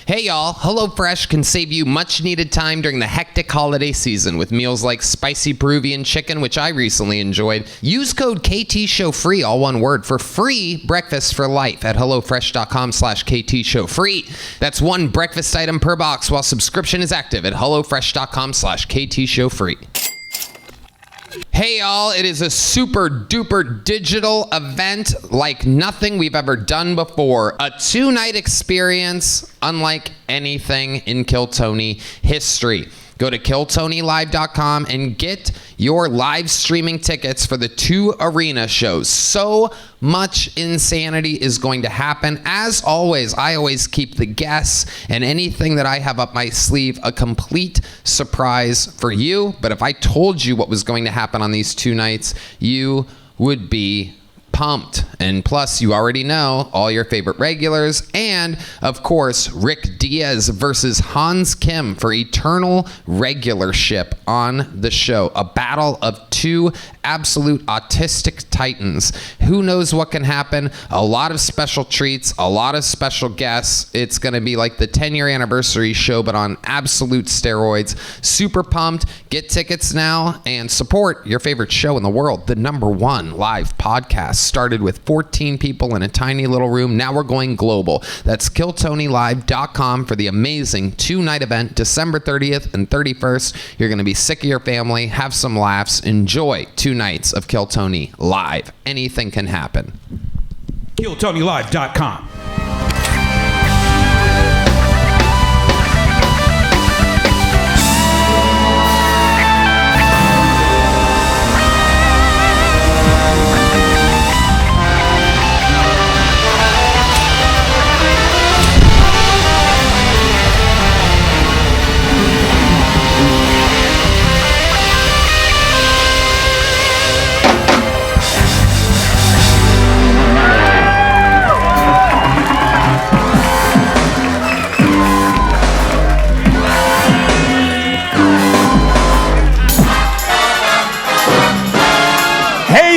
Hey y'all, HelloFresh can save you much needed time during the hectic holiday season with meals like spicy Peruvian chicken, which I recently enjoyed. Use code KTSHOWFREE, all one word, for free breakfast for life at HelloFresh.com/KTSHOWFREE. That's one breakfast item per box while subscription is active at HelloFresh.com/KTSHOWFREE. Hey y'all, it is a super duper digital event like nothing we've ever done before. A 2-night experience unlike anything in Kill Tony history. Go to KillTonyLive.com and get your live streaming tickets for the 2 arena shows. So much insanity is going to happen. As always, I always keep the guests and anything that I have up my sleeve a complete surprise for you. But if I told you what was going to happen on these 2 nights, you would be pumped. And plus, you already know all your favorite regulars. And, of course, Rick Deas versus Hans Kim for eternal regularship on the show. A battle of 2 absolute autistic titans. Who knows what can happen? A lot of special treats, a lot of special guests. It's going to be like the 10-year anniversary show, but on absolute steroids. Super pumped. Get tickets now and support your favorite show in the world, the #1 live podcast. Started with 14 people in a tiny little room. Now we're going global. That's KillTonyLive.com for the amazing 2-night event, December 30th and 31st. You're going to be sick of your family. Have some laughs. Enjoy 2 nights of Kill Tony Live. Anything can happen. KillTonyLive.com.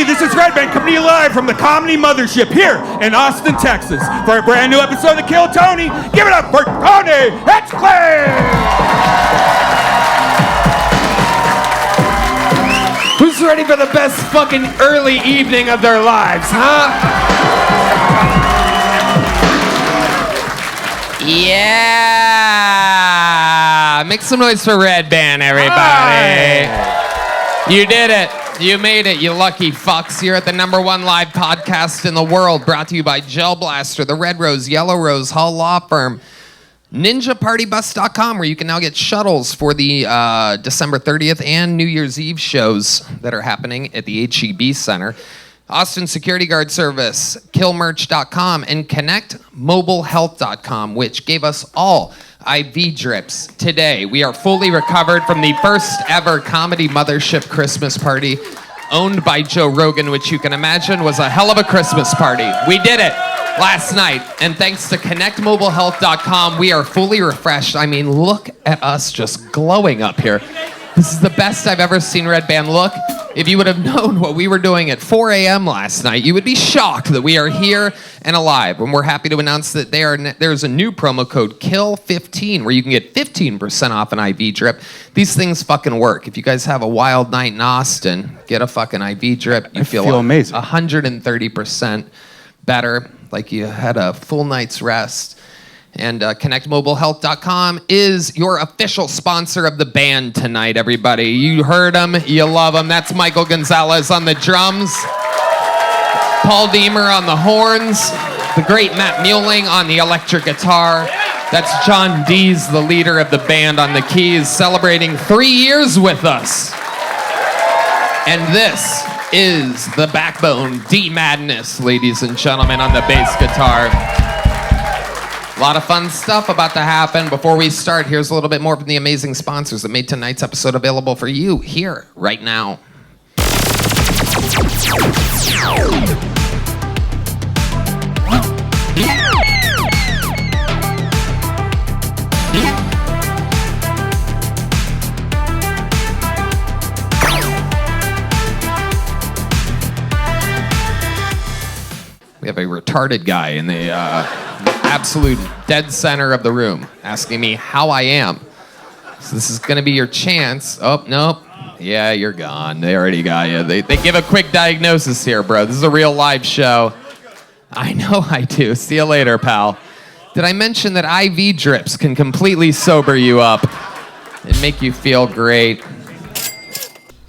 This is Redban coming to you live from the Comedy Mothership here in Austin, Texas for a brand new episode of Kill Tony. Give it up for Tony Hinchcliffe! Who's ready for the best fucking early evening of their lives, huh? Yeah! Make some noise for Redban, everybody. Hi. You did it. You made it, you lucky fucks. You're at the #1 live podcast in the world, brought to you by Gel Blaster, the Red Rose, Yellow Rose, Hull Law Firm, NinjaPartyBus.com, where you can now get shuttles for the December 30th and New Year's Eve shows that are happening at the HEB Center, Austin Security Guard Service, KillMerch.com, and ConnectMobileHealth.com, which gave us all IV drips today. We are fully recovered from the first ever Comedy Mothership Christmas party owned by Joe Rogan, which you can imagine was a hell of a Christmas party. We did it last night, and thanks to ConnectMobileHealth.com, we are fully refreshed. I mean, look at us just glowing up here. This is the best I've ever seen Redban look. If you would have known what we were doing at 4 a.m. last night, you would be shocked that we are here and alive. And we're happy to announce that there's a new promo code, KILL15, where you can get 15% off an IV drip. These things fucking work. If you guys have a wild night in Austin, get a fucking IV drip. You feel amazing. 130% better, like you had a full night's rest. And ConnectMobileHealth.com is your official sponsor of the band tonight, everybody. You heard him, you love him. That's Michael Gonzales on the drums, Paul Deemer on the horns, the great Matt Muehling on the electric guitar. That's John Deas, the leader of the band, on the keys, celebrating 3 years with us. And this is the backbone, D-Madness, ladies and gentlemen, on the bass guitar. A lot of fun stuff about to happen. Before we start, here's a little bit more from the amazing sponsors that made tonight's episode available for you here, right now. We have a retarded guy in the absolute dead center of the room, asking me how I am. So this is going to be your chance. Oh, nope. Yeah, you're gone. They already got you. They give a quick diagnosis here, bro. This is a real live show. I know I do. See you later, pal. Did I mention that IV drips can completely sober you up and make you feel great?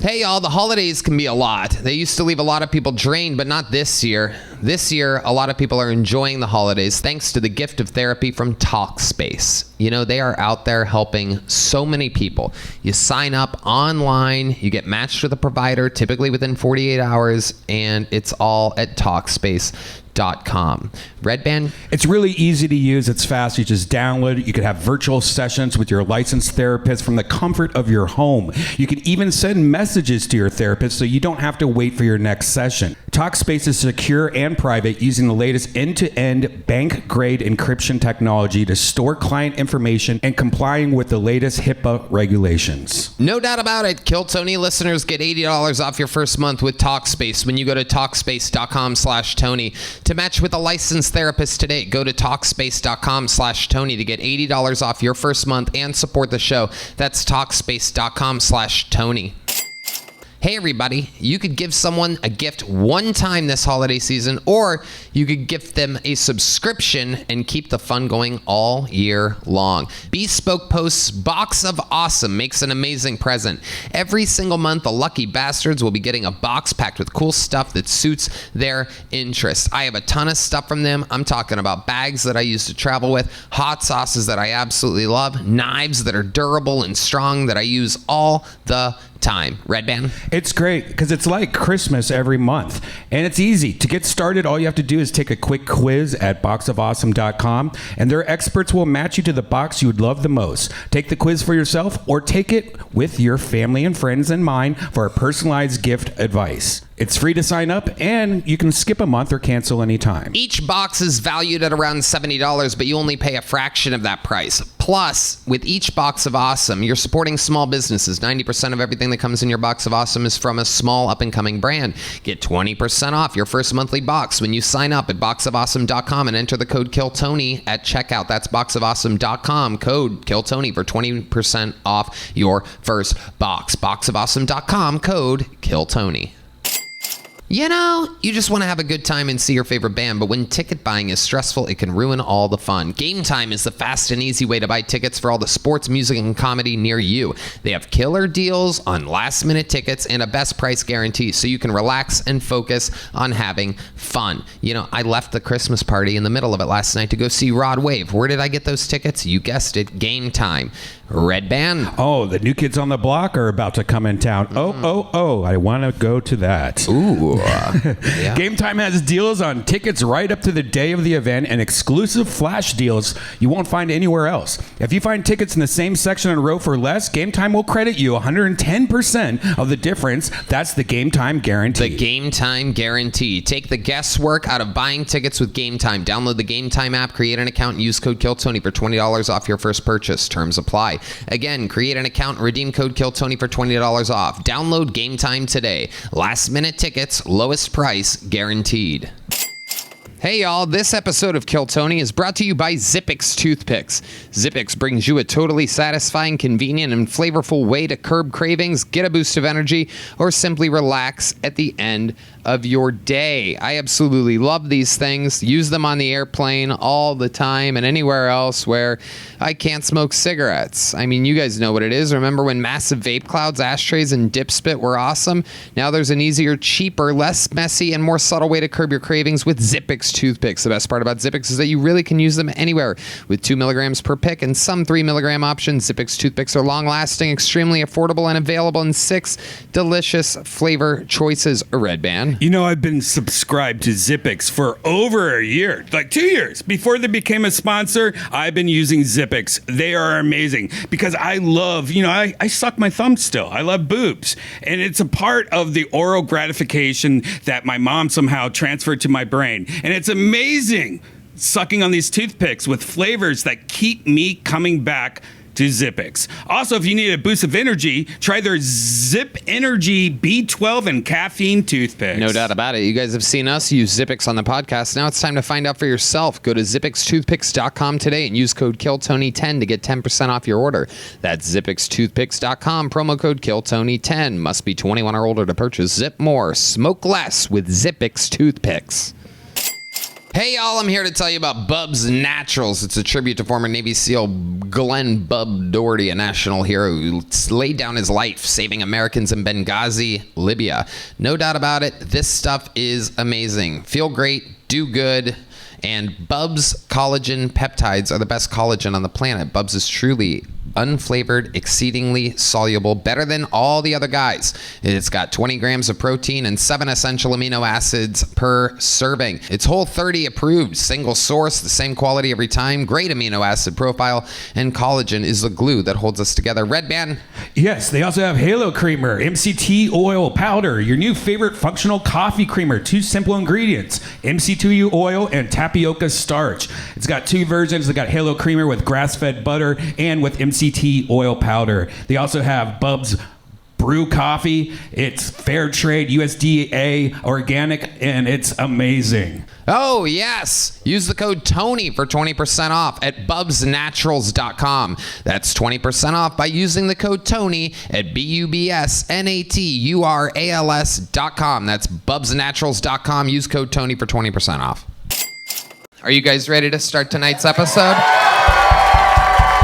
Hey, y'all, the holidays can be a lot. They used to leave a lot of people drained, but not this year. This year, a lot of people are enjoying the holidays thanks to the gift of therapy from Talkspace. You know, they are out there helping so many people. You sign up online, you get matched with a provider, typically within 48 hours, and it's all at Talkspace.com. Redban? It's really easy to use. It's fast. You just download it. You can have virtual sessions with your licensed therapist from the comfort of your home. You can even send messages to your therapist so you don't have to wait for your next session. Talkspace is secure and private, using the latest end-to-end bank-grade encryption technology to store client information and complying with the latest HIPAA regulations. No doubt about it. Kill Tony listeners get $80 off your first month with Talkspace when you go to Talkspace.com/Tony. To match with a licensed therapist today, go to Talkspace.com/Tony to get $80 off your first month and support the show. That's Talkspace.com/Tony. Hey everybody, you could give someone a gift one time this holiday season, or you could gift them a subscription and keep the fun going all year long. Bespoke Post's Box of Awesome makes an amazing present. Every single month, the lucky bastards will be getting a box packed with cool stuff that suits their interests. I have a ton of stuff from them. I'm talking about bags that I use to travel with, hot sauces that I absolutely love, knives that are durable and strong that I use all the time. Redban? It's great because it's like Christmas every month, and it's easy. To get started, all you have to do is take a quick quiz at boxofawesome.com, and their experts will match you to the box you would love the most. Take the quiz for yourself or take it with your family and friends in mind for a personalized gift advice. It's free to sign up, and you can skip a month or cancel anytime. Each box is valued at around $70, but you only pay a fraction of that price. Plus, with each Box of Awesome, you're supporting small businesses. 90% of everything that comes in your Box of Awesome is from a small up-and-coming brand. Get 20% off your first monthly box when you sign up at boxofawesome.com and enter the code KILLTONY at checkout. That's boxofawesome.com, code KILLTONY for 20% off your first box. Boxofawesome.com, code KILLTONY. You know, you just want to have a good time and see your favorite band, but when ticket buying is stressful, it can ruin all the fun. Game Time is the fast and easy way to buy tickets for all the sports, music, and comedy near you. They have killer deals on last-minute tickets and a best price guarantee, so you can relax and focus on having fun. You know, I left the Christmas party in the middle of it last night to go see Rod Wave. Where did I get those tickets? You guessed it, Game Time. Redban? Oh, the new kids on the block are about to come in town. Oh, I want to go to that. Ooh. Yeah. Game Time has deals on tickets right up to the day of the event and exclusive flash deals you won't find anywhere else. If you find tickets in the same section and row for less, Game Time will credit you 110% of the difference. That's the Game Time guarantee. The Game Time guarantee. Take the guesswork out of buying tickets with Game Time. Download the Game Time app, create an account, and use code KILLTONY for $20 off your first purchase. Terms apply. Again, create an account and redeem code KILLTONY for $20 off. Download Game Time today. Last minute tickets, lowest price guaranteed. Hey y'all, this episode of Kill Tony is brought to you by Zippix toothpicks. Zippix brings you a totally satisfying, convenient, and flavorful way to curb cravings, get a boost of energy, or simply relax at the end of your day. I absolutely love these things. Use them on the airplane all the time and anywhere else where I can't smoke cigarettes. I mean, you guys know what it is. Remember when massive vape clouds, ashtrays, and dip spit were awesome? Now there's an easier, cheaper, less messy, and more subtle way to curb your cravings with Zippix toothpicks. The best part about Zippix is that you really can use them anywhere. With 2 milligrams per pick and some 3 milligram options, Zippix toothpicks are long-lasting, extremely affordable, and available in 6 delicious flavor choices. Redban? You know, I've been subscribed to Zippix for over a year, like 2 years. Before they became a sponsor, I've been using Zippix. They are amazing because I love, I suck my thumb still. I love boobs. And it's a part of the oral gratification that my mom somehow transferred to my brain. And it's amazing sucking on these toothpicks with flavors that keep me coming back to Zippix. Also, if you need a boost of energy, try their Zip Energy B12 and caffeine toothpicks. No doubt about it. You guys have seen us use Zippix on the podcast. Now it's time to find out for yourself. Go to zippixtoothpicks.com today and use code KILLTONY10 to get 10% off your order. That's zippixtoothpicks.com, promo code KILLTONY10. Must be 21 or older to purchase. Zip more, smoke less with Zippix toothpicks. Hey y'all, I'm here to tell you about Bubs Naturals. It's a tribute to former Navy SEAL Glenn Bub Doherty, a national hero who laid down his life saving Americans in Benghazi, Libya. No doubt about it, this stuff is amazing. Feel great, do good, and Bubs collagen peptides are the best collagen on the planet. Bubs is truly unflavored, exceedingly soluble, better than all the other guys. It's got 20 grams of protein and 7 essential amino acids per serving. It's Whole30 approved, single source, the same quality every time, great amino acid profile, and collagen is the glue that holds us together. Redban? Yes, they also have Halo Creamer, MCT oil powder, your new favorite functional coffee creamer. 2 simple ingredients, MCT oil and tapioca starch. It's got 2 versions. It's got Halo Creamer with grass-fed butter and with MCT oil powder. They also have Bubs Brew Coffee. It's fair trade, USDA, organic, and it's amazing. Oh, yes. Use the code TONY for 20% off at bubsnaturals.com. That's 20% off by using the code TONY at bubsnaturals.com. That's bubsnaturals.com. Use code TONY for 20% off. Are you guys ready to start tonight's episode?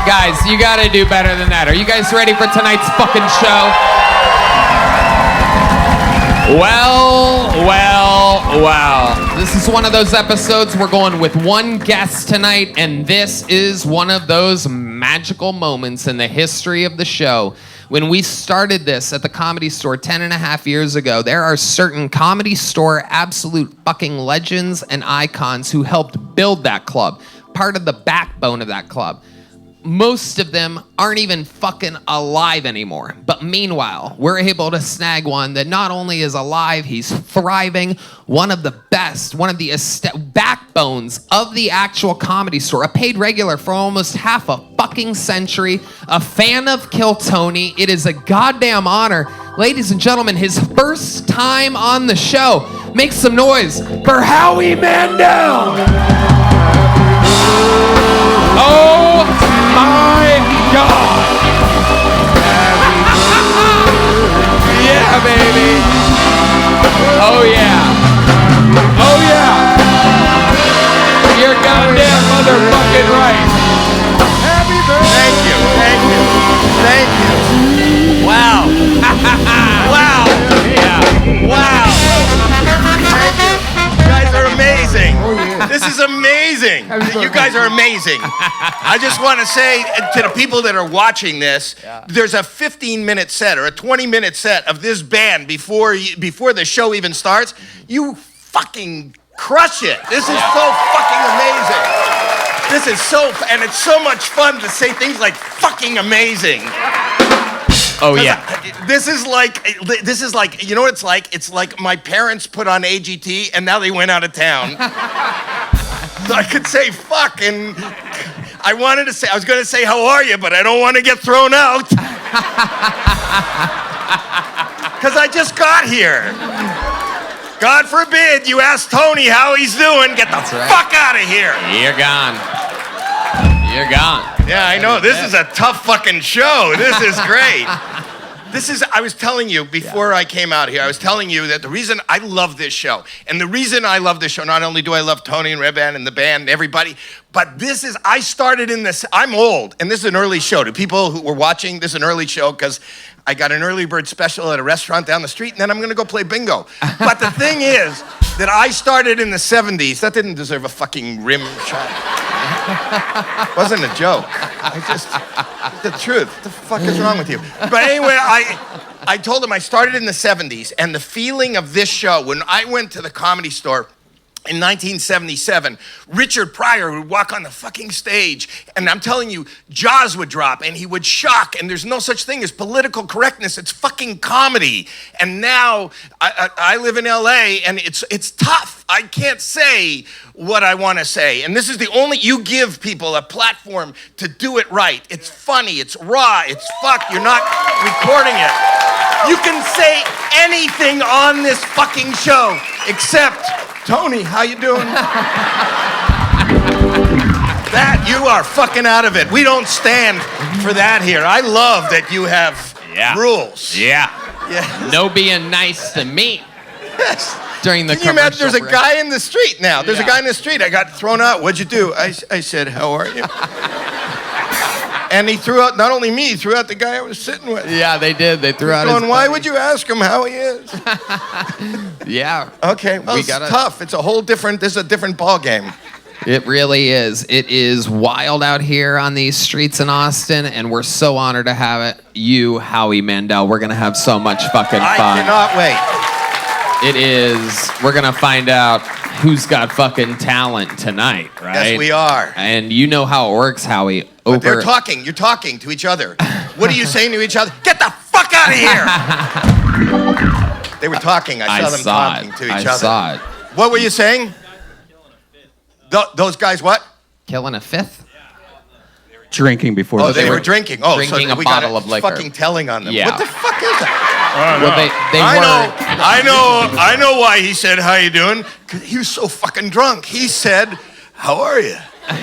Guys, you gotta do better than that. Are you guys ready for tonight's fucking show? Well. This is one of those episodes we're going with one guest tonight, and this is one of those magical moments in the history of the show. When we started this at the Comedy Store 10 and a half years ago, there are certain Comedy Store absolute fucking legends and icons who helped build that club, part of the backbone of that club. Most of them aren't even fucking alive anymore. But meanwhile, we're able to snag one that not only is alive, he's thriving. One of the best, one of the backbones of the actual Comedy Store. A paid regular for almost half a fucking century. A fan of Kill Tony. It is a goddamn honor. Ladies and gentlemen, his first time on the show. Make some noise for Howie Mandel. Oh my God! Yeah, baby! Oh yeah! Oh yeah! You're goddamn motherfucking right! Happy birthday! Thank you. Wow. Wow. Yeah. Wow. Thank you. You guys are amazing. This is amazing. You guys are amazing. I just want to say to the people that are watching this, there's a 15-minute set or a 20-minute set of this band before the show even starts. You fucking crush it. This is so fucking amazing. This is and it's so much fun to say things like fucking amazing. Oh yeah. This is like, you know what it's like? It's like my parents put on AGT and now they went out of town. So I could say fuck, and I was going to say how are you, but I don't want to get thrown out. Because I just got here. God forbid you ask Tony how he's doing. Get the fuck out of here. You're gone. You're gone. Yeah, I know. This is a tough fucking show. This is great. I was telling you before I came out here, I was telling you that the reason I love this show, and the reason I love this show, not only do I love Tony and Redban and the band and everybody, but I started in this, I'm old, and this is an early show. To people who were watching, this is an early show because I got an early bird special at a restaurant down the street, and then I'm gonna go play bingo. But the thing is that I started in the 70s. That didn't deserve a fucking rim shot. Wasn't a joke. The truth. What the fuck is wrong with you? But anyway, I told him I started in the 70s, and the feeling of this show, when I went to the Comedy Store in 1977, Richard Pryor would walk on the fucking stage, and I'm telling you, jaws would drop, and he would shock, and there's no such thing as political correctness. It's fucking comedy. And now I live in LA, and it's tough. I can't say what I want to say. And this is the only, you give people a platform to do it right. It's funny, it's raw, it's fucked. You're not recording it. You can say anything on this fucking show except, Tony, how you doing? That, you are fucking out of it. We don't stand for that here. I love that you have rules. Yeah. Yeah. No being nice to me. Yes. During the Can you imagine? commercial There's a break. guy in the street now. There's a Yeah. guy in the street. I got thrown out. What'd you do? I said, how are you? And he threw out, not only me, he threw out the guy I was sitting with. Yeah, they did. They threw out his Going, why buddy. would you ask him how he is? Yeah. Okay, well, it's tough. It's a whole different, this is a different ball game. It really is. It is wild out here on these streets in Austin, and we're so honored to have it. You, Howie Mandel. We're going to have so much fucking fun. I cannot wait. It is. We're going to find out who's got fucking talent tonight, right? Yes, we are. And you know how it works, Howie. But they're talking. You're talking to each other. What are you saying to each other? Get the fuck out of here! They were talking. I saw them talking to each other. I saw it. What were you saying? Those guys what? Killing a fifth? Drinking before Oh, the they show. were drinking. Oh, Drinking so a we bottle got of liquor. Fucking telling on them. Yeah. What the fuck is that? Well, they were. I know why he said, how you doing? 'Cause he was so fucking drunk. He said, how are you?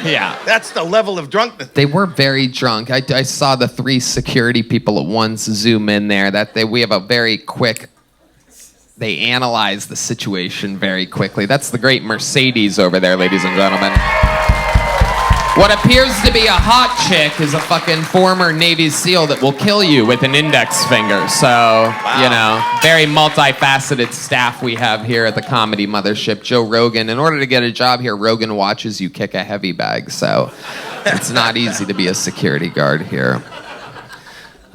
Yeah. That's the level of drunkenness. They were very drunk. I saw the 3 security people at once zoom in there. We have a very quick. They analyze the situation very quickly. That's the great Mercedes over there, ladies and gentlemen. What appears to be a hot chick is a fucking former Navy SEAL that will kill you with an index finger. So, you know, very multifaceted staff we have here at the Comedy Mothership. Joe Rogan, in order to get a job here, Rogan watches you kick a heavy bag. So it's not easy to be a security guard here.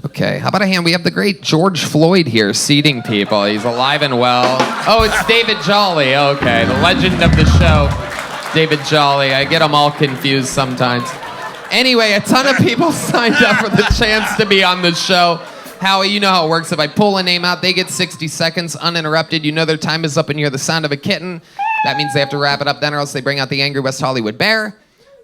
Okay, how about a hand? We have the great George Floyd here seating people. He's alive and well. Oh, it's David Jolly. Okay, the legend of the show. David Jolly. I get them all confused sometimes. Anyway, a ton of people signed up for the chance to be on the show. Howie, you know how it works. If I pull a name out, they get 60 seconds uninterrupted. You know their time is up and you hear the sound of a kitten. That means they have to wrap it up then, or else they bring out the angry West Hollywood bear,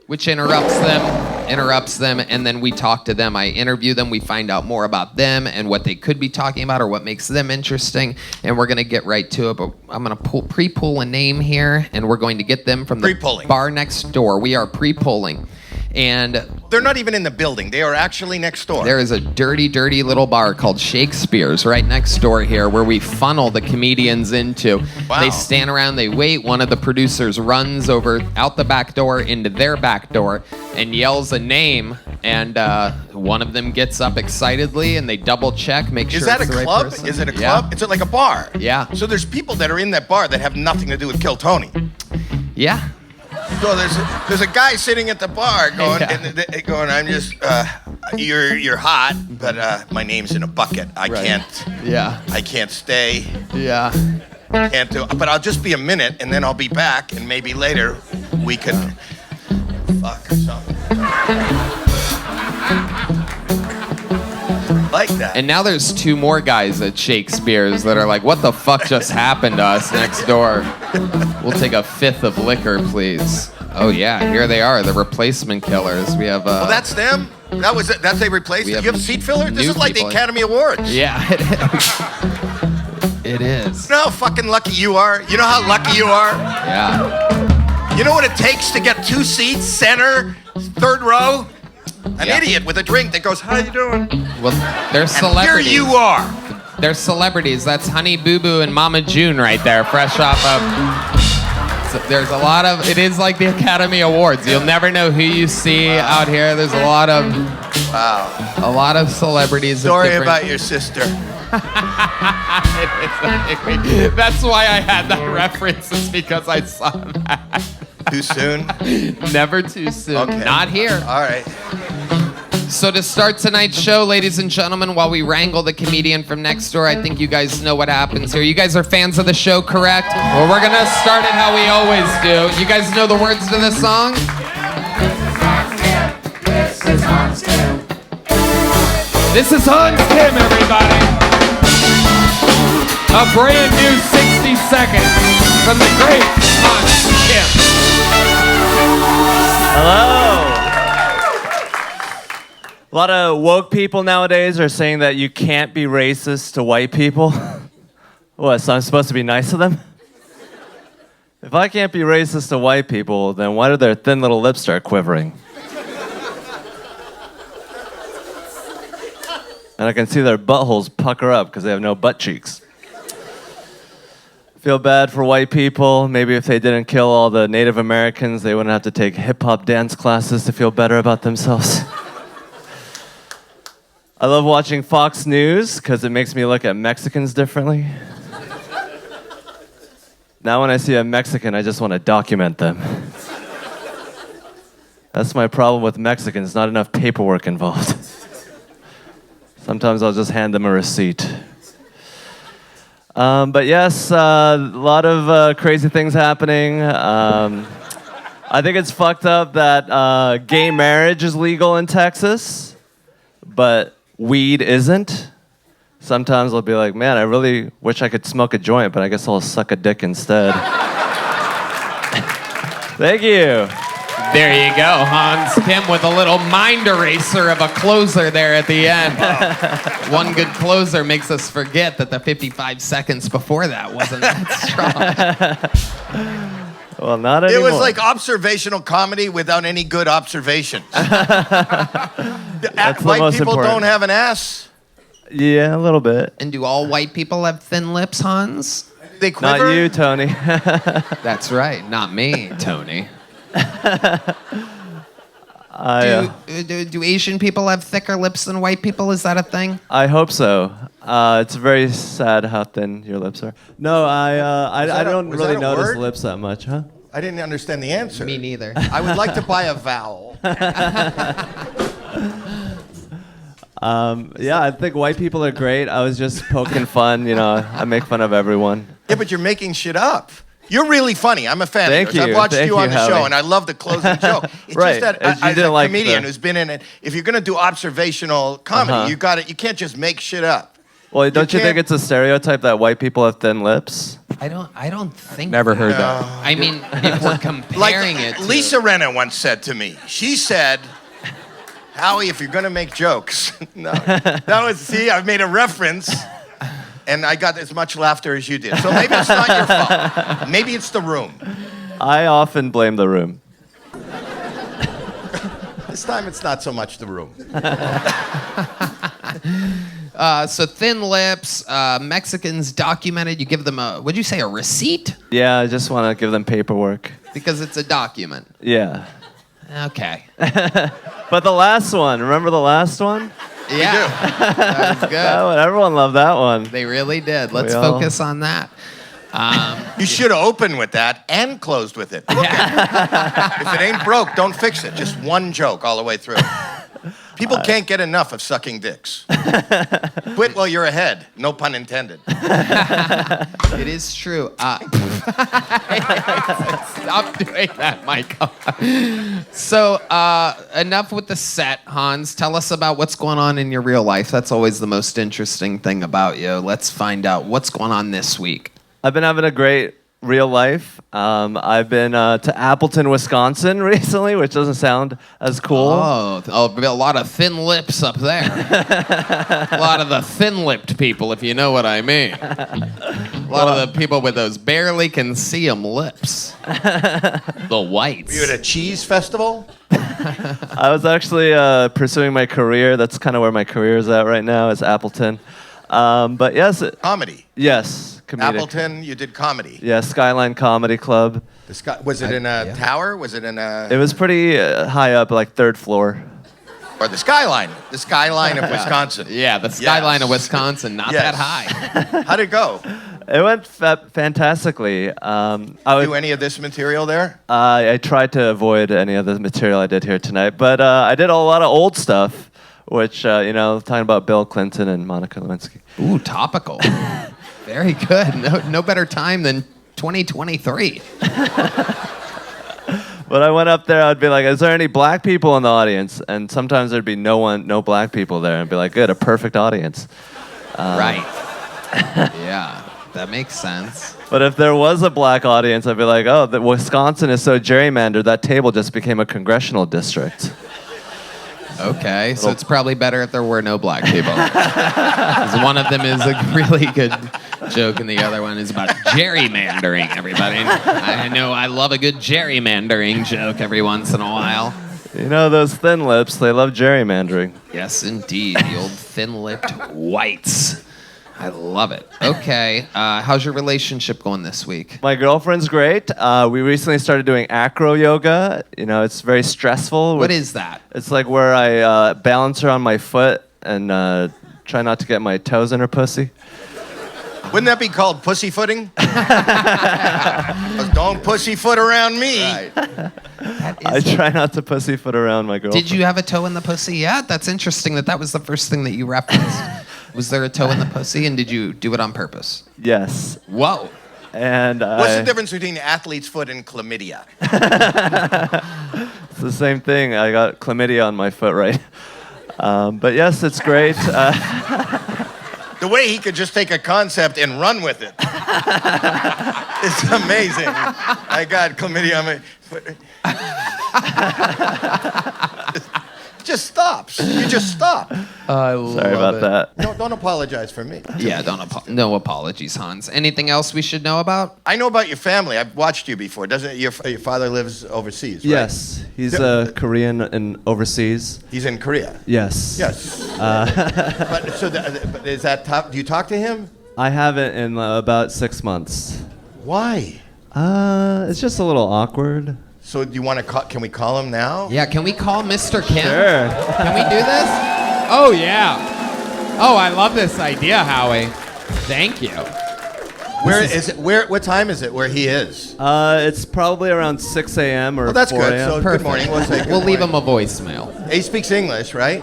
which interrupts them, and then we talk to them. I interview them. We find out more about them and what they could be talking about or what makes them interesting, and we're going to get right to it. But I'm going to pre-pull a name here, and we're going to get them from the Pre-pulling. bar next door. We are pre-pulling, and They're not even in the building. They are actually next door. there is a dirty, dirty little bar called Shakespeare's right next door here where we funnel the comedians into. Wow. They stand around, they wait. One of the producers runs out the back door into their back door and yells a name, and one of them gets up excitedly and they double check, make sure Is that a it's the right club? person. Is it a Yeah. club? Is it like a bar? Yeah. So there's people that are in that bar that have nothing to do with Kill Tony. Yeah. So there's a guy sitting at the bar going, Yeah. I'm just, you're hot, but my name's in a bucket. I can't stay. Yeah. Can't do. But I'll just be a minute, and then I'll be back, and maybe later we can fuck or something. Like that. And now there's 2 more guys at Shakespeare's that are like, what the fuck just happened to us next door? We'll take a 5th of liquor, please. Oh yeah, here they are, the replacement killers. We have Well, that's them. That's a replacement. We have You have seat filler. This new is like the people. Academy Awards. Yeah, it is. It is. You know how fucking lucky you are. You know how lucky you are. Yeah. You know what it takes to get 2 seats, center, 3rd row. An Yeah. idiot with a drink that goes, "How you doing?" Well, they're And celebrities. here you are. They're celebrities. That's Honey Boo Boo and Mama June right there, fresh off of. So there's a lot of. It is like the Academy Awards. You'll never know who you see out here. There's a lot of. Wow. A lot of celebrities. of Story different- about your sister. That's why I had that reference, is because I saw that. Too soon? Never too soon. Okay. Not here. All right. So to start tonight's show, ladies and gentlemen, while we wrangle the comedian from next door, I think you guys know what happens here. You guys are fans of the show, correct? Well, we're gonna start it how we always do. You guys know the words to this song? This is Hans Kim, everybody. A brand new 60 seconds from the great Hans Kim. Hello. A lot of woke people nowadays are saying that you can't be racist to white people. What, so I'm supposed to be nice to them? If I can't be racist to white people, then why do their thin little lips start quivering? And I can see their buttholes pucker up because they have no butt cheeks. Feel bad for white people. Maybe if they didn't kill all the Native Americans, they wouldn't have to take hip-hop dance classes to feel better about themselves. I love watching Fox News because it makes me look at Mexicans differently. Now when I see a Mexican, I just want to document them. That's my problem with Mexicans, not enough paperwork involved. Sometimes I'll just hand them a receipt. But yes, a lot of crazy things happening. I think it's fucked up that gay marriage is legal in Texas, but weed isn't. Sometimes I'll be like, man, I really wish I could smoke a joint, but I guess I'll suck a dick instead. Thank you. There you go, Hans Kim with a little mind eraser of a closer there at the end. One good closer makes us forget that the 55 seconds before that wasn't that strong. Well, not anymore. It was like observational comedy without any good observation. That's the White most people important. don't have an ass. Yeah, a little bit. And do all white people have thin lips, Hans? They Not quiver. you, Tony. That's right, not me, Tony. Do Asian people have thicker lips than white people? Is that a thing? I hope so. It's very sad how thin your lips are. No, I don't was really that a notice word? lips that much, huh? I didn't understand the answer. Me neither. I would like to buy a vowel. Yeah, I think white people are great. I was just poking fun, I make fun of everyone. Yeah, but you're making shit up. You're really funny. I'm a fan Thank of yours. you. I've watched Thank you on you, the show, Howie. and I love the closing joke. It's Right. just that As you as didn't a like comedian the- who's been in it, if you're going to do observational comedy, you got it. You can't just make shit up. Well, don't you think can't- it's a stereotype that white people have thin lips? I don't think. Never heard that. I mean, if we're comparing Like it to... Lisa Renna once said to me, she said, Howie, if you're going to make jokes, no. That was, see, I've made a reference, and I got as much laughter as you did. So maybe it's not your fault. Maybe it's the room. I often blame the room. This time it's not so much the room. So thin lips, Mexicans documented. You give them what'd you say, a receipt? Yeah, I just want to give them paperwork. Because it's a document. Yeah. Okay. But the last one, remember the last one? Yeah. That was good. That one, everyone loved that one. They really did. Let's We all- focus on that. You should have opened with that and closed with it. If it ain't broke, don't fix it. Just one joke all the way through. People can't get enough of sucking dicks. Quit while you're ahead. No pun intended. It is true. Stop doing that, Michael. So, enough with the set, Hans. Tell us about what's going on in your real life. That's always the most interesting thing about you. Let's find out what's going on this week. I've been having a great real life. I've been to Appleton, Wisconsin recently, which doesn't sound as cool. Oh, a lot of thin lips up there. A lot of the thin-lipped people, if you know what I mean. A lot of the people with those barely can see 'em lips. The whites. Were you at a cheese festival? I was actually pursuing my career. That's kind of where my career is at right now, is Appleton. But yes, Comedy. yes, comedic. Appleton, you did comedy. Yeah, Skyline Comedy Club. Was it in a tower? Was it in a... It was pretty high up, like third floor. Or the skyline. The skyline of Wisconsin. Yeah, the skyline Yes. of Wisconsin, not Yes. that high. How'd it go? It went fantastically. Do any of this material there? I tried to avoid any of the material I did here tonight, but I did a lot of old stuff. which, talking about Bill Clinton and Monica Lewinsky. Ooh, topical. Very good. No better time than 2023. But I went up there, I'd be like, is there any black people in the audience? And sometimes there'd be no black people there. And I'd be like, good, a perfect audience. Right. Yeah, that makes sense. But if there was a black audience, I'd be like, oh, Wisconsin is so gerrymandered, that table just became a congressional district. Okay, so it's probably better if there were no black people. 'Cause one of them is a really good joke, and the other one is about gerrymandering, everybody. I know I love a good gerrymandering joke every once in a while. You know, those thin lips, they love gerrymandering. Yes, indeed. The old thin-lipped whites. I love it. Okay, how's your relationship going this week? My girlfriend's great. We recently started doing acro yoga. You know, it's very stressful. What is that? It's like where I balance her on my foot and try not to get my toes in her pussy. Wouldn't that be called pussyfooting? Don't pussyfoot around me. Right. I try not to pussyfoot around my girlfriend. Did you have a toe in the pussy yet? That's interesting that was the first thing that you referenced. Was there a toe in the pussy, and did you do it on purpose? Yes. Whoa. And What's the difference between athlete's foot and chlamydia? It's the same thing. I got chlamydia on my foot, right? But yes, it's great. The way he could just take a concept and run with it. It's amazing. I got chlamydia on my foot. Just stops. You just stop. Sorry about that. Don't apologize for me. Yeah, no apologies, Hans. Anything else we should know about? I know about your family. I've watched you before. Doesn't your father lives overseas? Right? Yes, he's a Korean and overseas. He's in Korea. Yes. Yes. But is that tough? Do you talk to him? I haven't in about 6 months. Why? It's just a little awkward. So do you want to call? Can we call him now? Yeah, can we call Mr. Kim? Sure. Can we do this? Oh, yeah. Oh, I love this idea, Howie. Thank you. Where is it? What time is it? Where he is? It's probably around 6 a.m. or Oh, that's 4 good. a.m. So good morning. We'll say good We'll leave him morning. a voicemail. He speaks English, right?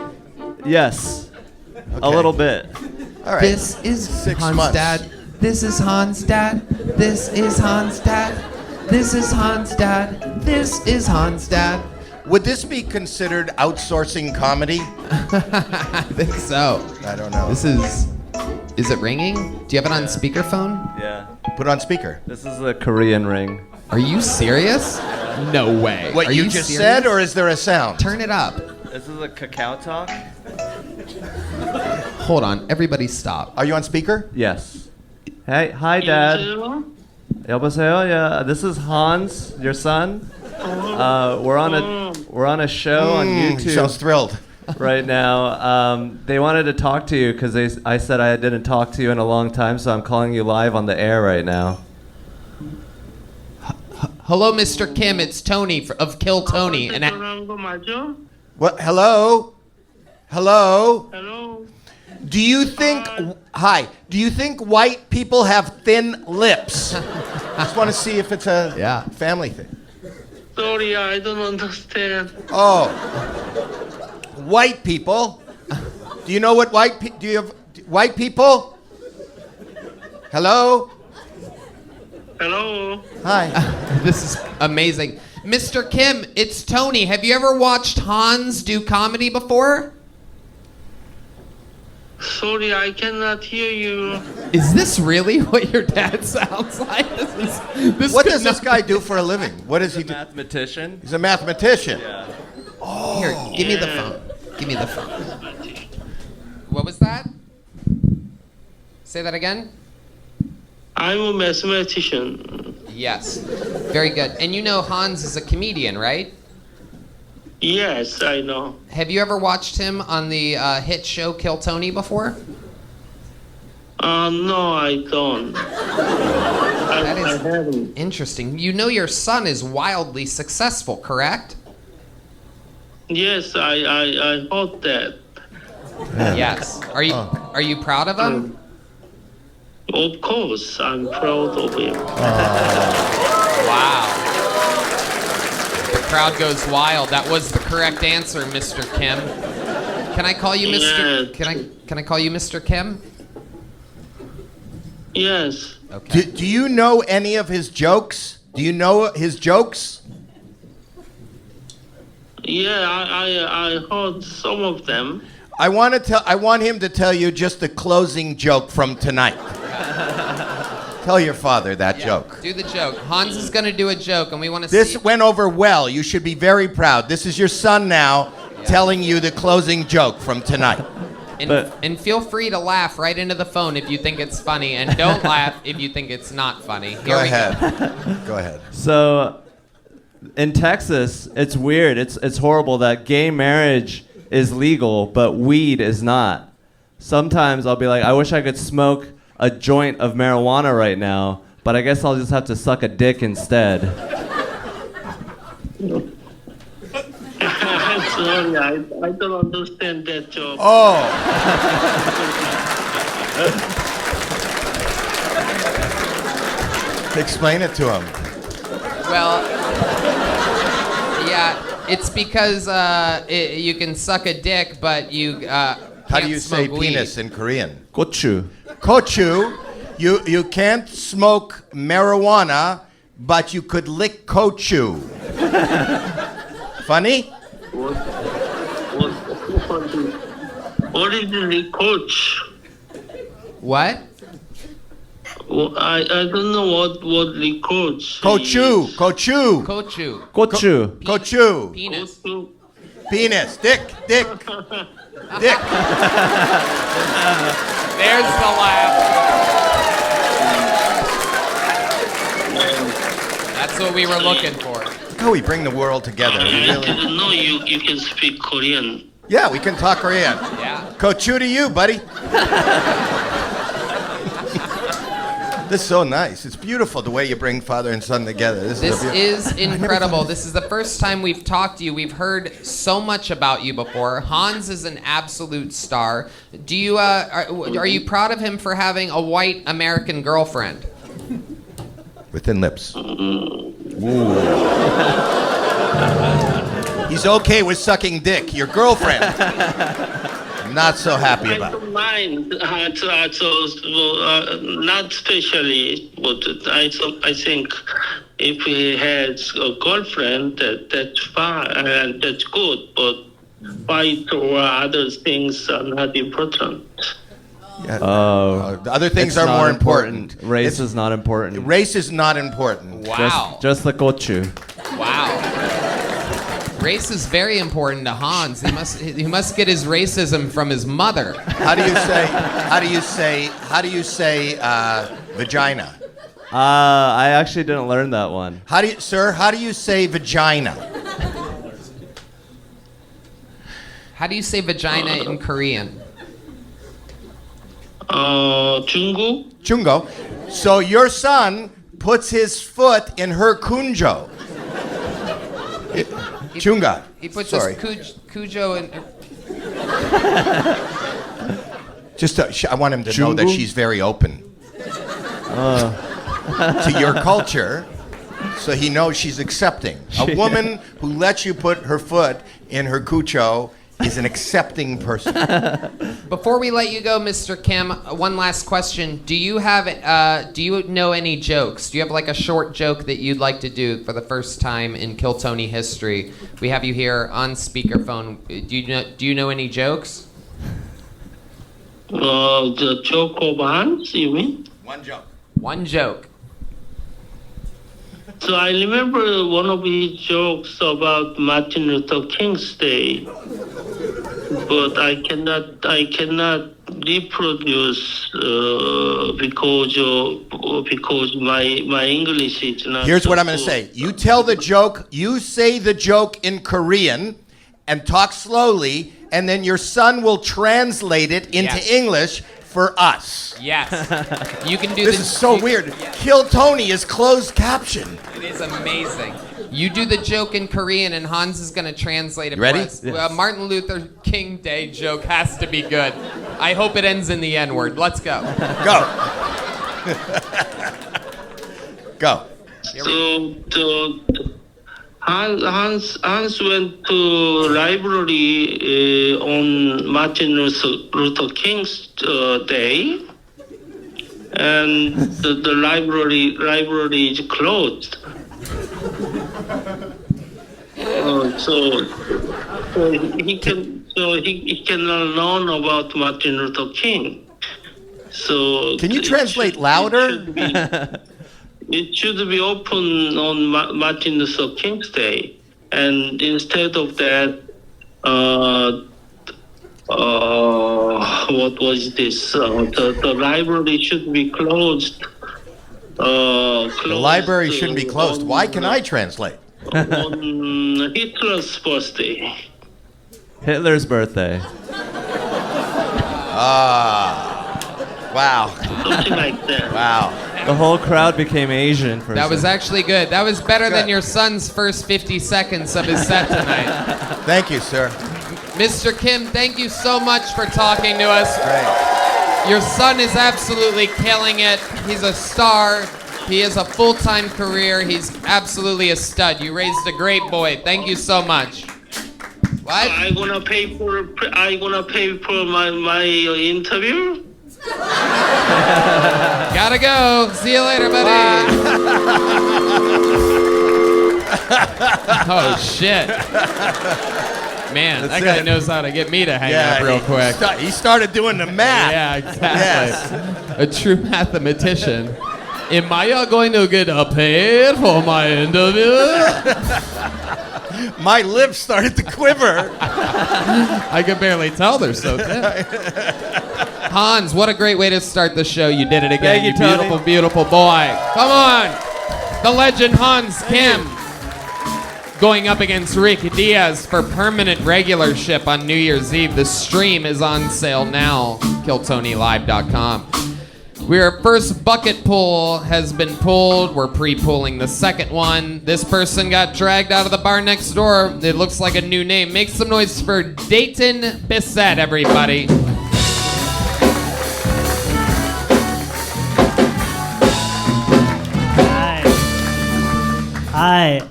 Yes, a Okay. little bit. All right. This is 6 Hans' months. dad. This is Hans' dad. This is Hans' dad. This is Hans' dad. This is Hans' dad. Would this be considered outsourcing comedy? I think so. I don't know. Is it ringing? Do you have it on speakerphone? Yeah. Put it on speaker. This is a Korean ring. Are you serious? No way. What Are you just serious? said, or is there a sound? Turn it up. This is a cacao talk? Hold on. Everybody stop. Are you on speaker? Yes. Hey, hi, Dad. 여보세요? Yeah, this is Hans, your son. We're on a show on He YouTube sounds thrilled. right now. They wanted to talk to you because I said I didn't talk to you in a long time, so I'm calling you live on the air right now. Hello, Mr. Kim. It's Tony of Kill Tony. And What? Hello? Hello? Hello. Do you think? Hi. Do you think white people have thin lips? Just want to see if it's a family thing. Sorry, I don't understand. Oh, white people. Do you know what do you have white people? Hello? Hello. Hi. This is amazing. Mr. Kim, it's Tony. Have you ever watched Hans do comedy before? Sorry, I cannot hear you. Is this really what your dad sounds like? This What could does this not- guy do for a living? What does he do? Mathematician? He's a mathematician. Here, give me the phone. Give me the phone. What was that? Say that again? I'm a mathematician. Yes. Very good. And you know Hans is a comedian, right? Yes, I know. Have you ever watched him on the hit show Kill Tony before? No, I don't. That I is haven't. interesting. You know your son is wildly successful, correct? Yes, I heard that. Yes. Are you proud of him? Of course, I'm proud of him. Wow. The crowd goes wild. That was the correct answer, Mr. Kim. Can I call you Mr. Yeah. Can I call you Mr. Kim? Yes. Okay. Do you know any of his jokes? Do you know his jokes? Yeah, I heard some of them. I want him to tell you just the closing joke from tonight. Tell your father that joke. Do the joke. Hans is going to do a joke, and we want to This see. went over well. You should be very proud. This is your son now telling you the closing joke from tonight. And feel free to laugh right into the phone if you think it's funny, and don't laugh if you think it's not funny. Here Go we ahead. go. Go ahead. So, in Texas, it's weird. It's horrible that gay marriage is legal, but weed is not. Sometimes I'll be like, I wish I could smoke a joint of marijuana right now, but I guess I'll just have to suck a dick instead. Sorry, I don't understand that joke. Oh. Explain it to him. Well, yeah, it's because you can suck a dick, but you How can't do you say smoke weed. penis in Korean? Gochu. Kochu. You can't smoke marijuana, but you could lick kochu. Funny? What is the coach? What? Well, I don't know what the coach. Kochu. Kochu. Kochu. Gochu. Kochu. Penis. Penis. Dick. Dick. Dick. There's the laugh. That's what we were looking for. Look how we bring the world together. We I really... didn't know you can speak Korean. Yeah, we can talk Korean. Yeah. Kochu to you, buddy. This is so nice. It's beautiful the way you bring father and son together. This is incredible. This is the first time we've talked to you. We've heard so much about you before. Hans is an absolute star. Do you are you proud of him for having a white American girlfriend? Within lips. He's okay with sucking dick. Your girlfriend. Not so happy I about it. don't mind. Not especially, but I think if he has a girlfriend, that's fine and that's good. But fight or other things are not important. The other things It's are not more important. Race is not important. Race is not important. Wow. Just the gochu. Wow. Race is very important to Hans. He must get his racism from his mother. How do you say vagina? I actually didn't learn that one. How do you say vagina? How do you say vagina in Korean? 중국? Chungo. So your son puts his foot in her kunjo. Chunga. He puts Sorry. his cujo in. I want him to know that she's very open to your culture, so he knows she's accepting. A woman who lets you put her foot in her cucho is an accepting person. Before we let you go, Mr. Kim, one last question. Do you know any jokes? Do you have like a short joke that you'd like to do for the first time in Kill Tony history? We have you here on speakerphone. Do you know any jokes? The joke of Hans, you mean? One joke. One joke. So I remember one of his jokes about Martin Luther King's Day, but I cannot reproduce because my English is not. Here's so what I'm going to good. say. You tell the joke. You say the joke in Korean, and talk slowly, and then your son will translate it into Yes. English for us. Yes. You can do This the. is so weird. Kill Tony is closed caption. It is amazing. You do the joke in Korean, and Hans is going to translate it for Ready? us. Martin Luther King Day joke has to be good. I hope it ends in the N-word. Let's go. Go. Go. So Hans went to library on Martin Luther King's day, and the library is closed. So he can learn about Martin Luther King. So Can you translate louder? It should be open on Martin Luther King's Day, and instead of that, what was this? The library should be closed. The library shouldn't be closed. Why can I translate? On Hitler's birthday. Hitler's birthday. Wow. Something like that. Wow. The whole crowd became Asian for a That was second. actually good. That was better than your son's first 50 seconds of his set tonight. Thank you, sir. Mr. Kim, thank you so much for talking to us. Great. Your son is absolutely killing it. He's a star. He has a full-time career. He's absolutely a stud. You raised a great boy. Thank you so much. What? I'm gonna pay for my interview. Gotta go. See you later, buddy. Oh, shit. Man, that guy knows how to get me to hang up real quick. He started doing the math. Yeah, exactly. A true mathematician. Am I going to get paid for my interview? My lips started to quiver. I can barely tell they're so thin. Hans, what a great way to start the show. You did it again. Thank you, Tony. Beautiful, beautiful boy. Come on. The legend Hans Kim going up against Rick Deas for permanent regularship on New Year's Eve. The stream is on sale now. KillTonyLive.com. Our first bucket pull has been pulled. We're pre-pulling the second one. This person got dragged out of the bar next door. It looks like a new name. Make some noise for Dayton Bethet, everybody. Hi.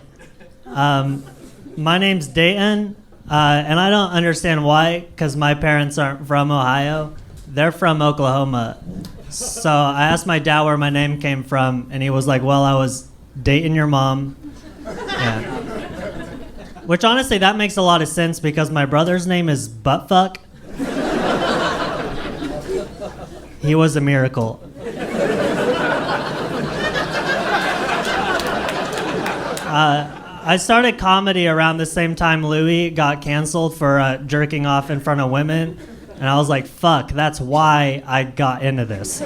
My name's Dayton, and I don't understand why, because my parents aren't from Ohio. They're from Oklahoma. So I asked my dad where my name came from, and he was like, well, I was dating your mom. Yeah. Which, honestly, that makes a lot of sense, because my brother's name is Buttfuck. He was a miracle. I started comedy around the same time Louis got canceled for jerking off in front of women. And I was like, fuck, that's why I got into this.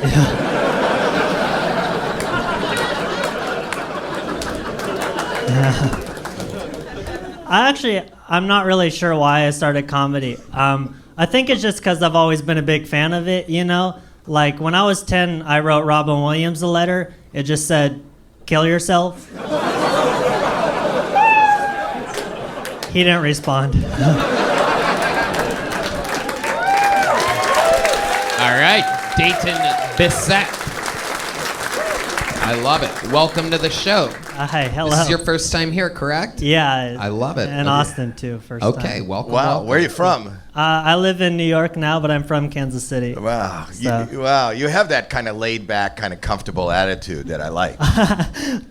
I'm not really sure why I started comedy. I think it's just because I've always been a big fan of it, you know? Like, when I was 10, I wrote Robin Williams a letter. It just said, kill yourself. He didn't respond. All right, Dayton Bethet. I love it. Welcome to the show. Hi, hello. This is your first time here, correct? Yeah. I love it. In Austin, too, first Okay, time. welcome. Wow, welcome. where are you from? I live in New York now, but I'm from Kansas City. Wow, So- you have that kind of laid back, kind of comfortable attitude that I like.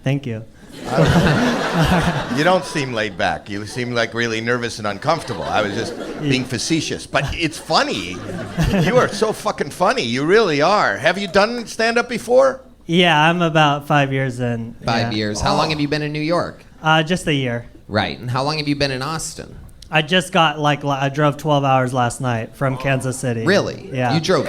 Thank you. You don't seem laid back. You seem like really nervous and uncomfortable. I was just being facetious, but it's funny. You are so fucking funny. You really are. Have you done stand-up before? Yeah, I'm about 5 years in. 5 yeah. years. How long have you been in New York? Just a year. Right. And how long have you been in Austin? I just got, I drove 12 hours last night from Kansas City. Really? Yeah. You drove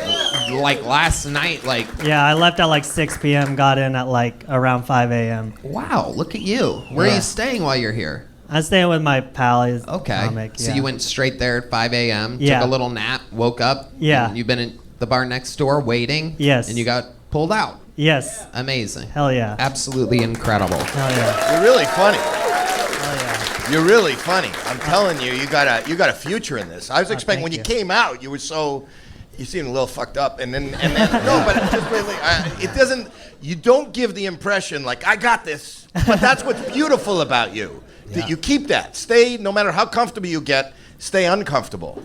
like last night, like. Yeah, I left at 6 p.m., got in at around 5 a.m. Wow, look at you. Where are Yeah. you staying while you're here? I'm staying with my pal. He's Okay. comic. So yeah. you went straight there at 5 a.m., Yeah. took a little nap, woke up. Yeah. And you've been in the bar next door waiting. Yes. And you got pulled out. Yes. Amazing. Hell yeah. Absolutely incredible. Hell yeah. You're really funny. Hell yeah. You're really funny. I'm telling you, you got a future in this. I was expecting when thank you you. came out, you seemed a little fucked up, and then no, but just really, it doesn't. You don't give the impression like I got this, but that's what's beautiful about you. That you keep that. Stay, no matter how comfortable you get, stay uncomfortable.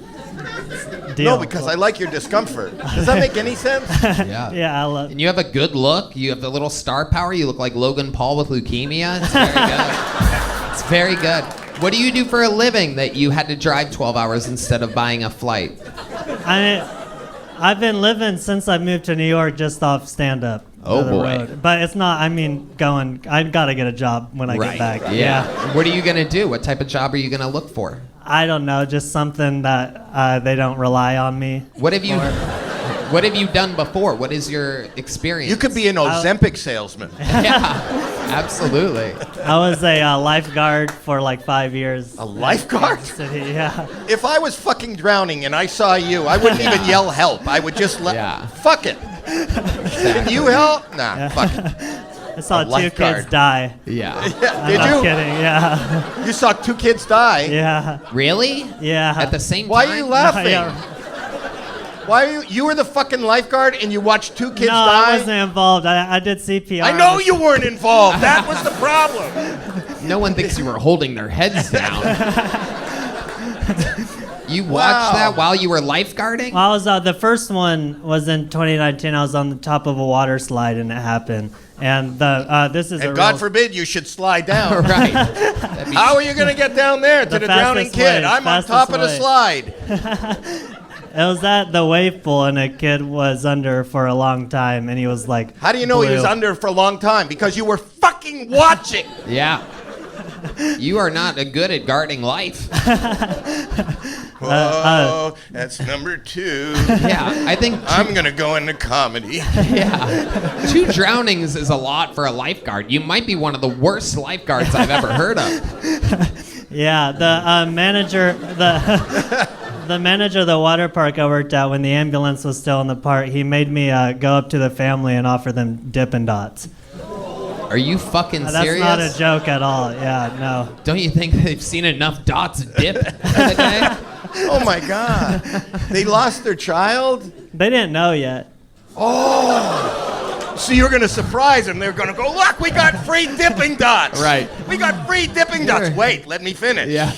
Deal. No, because I like your discomfort. Does that make any sense? Yeah. Yeah, I love. And you have a good look. You have a little star power. You look like Logan Paul with leukemia. It's very good. It's very good. What do you do for a living that you had to drive 12 hours instead of buying a flight? I've been living since I moved to New York just off stand-up. Oh, the boy. road. But it's not, I mean, I gotta get a job when I get back. Yeah. What are you going to do? What type of job are you going to look for? I don't know, just something that they don't rely on me. What have you done before? What is your experience? You could be an Ozempic salesman. Yeah, absolutely. I was a lifeguard for like 5 years. A lifeguard? City, yeah. If I was fucking drowning and I saw you, I wouldn't even yell help. I would just fuck it. Can you help? Nah, fuck it. I saw two lifeguard. kids die. Yeah. Did I'm you? kidding, yeah. You saw 2 kids die? Yeah. Really? Yeah. At the same time? Why are you laughing? Yeah. Why are you were the fucking lifeguard and you watched 2 kids No, die? I wasn't involved. I did CPR. I know you weren't involved. That was the problem. No one thinks you were holding their heads down. You watched that while you were lifeguarding? Well, I was the first one was in 2019. I was on the top of a water slide and it happened. And this is And God forbid you should slide down. Right. How are you going to get down there to the drowning fastest kid? way, I'm on fastest top of the way. slide. It was at the wave pool, and a kid was under for a long time, and he was like, How do you know he was blue. under for a long time? Because you were fucking watching. Yeah. You are not good at guarding life. Oh, that's number 2. Yeah, I think I'm going to go into comedy. yeah. 2 drownings is a lot for a lifeguard. You might be one of the worst lifeguards I've ever heard of. Yeah, the manager, the manager of the water park I worked at, when the ambulance was still in the park, he made me go up to the family and offer them Dippin' Dots. Are you fucking That's serious? not a joke at all. Yeah, no. Don't you think they've seen enough dots dip for the day? Oh, my God. They lost their child? They didn't know yet. Oh. So you're going to surprise them. They're going to go, look, we got free dipping dots. Right. We got free dipping dots. Wait, let me finish. Yeah.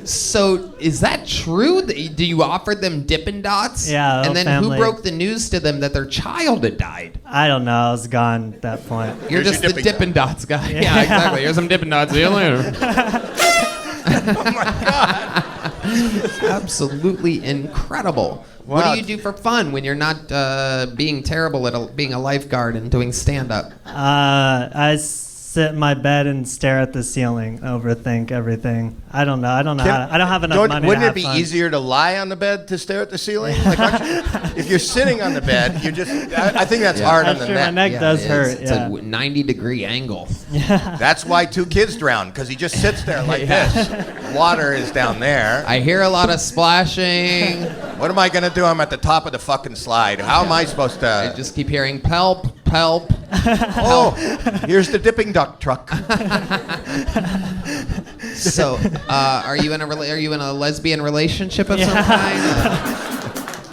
So is that true? Do you offer them Dippin' Dots? Yeah, And then family. who broke the news to them that their child had died? I don't know. I was gone at that point. You're Here's just your the Dippin' Dippin' Dots guy. Yeah, exactly. Here's some Dippin' Dots. See you later. Oh, my God. Absolutely incredible. Wow. What do you do for fun when you're not being terrible at being a lifeguard and doing stand-up? I sit in my bed and stare at the ceiling, overthink everything. I don't know. I don't have enough money. Wouldn't to it have be fun. easier to lie on the bed to stare at the ceiling? Like, if you're sitting on the bed, you're just. I think that's hard on That's the true. My neck. neck does it hurt. is. It's a 90-degree angle. That's why 2 kids drowned, because he just sits there like this. Water is down there. I hear a lot of splashing. What am I gonna do? I'm at the top of the fucking slide. How am I supposed I to? just keep hearing pelp, pelp. Oh, here's the dipping duck truck. So, are you in a lesbian relationship of some kind?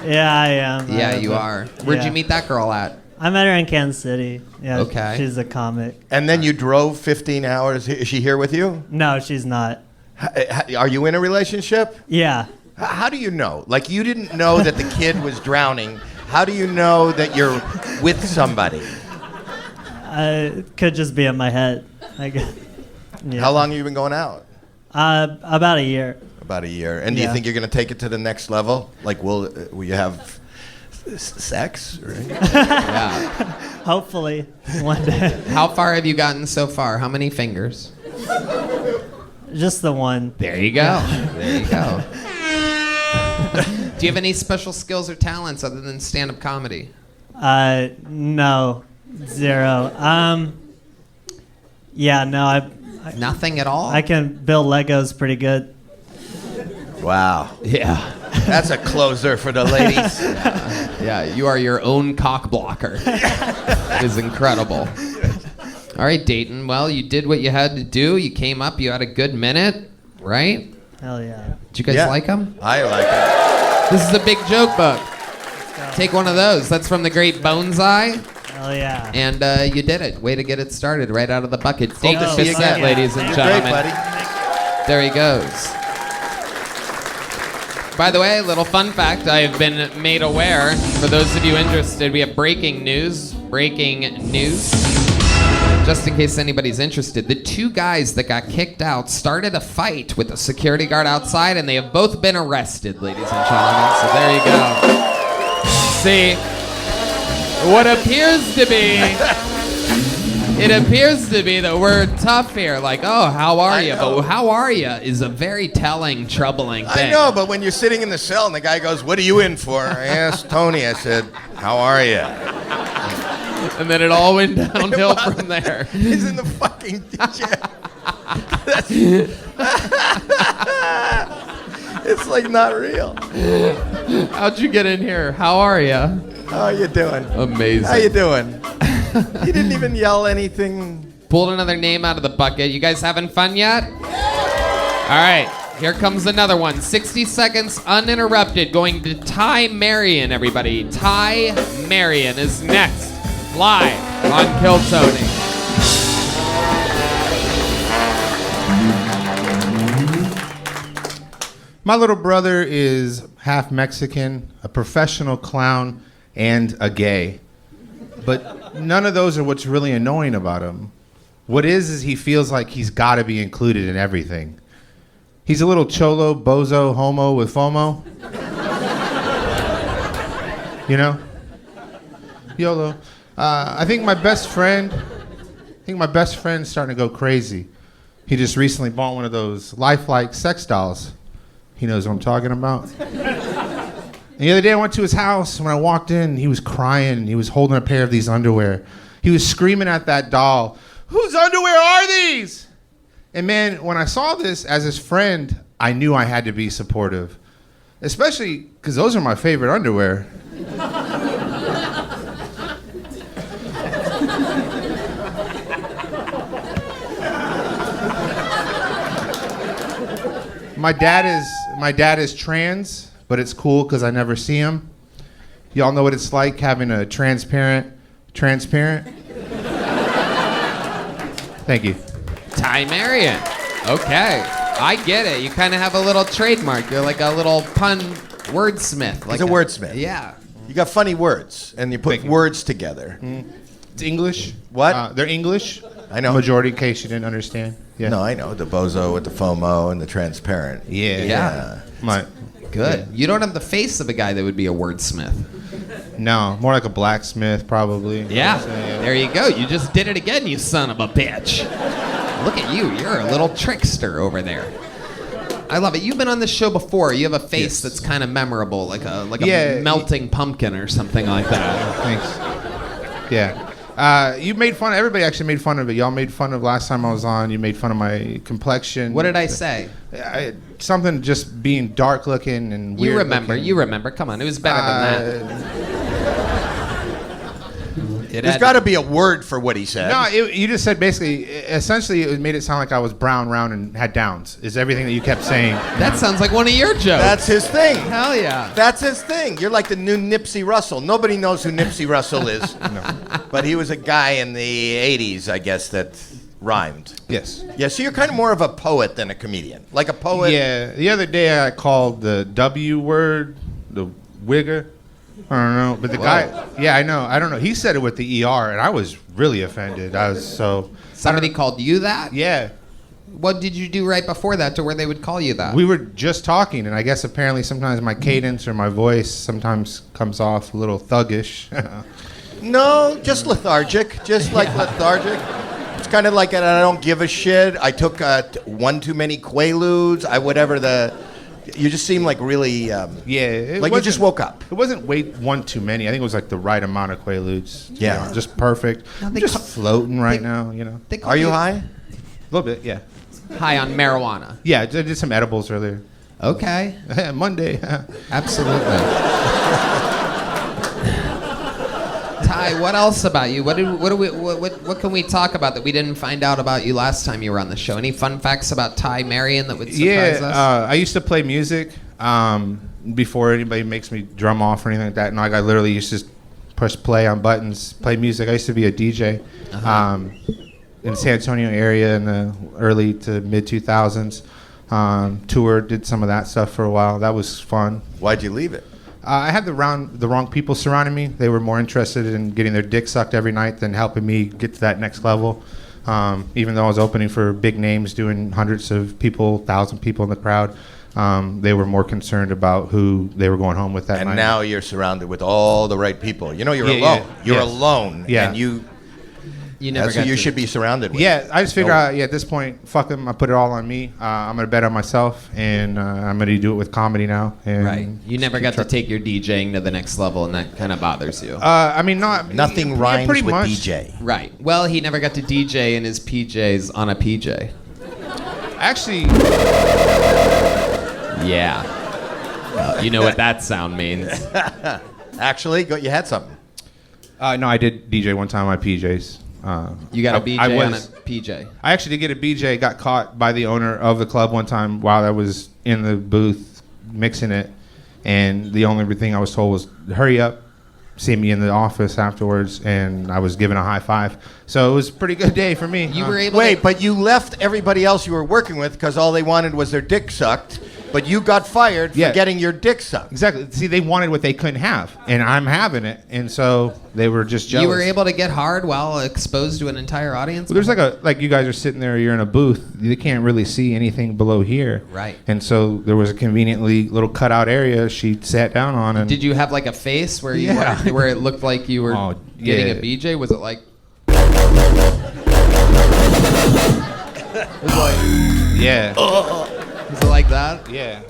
Yeah, I am. Yeah, you are. Where'd yeah. you meet that girl at? I met her in Kansas City. Yeah, Okay. She's a comic. And then you drove 15 hours. Is she here with you? No, she's not. Are you in a relationship? Yeah. How do you know? Like, you didn't know that the kid was drowning. How do you know that you're with somebody? It could just be in my head. I guess. Yeah. How long have you been going out? About a year. About a year. And do you Yeah. think you're going to take it to the next level? Like, will you have sex? Right? Yeah. Hopefully, one day. How far have you gotten so far? How many fingers? Just the one. There you go. There you go. Do you have any special skills or talents other than stand-up comedy? No, zero. Yeah, no, Nothing at all? I can build Legos pretty good. Wow. Yeah. That's a closer for the ladies. Yeah, you are your own cock blocker. It is incredible. All right, Dayton. Well, you did what you had to do. You came up. You had a good minute, right? Hell yeah. Did you guys Yeah. like them? I like it. This is a big joke book. Take one of those. That's from the great Bonsai. Hell yeah. And you did it. Way to get it started right out of the bucket. Dayton to see you Bethet, again. ladies and You're gentlemen. Great, buddy. There he goes. By the way, little fun fact, I have been made aware, for those of you interested, we have breaking news. Just in case anybody's interested, the two guys that got kicked out started a fight with a security guard outside, and they have both been arrested, ladies and gentlemen. So there you go. See, what appears to be... It appears to be that we're tough here, like, oh, how are you? But how are you is a very telling, troubling thing. I know, but when you're sitting in the cell and the guy goes, "What are you in for?" I asked Tony, I said, "How are you?" And then it all went downhill from there. He's in the fucking chair. It's like not real. How'd you get in here? How are you? How are you doing? Amazing. How you doing? You didn't even yell anything. Pulled another name out of the bucket. You guys having fun yet? All right, here comes another one. 60 seconds uninterrupted. Going to Ty Marion, everybody. Ty Marion is next. Live on Kill Tony. My little brother is half Mexican, a professional clown, and a gay. But none of those are what's really annoying about him. What is he feels like he's got to be included in everything. He's a little cholo, bozo, homo with FOMO. You know? YOLO. I think my best friend's starting to go crazy. He just recently bought one of those lifelike sex dolls. He knows what I'm talking about. And the other day I went to his house, and when I walked in, he was crying. He was holding a pair of these underwear. He was screaming at that doll, "Whose underwear are these?" And man, when I saw this as his friend, I knew I had to be supportive. Especially because those are my favorite underwear. My dad is trans, but it's cool because I never see him. Y'all know what it's like having a transparent? Thank you. Ty Marion. Okay, I get it. You kind of have a little trademark. You're like a little pun wordsmith. Like He's a wordsmith. Yeah. You got funny words, and you put words together. It's English. What? They're English. I know. Majority, in case you didn't understand. Yeah. No, I know. The bozo with the FOMO and the transparent. Yeah. Good. Yeah. You don't have the face of a guy that would be a wordsmith. No, more like a blacksmith, probably. Yeah. There you go. You just did it again, you son of a bitch. Look at you. You're a little trickster over there. I love it. You've been on this show before. You have a face that's kind of memorable, like a melting pumpkin or something like that. Thanks. Yeah. You made fun. Everybody actually made fun of it. Y'all made fun of last time I was on. You made fun of my complexion. What did I say? Something just being dark looking and weird. You remember. Come on. It was better than that. There's got to be a word for what he said. No, you just said essentially it made it sound like I was brown, round, and had downs, is everything that you kept saying. That sounds like one of your jokes. That's his thing. Hell yeah. That's his thing. You're like the new Nipsey Russell. Nobody knows who Nipsey Russell is. No. But he was a guy in the 80s, I guess, that rhymed. Yes. Yeah, so you're kind of more of a poet than a comedian. Like a poet. Yeah. The other day I called the W word, the wigger. I don't know, but the guy, I don't know. He said it with the ER, and I was really offended. Somebody called you that? Yeah. What did you do right before that to where they would call you that? We were just talking, and I guess apparently sometimes my cadence or my voice sometimes comes off a little thuggish. No, just lethargic. Just like lethargic. It's kind of like I don't give a shit. I took one too many Quaaludes. You just seem like really, like you just woke up. It wasn't one too many. I think it was like the right amount of Quaaludes. Yeah. Just perfect. I'm just floating right now, Are you high? A little bit, yeah. High on marijuana? Yeah, I did some edibles earlier. Okay. Monday. Absolutely. Ty, what else about you? What can we talk about that we didn't find out about you last time you were on the show? Any fun facts about Ty Marion that would surprise us? I used to play music before anybody makes me drum off or anything like that. No, I literally used to just press play on buttons, play music. I used to be a DJ in the San Antonio area in the early to mid 2000s. Toured, did some of that stuff for a while. That was fun. Why'd you leave it? I had the wrong people surrounding me. They were more interested in getting their dick sucked every night than helping me get to that next level. Even though I was opening for big names, doing hundreds of people, 1,000 people in the crowd, they were more concerned about who they were going home with that night. And now you're surrounded with all the right people. You know, you're alone. You're alone. Yeah. And you never that's who you should be surrounded with. Yeah, I just figured out, at this point, fuck them. I put it all on me. I'm going to bet on myself, and I'm going to do it with comedy now. And Right. You never got to take your DJing to the next level, and that kind of bothers you. Nothing rhymes pretty with much. DJ. Right. Well, he never got to DJ in his PJs on a PJ. Actually, Yeah. You know what that sound means. Actually, you had something. no, I did DJ one time on my PJs. You got a BJ on a PJ. I actually did get a BJ. Got caught by the owner of the club one time while I was in the booth mixing it, and the only thing I was told was hurry up, see me in the office afterwards, and I was given a high five. So it was a pretty good day for me. You were able Wait, to... but you left everybody else you were working with because all they wanted was their dick sucked, but you got fired for getting your dick sucked. Exactly. See, they wanted what they couldn't have, and I'm having it, and so they were just jealous. You were able to get hard while exposed to an entire audience? Well, there's like you guys are sitting there, you're in a booth, you can't really see anything below here. Right. And so there was a conveniently little cutout area she sat down on. And did you have like a face where you where it looked like you were getting a BJ? Was it like... Yeah. Was it like that? Yeah.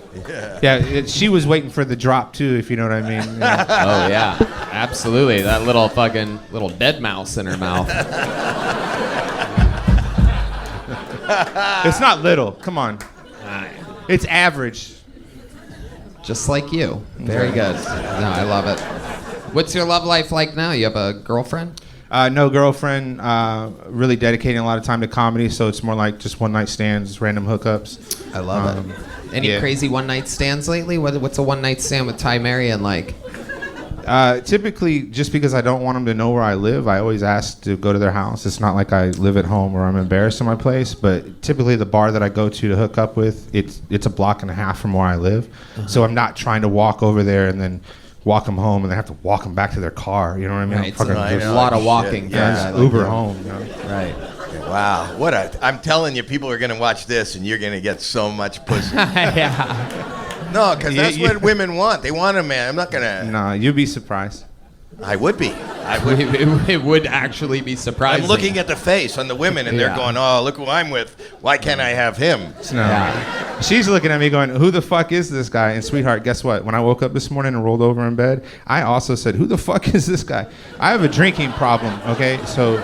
She was waiting for the drop too, if you know what I mean. Yeah. Oh yeah, absolutely. That little fucking little dead mouse in her mouth. It's not little. Come on. It's average. Just like you. Very good. No, I love it. What's your love life like now? You have a girlfriend? No girlfriend. Really dedicating a lot of time to comedy, so it's more like just one night stands, random hookups. I love it. Any crazy one night stands lately? What's a one night stand with Ty Marion like? Typically, just because I don't want them to know where I live, I always ask to go to their house. It's not like I live at home or I'm embarrassed in my place, but typically the bar that I go to hook up with, it's a block and a half from where I live. So I'm not trying to walk over there and then walk them home and they have to walk them back to their car. You know what I mean? Right, so there's a lot of walking. Yeah, Uber home. You know? Right. Wow, I'm telling you, people are going to watch this and you're going to get so much pussy. Yeah. No, because that's what women want. They want a man. I'm not going to... No, you'd be surprised. I would be. It would actually be surprising. I'm looking at the face on the women and they're going, oh, look who I'm with. Why can't I have him? No. Yeah. She's looking at me going, who the fuck is this guy? And sweetheart, guess what? When I woke up this morning and rolled over in bed, I also said, who the fuck is this guy? I have a drinking problem, okay? So,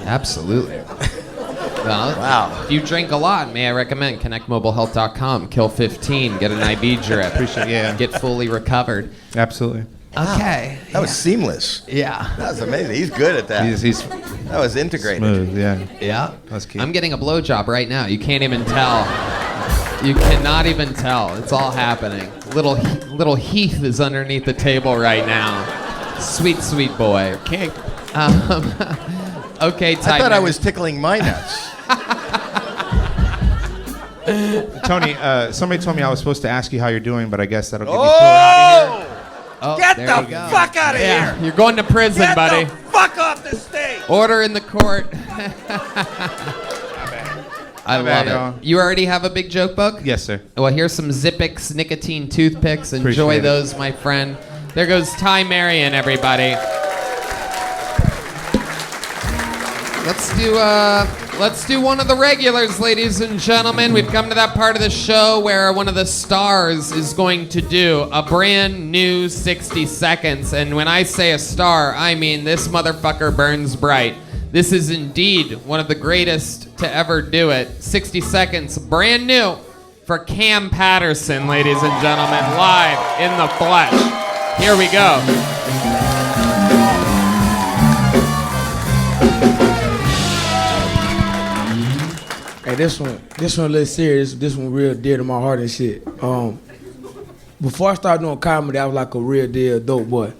Absolutely. Well, wow. If you drink a lot, may I recommend connectmobilehealth.com. Kill 15. Get an IV drip. Appreciate it. Yeah. Get fully recovered. Absolutely. Okay. That was seamless. Yeah. That was amazing. He's good at that. He's that was integrated. smooth, yeah. Yeah. That's key. I'm getting a blowjob right now. You can't even tell. You cannot even tell. It's all happening. Little Heath is underneath the table right now. Sweet, sweet boy. Can't. Okay, Ty. I thought I was tickling my nuts. Tony, somebody told me I was supposed to ask you how you're doing, but I guess that'll get me thrown out of here. Oh, Get there the you go. fuck out of Yeah, here. you're going to prison, Get buddy. the fuck off the stage. Order in the court. I love bad, it. y'all. You already have a big joke book? Yes, sir. Well, here's some Zippix nicotine toothpicks. Enjoy Appreciate it. those, my friend. There goes Ty Marion, everybody. Let's do one of the regulars, ladies and gentlemen. We've come to that part of the show where one of the stars is going to do a brand new 60 seconds. And when I say a star, I mean this motherfucker burns bright. This is indeed one of the greatest to ever do it. 60 seconds, brand new for Kam Patterson, ladies and gentlemen, live in the flesh. Here we go. Hey, this one a little serious. This one real dear to my heart and shit. before I started doing comedy, I was like a real deal dope boy. You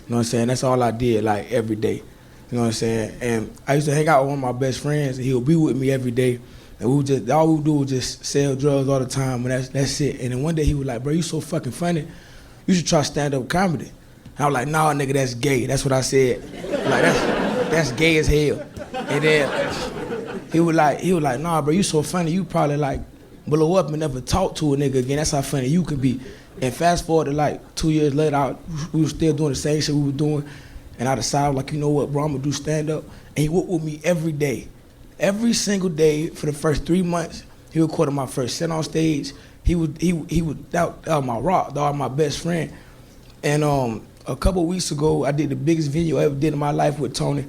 know what I'm saying? That's all I did, like every day. You know what I'm saying? And I used to hang out with one of my best friends, and he would be with me every day. And all we would do was just sell drugs all the time, and that's it. And then one day he was like, bro, you so fucking funny. You should try stand-up comedy. And I was like, nah, nigga, that's gay. That's what I said. Like, that's gay as hell. And then he was like, nah, bro, you so funny. You probably like blow up and never talk to a nigga again. That's how funny you could be. And fast forward to like 2 years later, we were still doing the same shit we were doing. And I decided, like, you know what, bro, I'm gonna do stand-up. And he worked with me every day. Every single day for the first 3 months. He recorded my first set on stage. That was my rock, that was my best friend. And a couple weeks ago, I did the biggest video I ever did in my life with Tony.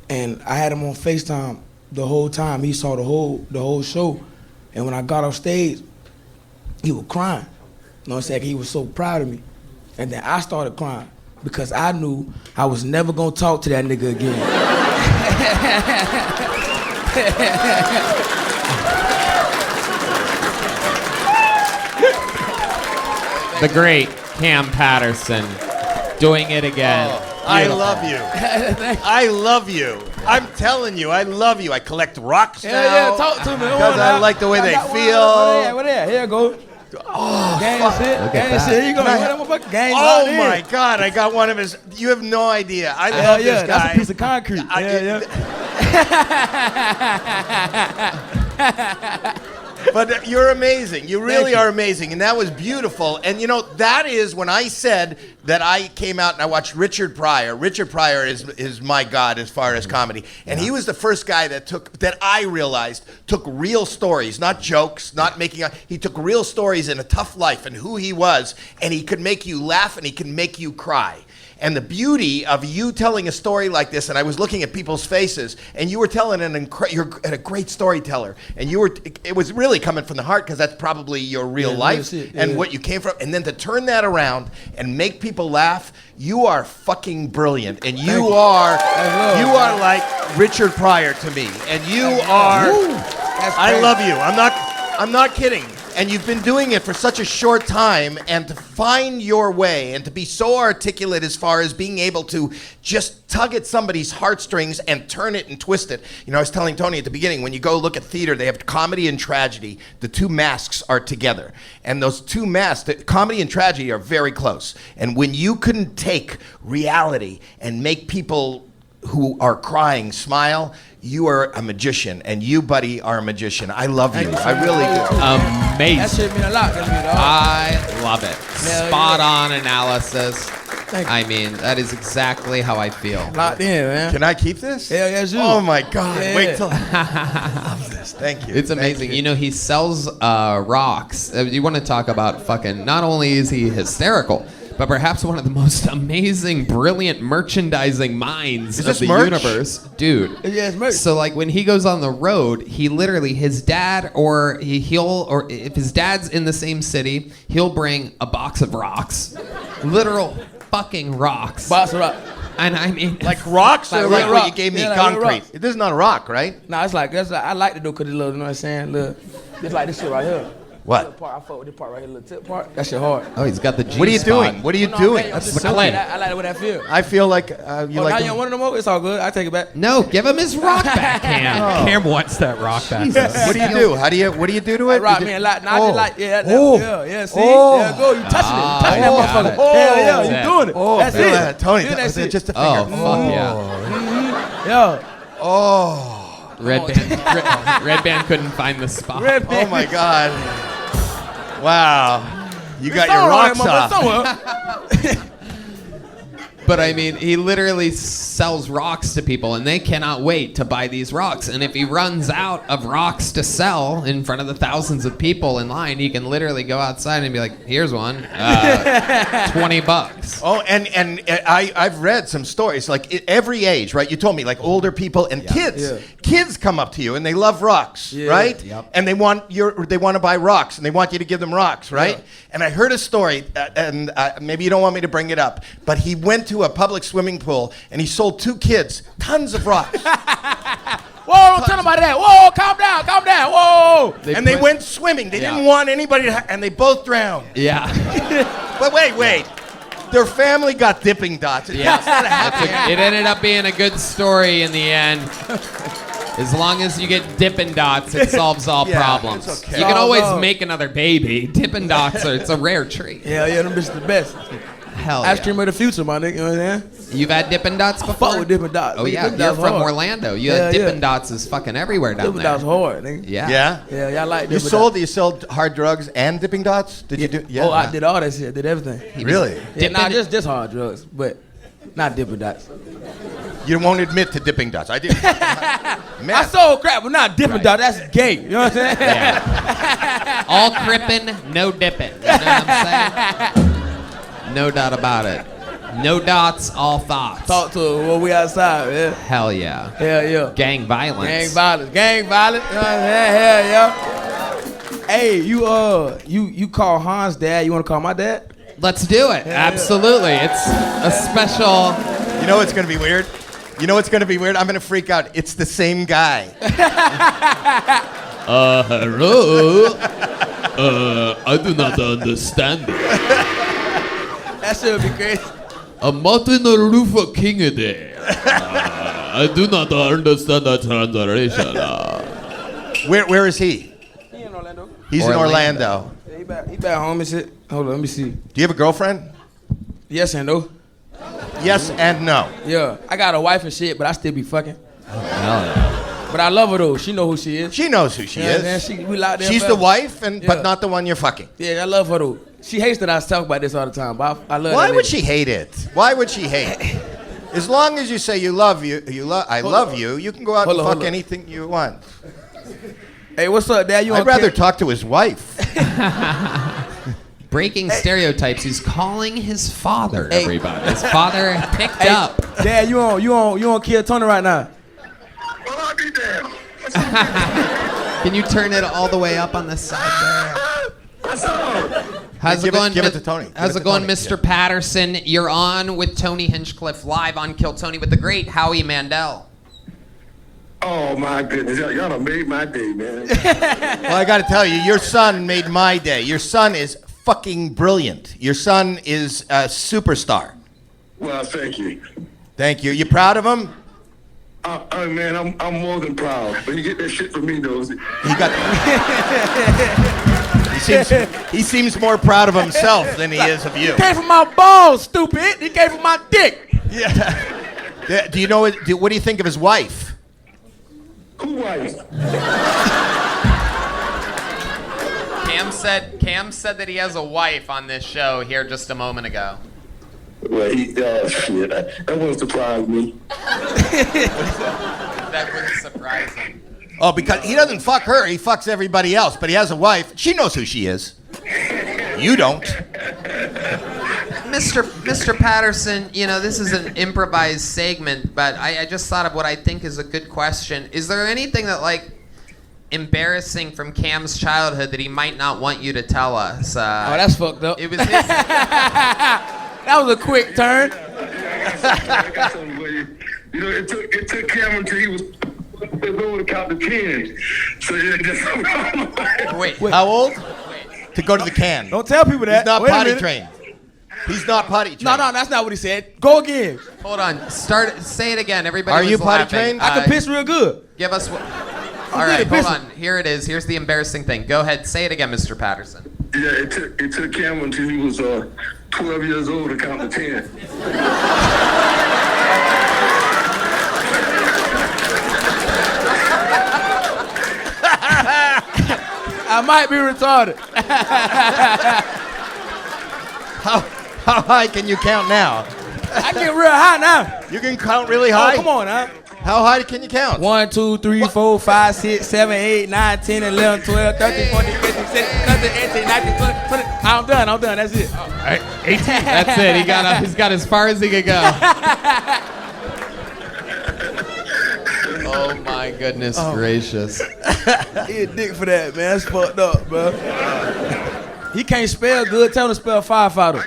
And I had him on FaceTime the whole time. He saw the whole show. And when I got off stage, he was crying. You know what I'm saying? He was so proud of me. And then I started crying because I knew I was never gonna talk to that nigga again. The great Kam Patterson doing it again. Oh, I love you. I love you. I'm telling you, I love you. I collect rocks now. Yeah, talk to me. Because I like the way they feel. What there? Here you go. Oh, gang shit. Gang shit. Here you go. Oh my God, I got one of his. You have no idea. I love this guy. That's a piece of concrete. But you're amazing. You really are amazing. And that was beautiful. And you know, that is when I said that I came out and I watched Richard Pryor. Richard Pryor is my God as far as comedy. And he was the first guy that I realized took real stories, not jokes, not making up. He took real stories in a tough life and who he was, and he could make you laugh and he can make you cry. And the beauty of you telling a story like this, and I was looking at people's faces, and you were telling you're a great storyteller, and it was really coming from the heart because that's probably your real life and what you came from. And then to turn that around and make people laugh, you are fucking brilliant, and you are like Richard Pryor to me, and you are. I love you. I'm not kidding. And you've been doing it for such a short time, and to find your way and to be so articulate as far as being able to just tug at somebody's heartstrings and turn it and twist it. You know, I was telling Tony at the beginning, when you go look at theater, they have comedy and tragedy. The two masks are together. And those two masks, comedy and tragedy, are very close. And when you can take reality and make people who are crying smile, you are a magician, and you, buddy, are a magician. I love you. I really do. Amazing. That shit mean a lot to me, dog. I love it. Spot on analysis. I mean, that is exactly how I feel. Locked in, man. Can I keep this? Hell yes, you. Oh my God! Yeah. Wait till I love this. Thank you. It's amazing. You know, he sells rocks. You want to talk about fucking? Not only is he hysterical, but perhaps one of the most amazing, brilliant merchandising minds of the universe, dude. Yeah, it's merch. So like when he goes on the road, he literally, his dad or if his dad's in the same city, he'll bring a box of rocks, literal fucking rocks. Box of rocks. And I mean, like rocks, or like what you gave me, like concrete. This is not a rock, right? Nah, it's like I like to do because it's little. You know what I'm saying? Look, it's like this shit right here. What? Part, I fuck with this part right here, little tip part. That shit hard. Oh, he's got the G What are you spot. doing? What are you doing? That's the clay. I like the way that feel. I feel like you now like. you don't want it no more? It's all good. I take it back. No, give him his rock back, Cam. Cam wants that rock back. What do you do? What do you do to it? Rock me a lot. Nah, I just like, yeah, see? Oh. There you go. You touching it. Touching that motherfucker. Hell yeah, you doing it. Oh, that's it. Tony, that shit. just a Oh, finger. fuck yeah. Yo. Oh. Redban couldn't find the spot. Oh my God. Wow. You got your rocks off. But I mean, he literally sells rocks to people, and they cannot wait to buy these rocks. And if he runs out of rocks to sell in front of the thousands of people in line, he can literally go outside and be like, "Here's one, $20." Oh, and I've read some stories, like every age, right? You told me, like older people and kids. Yeah. Kids come up to you and they love rocks, right? Yep. And they want to buy rocks, and they want you to give them rocks, right? Yeah. And I heard a story, and maybe you don't want me to bring it up, but he went to a public swimming pool and he sold 2 kids tons of rocks. Whoa, don't tell nobody that. Whoa, calm down, whoa. And they went swimming. They didn't want anybody to, and they both drowned. Yeah. But wait. Their family got dipping dots. Yeah. It ended up being a good story in the end. As long as you get Dippin' Dots, it solves all problems. It's okay. You can always make another baby. Dippin' Dots, it's a rare treat. Yeah, them bitches the best. Hell Ice yeah. cream of the future, my nigga. You know what I'm saying? You've had Dippin' Dots before? Fuck with Dippin' Dots. Oh, yeah. Dippin' You're Dots from hard. Orlando. Dippin' Dots is fucking everywhere down Dippin' there. Dots hard, nigga. Yeah. Yeah, y'all like You Dippin' Dots. you sold hard drugs and dipping dots? Did you do? Yeah. Oh, I did all that shit. I did everything. Really? Yeah, nah, just hard drugs, but not Dippin' Dots. You won't admit to dipping dots. I did. I sold crap, but not Dippin' Dots. That's gay. You know what I'm saying? Yeah. All crippin', no dippin'. You know what I'm saying? No doubt about it. No dots, all thoughts. Talk to her when we outside, man. Hell yeah. Hell yeah. Gang violence. Gang violence. You know what I'm saying? Hell yeah. Hey, you call Hans dad. You want to call my dad? Let's do it. Absolutely. It's a special. You know what's gonna be weird? I'm gonna freak out. It's the same guy. Hello. I do not understand it. That shit would be crazy. Martin Luther King Day. I do not understand that translation. Where is he? He in Orlando. He's in Orlando. Yeah, he back home and shit. Hold on, let me see. Do you have a girlfriend? Yes and no. Yes and no. Yeah, I got a wife and shit, but I still be fucking. Hell yeah. But I love her though. She know who she is. She knows who she is. We locked there She's forever. the wife, but not the one you're fucking. Yeah, I love her though. She hates that I talk about this all the time, but I love. Why that would lady. she hate it? Why would she hate it? As long as you say you love you, I love you, you can go out and fuck anything you want. Hey, what's up, Dad? I'd rather talk to his wife. Breaking stereotypes. He's calling his father. Everybody. His father picked up. Dad, you on Kill Tony right now? Well, I'll be damned. Can you turn it all the way up on the side there? What's up? How's it going? Give it to Tony. How's it going, Mr. Patterson? You're on with Tony Hinchcliffe live on Kill Tony with the great Howie Mandel. Oh my goodness, y'all done made my day, man. Well, I got to tell you, your son made my day. Your son is fucking brilliant. Your son is a superstar. Well, thank you. Thank you. You proud of him? Oh man, I'm more than proud. But you get that shit from me, though. He got. he seems more proud of himself than he is of you. Came from my balls, stupid. He came from my dick. Yeah. Do you know what do you think of his wife? Who wife? Cam said that he has a wife on this show here just a moment ago. Well, shit, that wouldn't surprise me. That wouldn't surprise him. Oh, because he doesn't fuck her, he fucks everybody else. But he has a wife. She knows who she is. You don't. Mr. Patterson, you know, this is an improvised segment, but I just thought of what I think is a good question. Is there anything that, like, embarrassing from Cam's childhood that he might not want you to tell us? Oh, that's fucked up. It was his... That was a quick turn. I got something for you. You know, it took Cameron until he was over to count to 10. So yeah, just Wait. How old? To go to the can. Don't tell people that. He's not Wait a potty minute. trained. He's not potty trained. No, that's not what he said. Go again. Hold on. Say it again. Everybody Are was you potty laughing. trained? I can piss real good. Give us... All right, hold on. Here it is. Here's the embarrassing thing. Go ahead. Say it again, Mr. Patterson. Yeah, it took Cameron until he was 12 years old to count to 10. I might be retarded. How high can you count now? I get real high now. You can count really high? Oh, come on, huh? How high can you count? 1, 2, 3, 4, 5, 6, 7, 8, 9, 10, 11, 12, 13, 14, 15, 16, 17, 18, 19, 20, 20. I'm done. That's it. All right, 18. That's it. He's got as far as he could go. Oh my goodness gracious. He a dick for that, man. That's fucked up, bro. He can't spell good. Tell him to spell firefighter.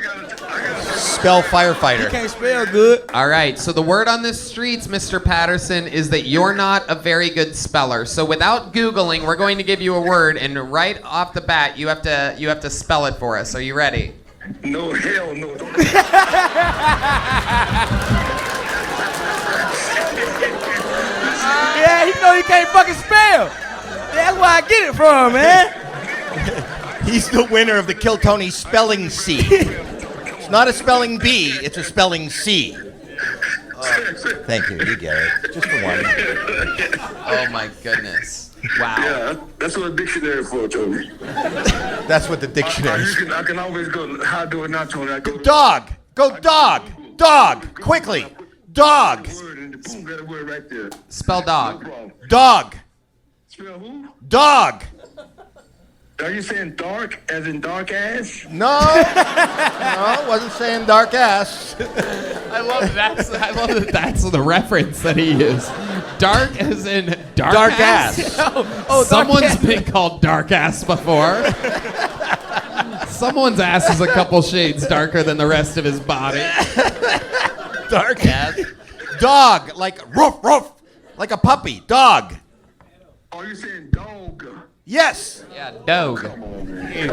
spell firefighter. He can't spell good. All right, so the word on the streets, Mr. Patterson, is that you're not a very good speller. So without Googling, we're going to give you a word, and right off the bat, you have to spell it for us. Are you ready? No, hell no. Yeah, he know he can't fucking spell. That's where I get it from, man. He's the winner of the Kill Tony Spelling C. It's not a spelling bee, it's a spelling C. Thank you, you get it. Just for one. Oh my goodness. Wow. Yeah, that's what a dictionary for, Tony. That's what the dictionary is. I can always go, how do it not, Tony? I go Dog! Go dog! Dog! Quickly! Dog! word and boom, got a word right there. Spell dog. Dog! Spell who? Dog! Are you saying dark as in dark ass? No, wasn't saying dark ass. I love that. That's the reference that he used. Dark as in dark ass. Someone's been called dark ass before. Someone's ass is a couple shades darker than the rest of his body. Dark ass. Dog, like roof, roof, like a puppy. Dog. Are you saying dog? Yes. Yeah, dog. Come on, man.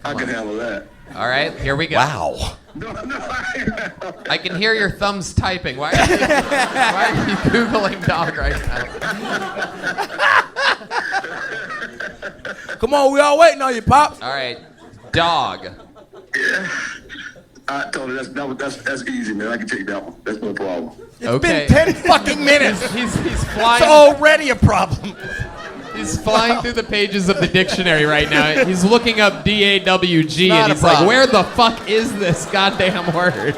I can handle that. All right, here we go. Wow. No, I can hear your thumbs typing. Why are you Googling dog right now? Come on, we all waiting on you, Pops. All right, dog. Tony, that's easy, man. I can take that one. That's no problem. It's been 10 fucking minutes. He's flying. It's already a problem. He's flying through the pages of the dictionary right now. He's looking up DAWG Not and a he's like, problem. where the fuck is this goddamn word?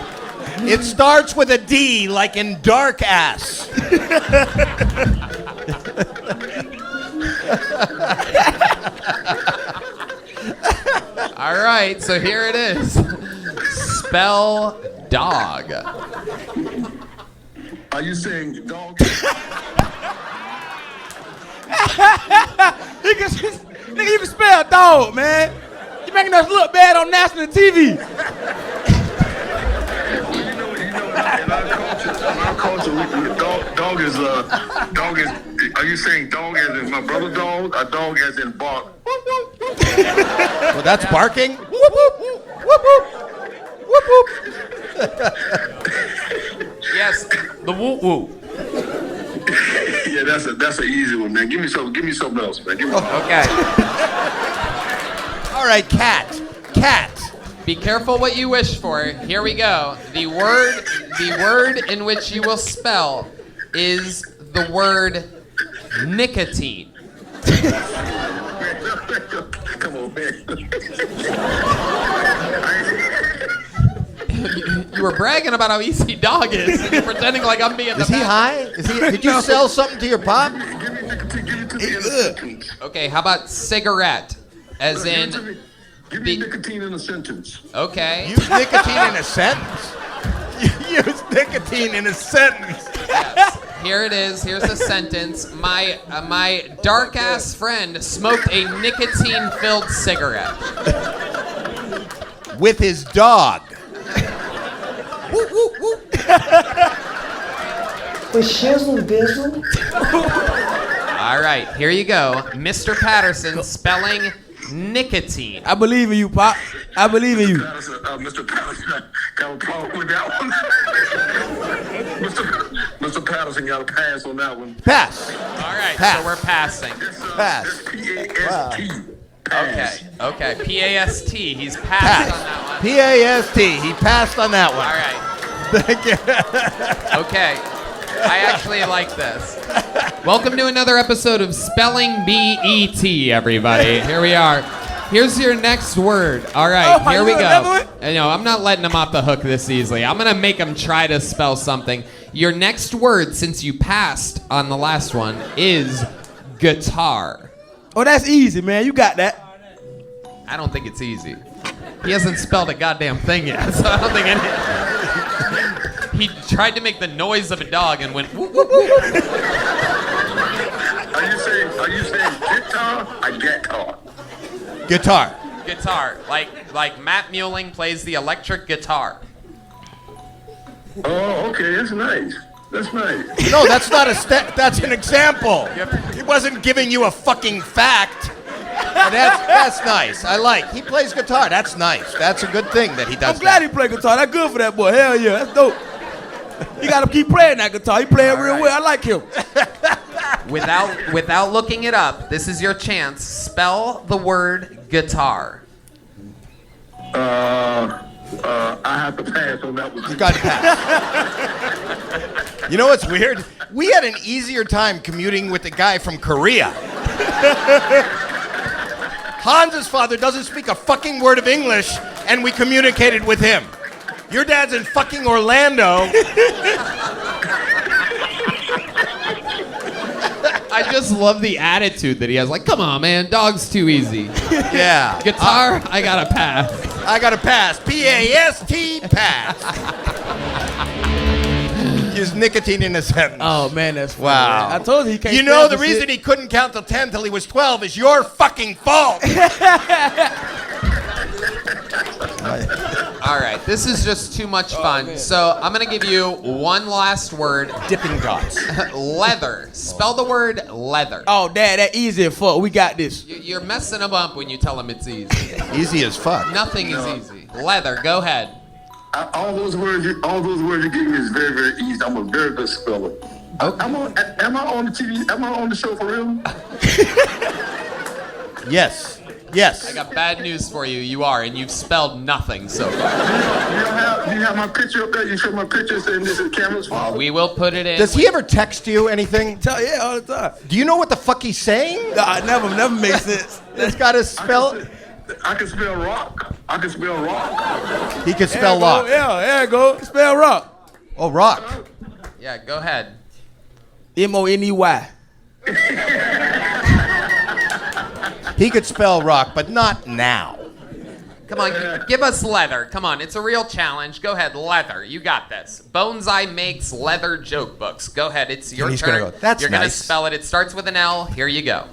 It starts with a D, like in dark ass. All right, so here it is. Spell dog. Are you saying dog? Nigga, you can spell dog, man. You making us look bad on national TV. In our culture, dog is. Are you saying dog as in my brother dog? Or dog as in bark? Well, that's barking. Whoop, whoop, whoop, whoop. Whoop, whoop. Yes, the woo woo. Yeah, that's an easy one, man. Give me something else, man. Okay. All right, cat. Cat. Be careful what you wish for. Here we go. The word in which you will spell is the word nicotine. Come on, man. You were bragging about how easy dog is, and you're pretending like I'm being the Is he best. high? Did you sell something to your pop? Give me nicotine. Give it to me in a sentence. Okay, how about cigarette? As in, Give me nicotine in a sentence. okay. Use nicotine in a sentence. Use nicotine in a sentence. Yes. Here it is. Here's the sentence. My dark ass friend smoked a nicotine-filled cigarette. With his dog. Whoop, whoop, whoop. With shizzle bizzle. All right, here you go. Mr. Patterson spelling nicotine. I believe in you, Pop. I believe in you. Mr. Patterson got a problem with that one. Mr. Patterson got a pass on that one. Pass. All right, Pass. so we're passing. Pass. P-A-S-T. Okay. P-A-S-T. He's passed on that one. P-A-S-T. He passed on that All one. right. Thank you. Okay. I actually like this. Welcome to another episode of Spelling B-E-T, everybody. Here we are. Here's your next word. All right, here we go. No, I'm not letting him off the hook this easily. I'm going to make him try to spell something. Your next word, since you passed on the last one, is guitar. Oh, that's easy, man. You got that. I don't think it's easy. He hasn't spelled a goddamn thing yet, so I don't think any... He tried to make the noise of a dog and went whoop, whoop, whoop. Are you saying guitar or guitar? Guitar. Guitar. Like Matt Muehling plays the electric guitar. Oh, okay, that's nice. That's nice. No, that's not a that's an example. He wasn't giving you a fucking fact. And that's nice. I like. He plays guitar. That's nice. That's a good thing that he does. I'm glad he played guitar. That's good for that boy. Hell yeah, that's dope. You gotta keep playing that guitar. He playing real well. I like him. Without looking it up, this is your chance. Spell the word guitar. I have to pass on that one. You got to pass. You know what's weird? We had an easier time commuting with the guy from Korea. Hans's father doesn't speak a fucking word of English, and we communicated with him. Your dad's in fucking Orlando. I just love the attitude that he has. Like, come on, man, dog's too easy. Yeah. Guitar, I gotta pass. I gotta pass. P-A-S-T, pass. Use nicotine in a sentence. Oh man, that's funny. Wow. I told you he can't. You know the spell reason shit. he couldn't count till 10 till he was 12 is your fucking fault. All right, this is just too much fun. Man. So I'm gonna give you one last word. Dipping dots. Leather. Spell the word leather. Oh, Dad, that easy as fuck. We got this. You're messing them up when you tell them it's easy. Easy as fuck. Nothing is easy. Leather. Go ahead. All those words you gave me is very, very easy. I'm a very good speller. Okay. Am I on the TV? Am I on the show for real? Yes. Yes. I got bad news for you. You are, and you've spelled nothing so far. Do you have my picture up there? You show my picture saying this is Cameron's father? We will put it in. Does he ever text you anything? Yeah, all the time. Do you know what the fuck he's saying? Nah, never makes sense. It's got to spell. I can spell rock. I can spell rock. He can spell rock. Yeah, there you go. Spell rock. Oh, rock. Yeah, go ahead. M-O-N-E-Y. He could spell rock, but not now. Come on, give us leather. Come on, it's a real challenge. Go ahead, leather. You got this. Boneseye makes leather joke books. Go ahead, it's your he's turn. gonna go, "That's You're gonna nice." spell it. It starts with an L. Here you go.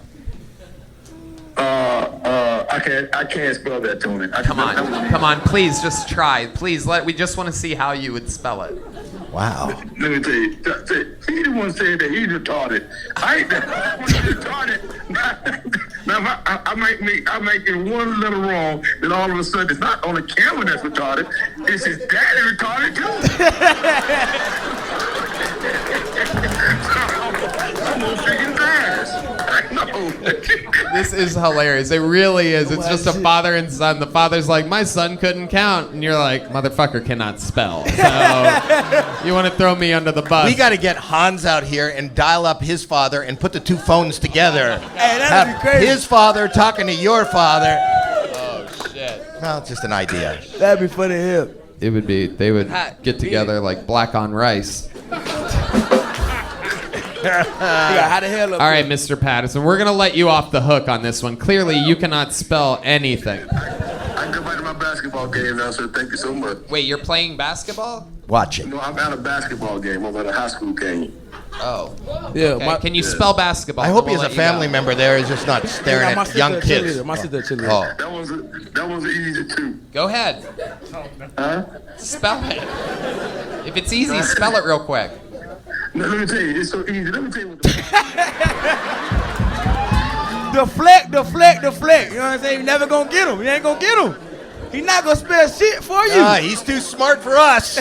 I can't spell that, Tony. Come on, please, just try. Please, we just want to see how you would spell it. Wow. Let me tell you, he the one said that he's retarded. I ain't that retarded. Now, I might get one letter wrong, then all of a sudden it's not on the camera that's retarded. It's his daddy retarded too. I'm gonna shake his ass. I know. This is hilarious. It really is. It's just a father and son. The father's like, my son couldn't count. And you're like, motherfucker cannot spell. So you want to throw me under the bus. We got to get Hans out here and dial up his father and put the two phones together. Hey, that'd be crazy. His father talking to your father. Oh, shit. Well, it's just an idea. That'd be funny as hell. It would be, they would get together like black on rice. How the hell up All right, Mr. Patterson, we're going to let you off the hook on this one. Clearly, you cannot spell anything. I can go back to my basketball game now, sir. Thank you so much. Wait, you're playing basketball? Watch it. No, I'm at a basketball game. I'm at a high school game. Oh. Yeah, Okay. Can you spell basketball? I hope We'll he has a let you family go. member there who's just not staring My at young sister kids. cheerleader. My sister cheerleader. Oh. That was easy too. Go ahead. Huh? Spell it. If it's easy, spell it real quick. No, let me tell you, it's so easy. Let me tell you what Deflect. You know what I'm saying? You're never gonna get him. You ain't gonna get him. He's not gonna spell shit for you. He's too smart for us.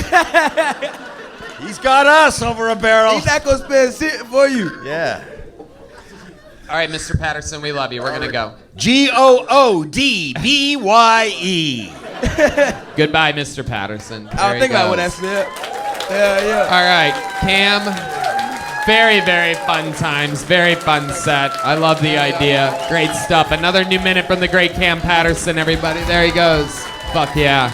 He's got us over a barrel. He's not gonna spell shit for you. Yeah. All right, Mr. Patterson, we love you. We're going to go. Goodbye. Goodbye, Mr. Patterson. I don't think about what that said. Yeah. All right, Cam. Very, very fun times. Very fun set. I love the idea. Great stuff. Another new minute from the great Kam Patterson, everybody. There he goes. Fuck yeah.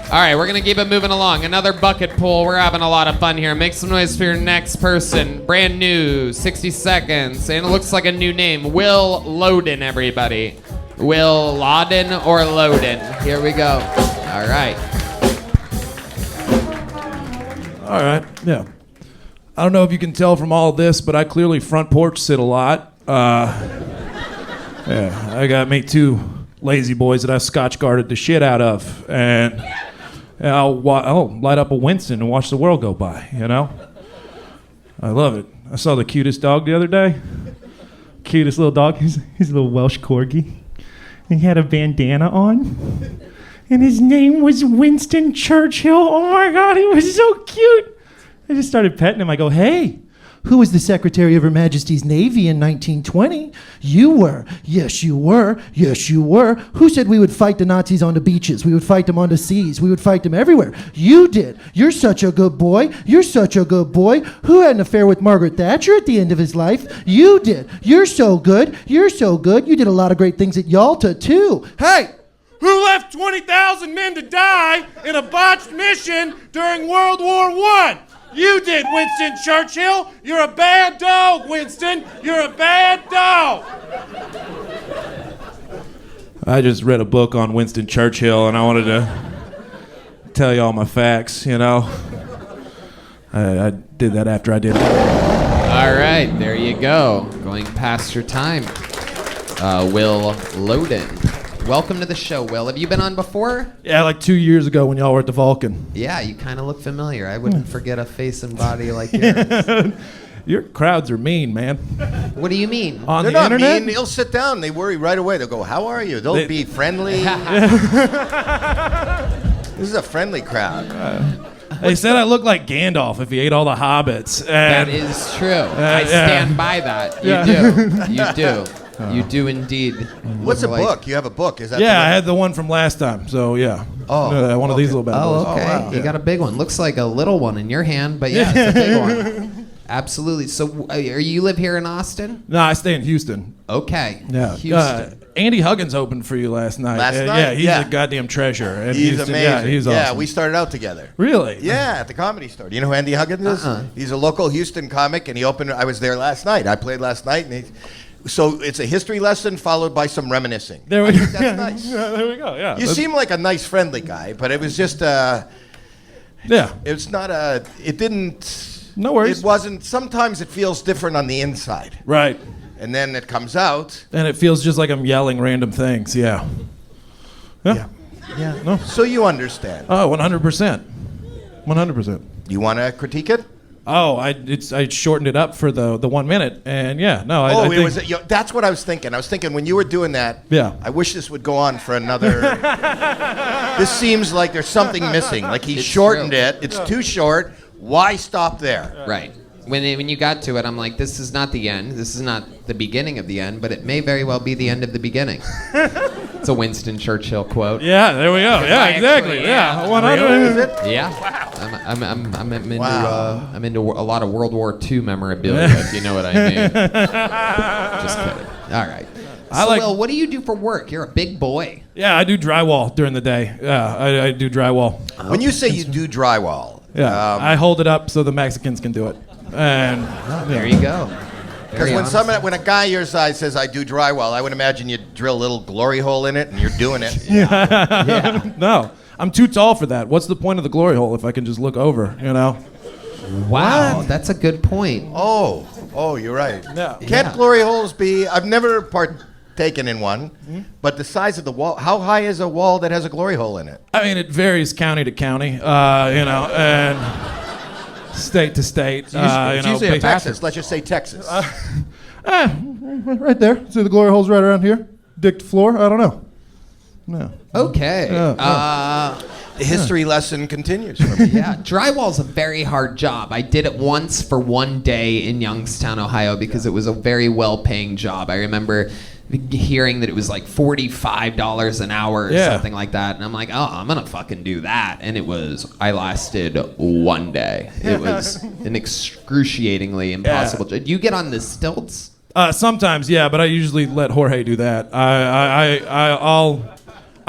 All right, we're going to keep it moving along. Another bucket pool. We're having a lot of fun here. Make some noise for your next person. Brand new, 60 seconds. And it looks like a new name. Will Loaden, everybody. Will Laden or Loaden? Here we go. All right. All right, yeah. I don't know if you can tell from all this, but I clearly front porch sit a lot. Yeah, I got me two lazy boys that I Scotch guarded the shit out of, and I'll light up a Winston and watch the world go by. You know, I love it. I saw the cutest dog the other day. Cutest little dog. He's a little Welsh corgi. He had a bandana on, and his name was Winston Churchill. Oh my God, he was so cute. I just started petting him. I go, hey. Who was the Secretary of Her Majesty's Navy in 1920? You were. Yes, you were. Yes, you were. Who said we would fight the Nazis on the beaches? We would fight them on the seas. We would fight them everywhere. You did. You're such a good boy. You're such a good boy. Who had an affair with Margaret Thatcher at the end of his life? You did. You're so good. You're so good. You did a lot of great things at Yalta, too. Hey! Who left 20,000 men to die in a botched mission during World War I? You did, Winston Churchill. You're a bad dog, Winston. You're a bad dog. I just read a book on Winston Churchill, and I wanted to tell you all my facts, you know. I did that after I did it. All right, there you go. Going past your time. Will Loaden. Welcome to the show, Will. Have you been on before? Yeah, like 2 years ago when y'all were at the Vulcan. Yeah, you kind of look familiar. I wouldn't forget a face and body like yours. Your crowds are mean, man. What do you mean? On They're the not internet? mean. They'll sit down. They worry right away. They'll go, how are you? They'll be friendly. This is a friendly crowd. They said I look like Gandalf if he ate all the hobbits. That is true. I stand by that. You do. You do. You do indeed. What's a book? You have a book. Is that I had the one from last time, so yeah. One of these little bad boys. Oh, okay. wow. You got a big one. Looks like a little one in your hand, but yeah, it's a big one. Absolutely. So, you live here in Austin? No, I stay in Houston. Okay. Yeah. Houston. Andy Huggins opened for you last night. Last night? Yeah, he's Yeah. a goddamn treasure. And He's Houston, amazing. Yeah, he's awesome. we started out together. Really? Yeah, at the Comedy Store. Do you know who Andy Huggins is? He's a local Houston comic, and he opened. I was there last night. I played last night, and so it's a history lesson followed by some reminiscing. There we go. That's nice. Yeah, there we go. Yeah. You seem like a nice, friendly guy, but it was just yeah. It's not a. It didn't. No worries. It wasn't. Sometimes it feels different on the inside. Right. And then it comes out. And it feels just like I'm yelling random things. Yeah. Yeah. No. So you understand. Oh, 100%. 100%. You want to critique it? Oh, I shortened it up for the 1 minute, and I think, that's what I was thinking. I was thinking when you were doing that. Yeah. I wish this would go on for another. This seems like there's something missing. Like he shortened it. It's too short. Why stop there? Right. When you got to it, I'm like, this is not the end. This is not the beginning of the end, but it may very well be the end of the beginning. It's a Winston Churchill quote. Yeah, there we go. Yeah, exactly. Yeah, 100. Yeah. Wow. I'm into a lot of World War II memorabilia, if you know what I mean. Just kidding. All right. Will, what do you do for work? You're a big boy. Yeah, I do drywall during the day. Yeah, I do drywall. When you say you do drywall, I hold it up so the Mexicans can do it. And there you go. Because when a guy your size says I do drywall, I would imagine you drill a little glory hole in it and you're doing it. Yeah. No, I'm too tall for that. What's the point of the glory hole if I can just look over? Wow, that's a good point. Oh, you're right. Yeah. Can't glory holes be? I've never partaken in one, but the size of the wall. How high is a wall that has a glory hole in it? I mean, it varies county to county. And state to state. It's usually Texas. Let's just say Texas. Right there. See the glory hole's right around here. Dick to floor. I don't know. No. Okay. The history lesson continues for me. Yeah, drywall's a very hard job. I did it once for 1 day in Youngstown, Ohio, because it was a very well-paying job. I remember hearing that it was like $45 an hour or something like that, and I'm like, I'm gonna fucking do that. And I lasted 1 day. It was an excruciatingly impossible job. Do you get on the stilts? Sometimes, yeah, but I usually let Jorge do that.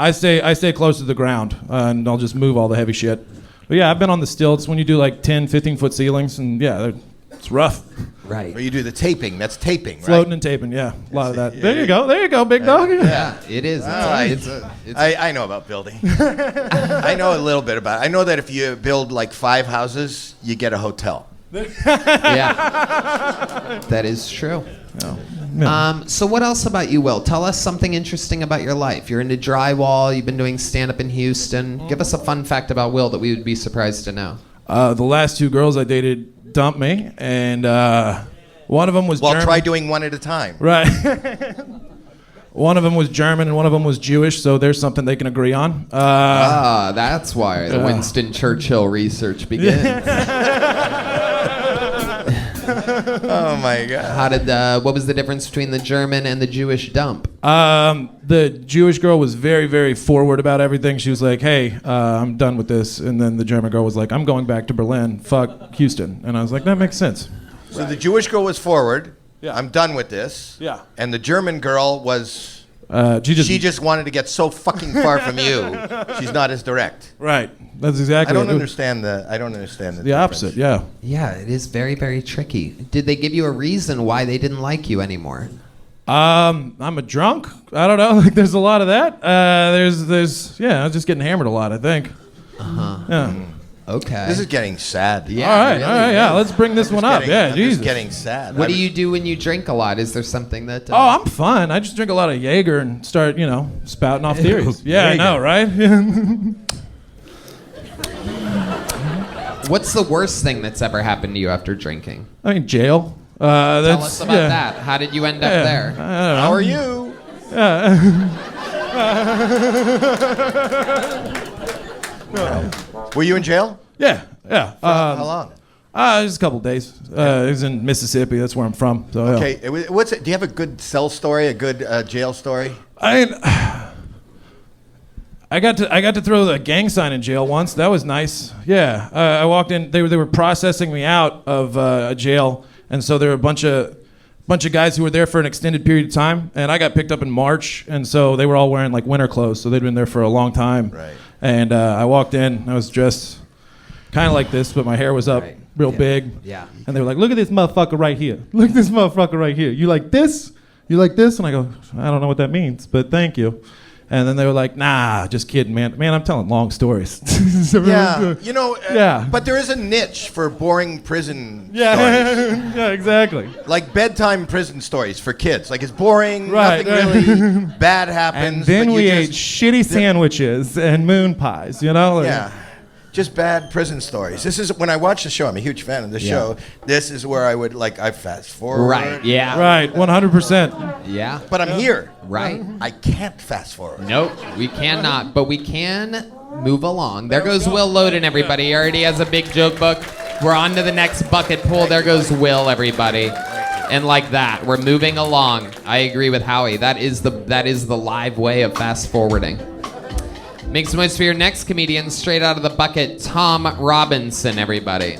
I stay close to the ground, and I'll just move all the heavy shit. But yeah, I've been on the stilts when you do like 10, 15-foot ceilings, and it's rough. Right. Or you do the taping. That's taping, right? Floating and taping, yeah. A lot of that. There you go, big dog. Yeah, it is. I know about building. I know a little bit about it. I know that if you build like 5 houses, you get a hotel. Yeah. That is true. So what else about you, Will? Tell us something interesting about your life. You're into drywall. You've been doing stand-up in Houston. Give us a fun fact about Will that we would be surprised to know. The last 2 girls I dated dumped me, and one of them was German. Try doing one at a time. Right. One of them was German and one of them was Jewish, so there's something they can agree on. That's why the Winston Churchill research begins. Oh my God! How did what was the difference between the German and the Jewish dump? The Jewish girl was very, very forward about everything. She was like, "Hey, I'm done with this," and then the German girl was like, "I'm going back to Berlin. Fuck Houston," and I was like, "That makes sense." So the Jewish girl was forward. Yeah. I'm done with this. Yeah. And the German girl was. She just wanted to get so fucking far from you. She's not as direct. Right. That's exactly. I don't understand the. The opposite. Yeah. Yeah, it is very, very tricky. Did they give you a reason why they didn't like you anymore? I'm a drunk. I don't know. Like, there's a lot of that. Yeah. I was just getting hammered a lot, I think. Yeah. Okay. This is getting sad. Yeah. All right. Yeah. Let's bring this one up. Yeah. Jesus. It's getting sad. What do you do when you drink a lot? Is there something that? I'm fun. I just drink a lot of Jaeger and start, spouting off theories. Yeah, I know, right? What's the worst thing that's ever happened to you after drinking? I mean, jail. Tell us about that. How did you end up there? How are you? Were you in jail? Yeah. How long? Just a couple days. It was in Mississippi. That's where I'm from. So, yeah. Okay. What's it? Do you have a good cell story? A good jail story? I got to throw the gang sign in jail once. That was nice. Yeah. I walked in. They were processing me out of a jail, and so there were a bunch of guys who were there for an extended period of time, and I got picked up in March, and so they were all wearing like winter clothes, so they'd been there for a long time. Right. And I walked in. I was dressed kind of like this, but my hair was up real big. Yeah. And they were like, "Look at this motherfucker right here. Look at this motherfucker right here. You like this? You like this?" And I go, "I don't know what that means, but thank you." And then they were like, "Nah, just kidding, man. Man, I'm telling long stories." Yeah, yeah. But there is a niche for boring prison stories. Yeah, exactly. Like bedtime prison stories for kids. Like it's boring, Right. nothing really bad happens. And then but we you ate shitty sandwiches and moon pies, like- Yeah. Just bad prison stories. This is when I watch the show. I'm a huge fan of the show. This is where I fast forward. Right. Yeah. Right. 100%. Yeah. But I'm here. Right. I can't fast forward. Nope, we cannot, but we can move along. There goes Will Loaden, everybody. He already has a big joke book. We're on to the next bucket pool. There goes Will, everybody. And like that, we're moving along. I agree with Howie. That is the live way of fast forwarding. Make some noise for your next comedian, straight out of the bucket, Tom Robinson, everybody.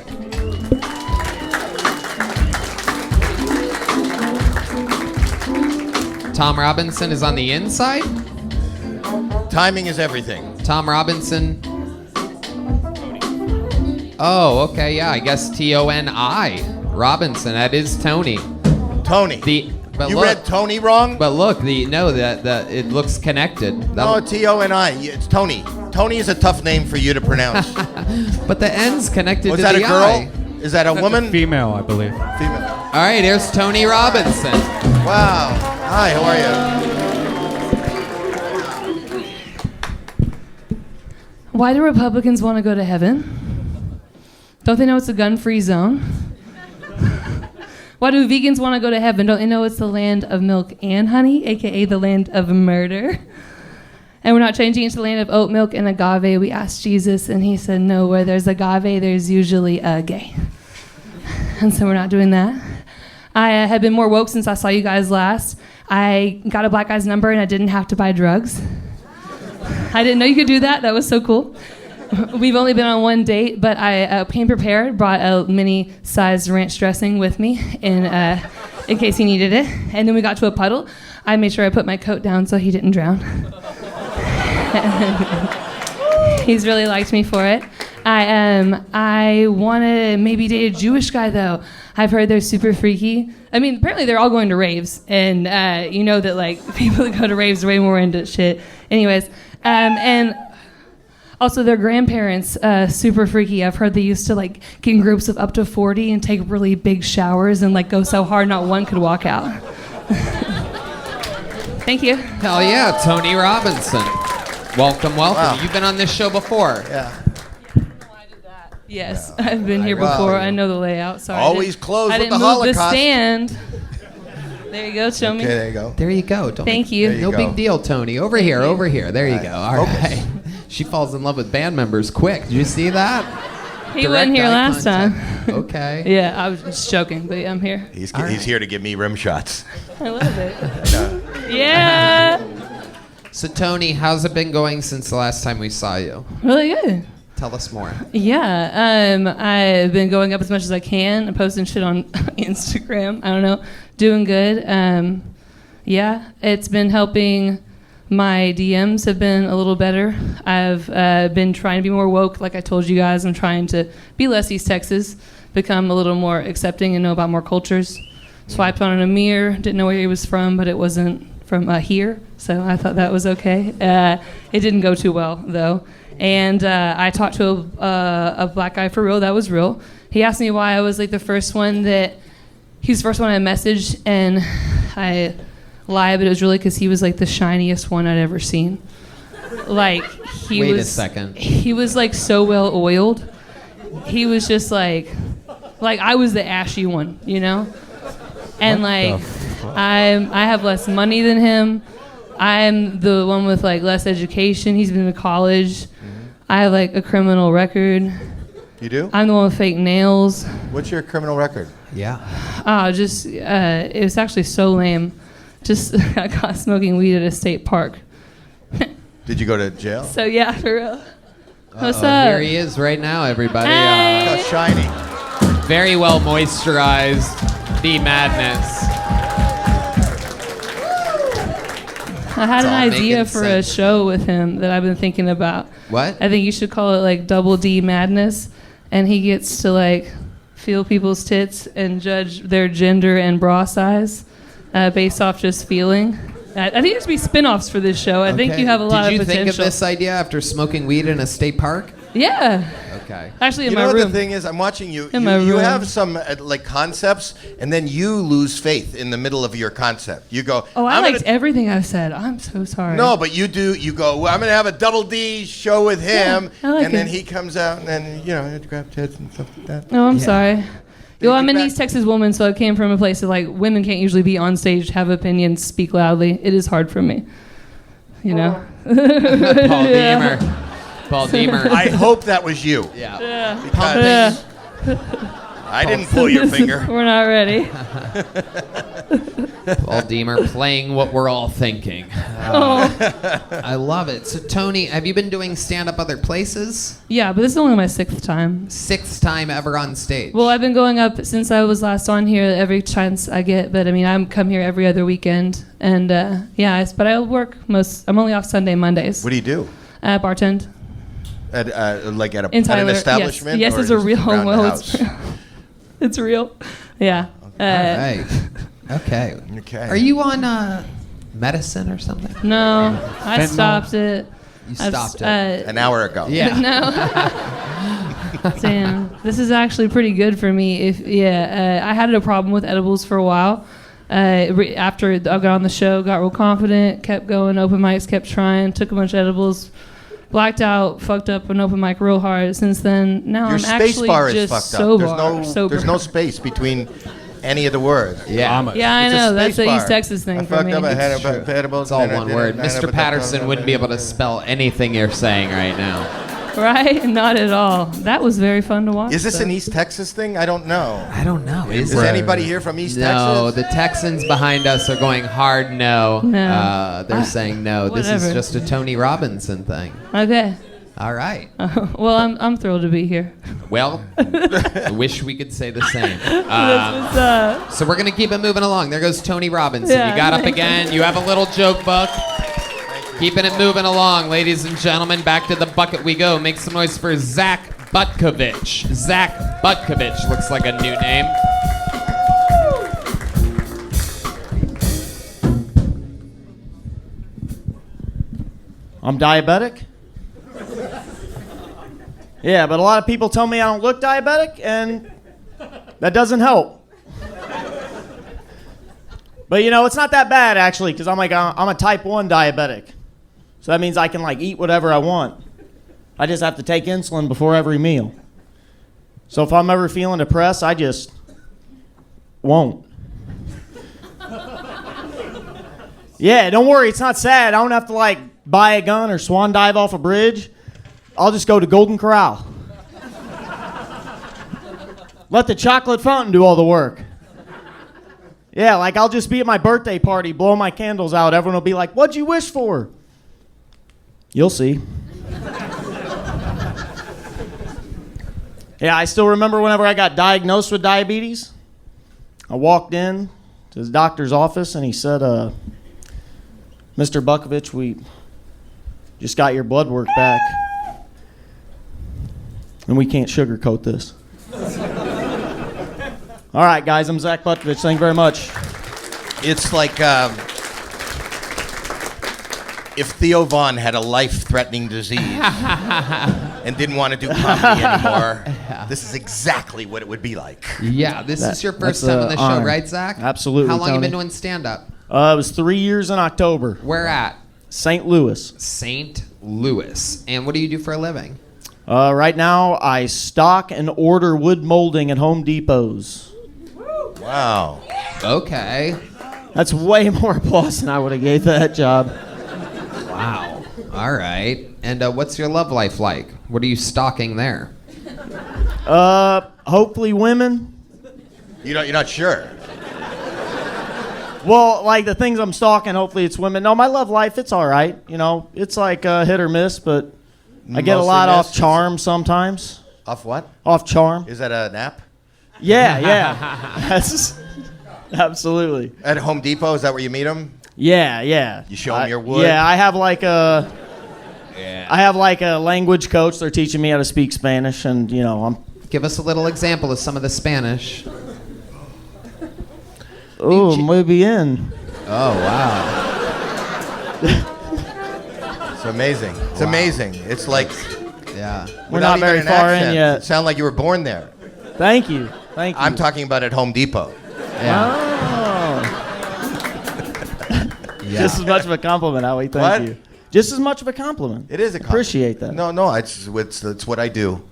Tom Robinson is on the inside? Timing is everything. Tom Robinson. Oh, okay, yeah, I guess Toni. Robinson, that is Tony. Tony. You read Tony wrong? But look, it looks connected. No, Toni. It's Tony. Tony is a tough name for you to pronounce. But the N's connected to the that a girl? I. Is that a woman? Female, I believe. Female. All right, here's Tony Robinson. Wow. Hi, how are you? Why do Republicans want to go to heaven? Don't they know it's a gun-free zone? Why do vegans want to go to heaven? Don't they know it's the land of milk and honey, aka the land of murder? And we're not changing it to the land of oat milk and agave. We asked Jesus, and he said, no, where there's agave, there's usually a gay. And so we're not doing that. I have been more woke since I saw you guys last. I got a black guy's number, and I didn't have to buy drugs. I didn't know you could do that. That was so cool. We've only been on one date, but I came prepared, brought a mini-sized ranch dressing with me in case he needed it. And then we got to a puddle. I made sure I put my coat down so he didn't drown. He's really liked me for it. I want to maybe date a Jewish guy, though. I've heard they're super freaky. I mean, apparently they're all going to raves. And you know that, like, people that go to raves are way more into shit. Anyways, and... also, their grandparents, super freaky. I've heard they used to like get in groups of up to 40 and take really big showers and like go so hard not one could walk out. Thank you. Hell yeah, Tony Robinson. Welcome. Wow. You've been on this show before. Yeah. Yes, I've been here before. I know the layout. Sorry. Always close I with didn't the move Holocaust. the stand. There you go. Show me. Okay, there you go. There you go. Thank you. No big deal, Tony. Over here. There you go. All Focus. right. She falls in love with band members quick. Did you see that? He wasn't here last time. Okay. Yeah, I was just joking, but I'm here. He's here to give me rim shots. I love it. Yeah. So, Tony, how's it been going since the last time we saw you? Really good. Tell us more. Yeah, I've been going up as much as I can. I'm posting shit on Instagram. I don't know, doing good. Yeah, it's been helping. My DMs have been a little better. I've been trying to be more woke, like I told you guys. I'm trying to be less East Texas, become a little more accepting and know about more cultures. Swiped on an Amir, didn't know where he was from, but it wasn't from here, so I thought that was okay. It didn't go too well, though. And I talked to a black guy for real. That was real. He asked me why I was like the first one that he was the first one I messaged, and I lied, but it was really because he was like the shiniest one I'd ever seen. Like he Wait was. a second. He was like so well oiled. He was just like I was the ashy one, you know. And like I have less money than him. I'm the one with like less education. He's been to college. I have like a criminal record. You do? I'm the one with fake nails. What's your criminal record? Yeah. It was actually so lame. Just I got smoking weed at a state park. Did you go to jail? So yeah, for real. What's up? Here he is right now, everybody. Hey. Look how shiny. Very well moisturized. The madness. I had It's an all idea making for a sense. show with him that I've been thinking about. What? I think you should call it like Double D Madness, and he gets to like feel people's tits and judge their gender and bra size based off just feeling. I think there should be spin-offs for this show. I think Okay. you have a lot of Did you potential. think of this idea after smoking weed in a state park? Yeah. Okay. Actually, in You my know what room. the thing is? I'm watching you. In my You room. have some like concepts, and then you lose faith in the middle of your concept. You go, Oh, I I'm liked gonna- everything I've said. I'm so sorry. No, but you do. You go, well, I'm going to have a Double D show with him, Yeah, I like and then it. he comes out, and then, you know, grab tits and stuff like that. No, I'm sorry. Yo, I'm you an back- East Texas woman, so I came from a place that like women can't usually be on stage, have opinions, speak loudly. It is hard for me. You know? Paul Deemer. Paul Deemer. I hope that was you. Yeah. Yeah. Because I didn't pull your finger. We're not ready. Paul Deemer playing what we're all thinking. I love it. So, Tony, have you been doing stand-up other places? Yeah, but this is only my 6th time. 6th time ever on stage. Well, I've been going up since I was last on here every chance I get, but I mean, I come here every other weekend. And but I work I'm only off Sunday, Mondays. What do you do? Bartend. At In an Tyler, establishment? Yes, or it's a just real around the well, house? it's real. Yeah. All right. Okay. Okay. Are you on medicine or something? No, I Fentanyl? stopped it. You I've stopped s- it. An hour ago. Yeah. No. Damn, this is actually pretty good for me. I had a problem with edibles for a while. After I got on the show, got real confident, kept going, open mics, kept trying, took a bunch of edibles, blacked out, fucked up an open mic real hard. Since then, now Your I'm space actually bar is just fucked sober. up. There's no space between any of the words. Yeah. Yeah, I It's a know. That's space a East bar. Texas thing I for fucked me. up. I had It's true. edibles. It's all and I one did word. it, Mr. Patterson wouldn't be able to spell anything you're saying right now. Right? Not at all. That was very fun to watch. Is this though. an East Texas thing? I don't know. I don't know. Is anybody here from East No, Texas? the Texans behind us are going hard no. No. They're saying no. This is Whatever. just a Tony Robinson thing. Okay. All right. Well, I'm thrilled to be here. Well, I wish we could say the same. That's what's up. So we're going to keep it moving along. There goes Tony Robinson. Yeah, you got up thank again. You have a little joke book. Keeping it moving along, ladies and gentlemen. Back to the bucket we go. Make some noise for Zack Butkovich. Zack Butkovich looks like a new name. I'm diabetic? Yeah, but a lot of people tell me I don't look diabetic, and that doesn't help. But you know, it's not that bad actually, because I'm a type 1 diabetic. So that means I can like eat whatever I want. I just have to take insulin before every meal. So if I'm ever feeling depressed, I just won't. Yeah, don't worry, it's not sad. I don't have to like buy a gun or swan dive off a bridge. I'll just go to Golden Corral. Let the chocolate fountain do all the work. Yeah, like I'll just be at my birthday party, blow my candles out. Everyone will be like, "What'd you wish for?" You'll see. Yeah, I still remember whenever I got diagnosed with diabetes. I walked in to his doctor's office and he said, "Mr. Butkovich, we just got your blood work back. And we can't sugarcoat this." All right, guys, I'm Zack Butkovich. Thank you very much. It's like if Theo Von had a life-threatening disease and didn't want to do comedy anymore, this is exactly what it would be like. Yeah, this is your first time on the show, right, Zach? Absolutely. How long you been Tony. doing stand-up? It was 3 years in October. Where at? St. Louis. St. Louis. And what do you do for a living? Right now, I stock and order wood molding at Home Depots. Wow. Okay. That's way more applause than I would have gave that job. Wow. All right. And what's your love life like? What are you stocking there? Hopefully women. You're not sure? Well, like the things I'm stalking, hopefully it's women. No, my love life, it's all right. You know, it's like hit or miss, but I get a lot off charm sometimes. Off what? Off charm. Is that an app? Yeah. That's absolutely. At Home Depot, is that where you meet them? Yeah. You show them your wood? Yeah, I have like a language coach. They're teaching me how to speak Spanish, and you know, Give us a little example of some of the Spanish. Oh, muy bien. Oh, wow. It's amazing. It's amazing. It's like, yeah. We're not very far in yet. It sounds like you were born there. Thank you. I'm talking about at Home Depot. Yeah. Just as much of a compliment, Howie. Thank you. Just as much of a compliment. It is a compliment. Appreciate that. No, it's what I do.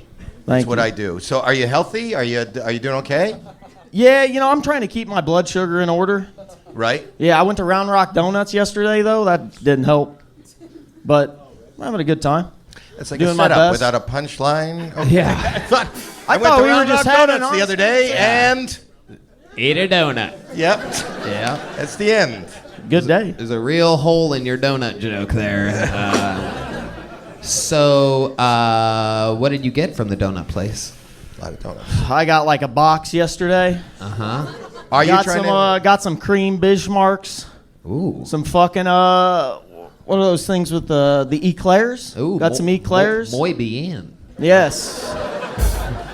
It's what I do. So, are you healthy? Are you doing okay? Yeah, you know, I'm trying to keep my blood sugar in order. Right. Yeah, I went to Round Rock Donuts yesterday, though. That didn't help. But I'm having a good time. It's like doing a my setup best. without a punchline. Okay. Yeah. I went to Round Rock Donuts the other day and ate a donut. Yep. Yeah. That's the end. Good day. There's a real hole in your donut joke there. So, what did you get from the donut place? A lot of donuts. I got like a box yesterday. Uh-huh. Are you trying to... got some cream Bismarcks. Ooh. Some fucking, what are those things with the eclairs? Ooh. Got some eclairs. Muy bien. Yes.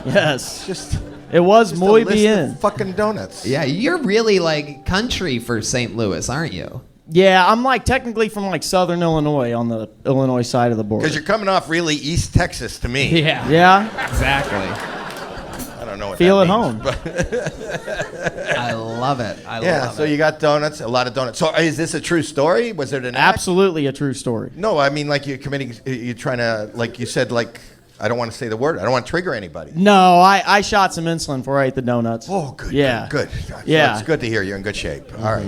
Yes. Just... It was Just muy a list bien. of fucking donuts. Yeah, you're really like country for St. Louis, aren't you? Yeah, I'm like technically from like southern Illinois on the Illinois side of the border. Because you're coming off really East Texas to me. Yeah. Yeah. Exactly. I don't know what Feel that at means, home. I love it. I love Yeah, it. so you got donuts, a lot of donuts. So is this a true story? Was it an act? Absolutely a true story. No, I mean like you're trying to, like you said, like, I don't want to say the word. I don't want to trigger anybody. No, I shot some insulin before I ate the donuts. Oh, good. Yeah. Good. Yeah. It's good to hear you're in good shape. All right.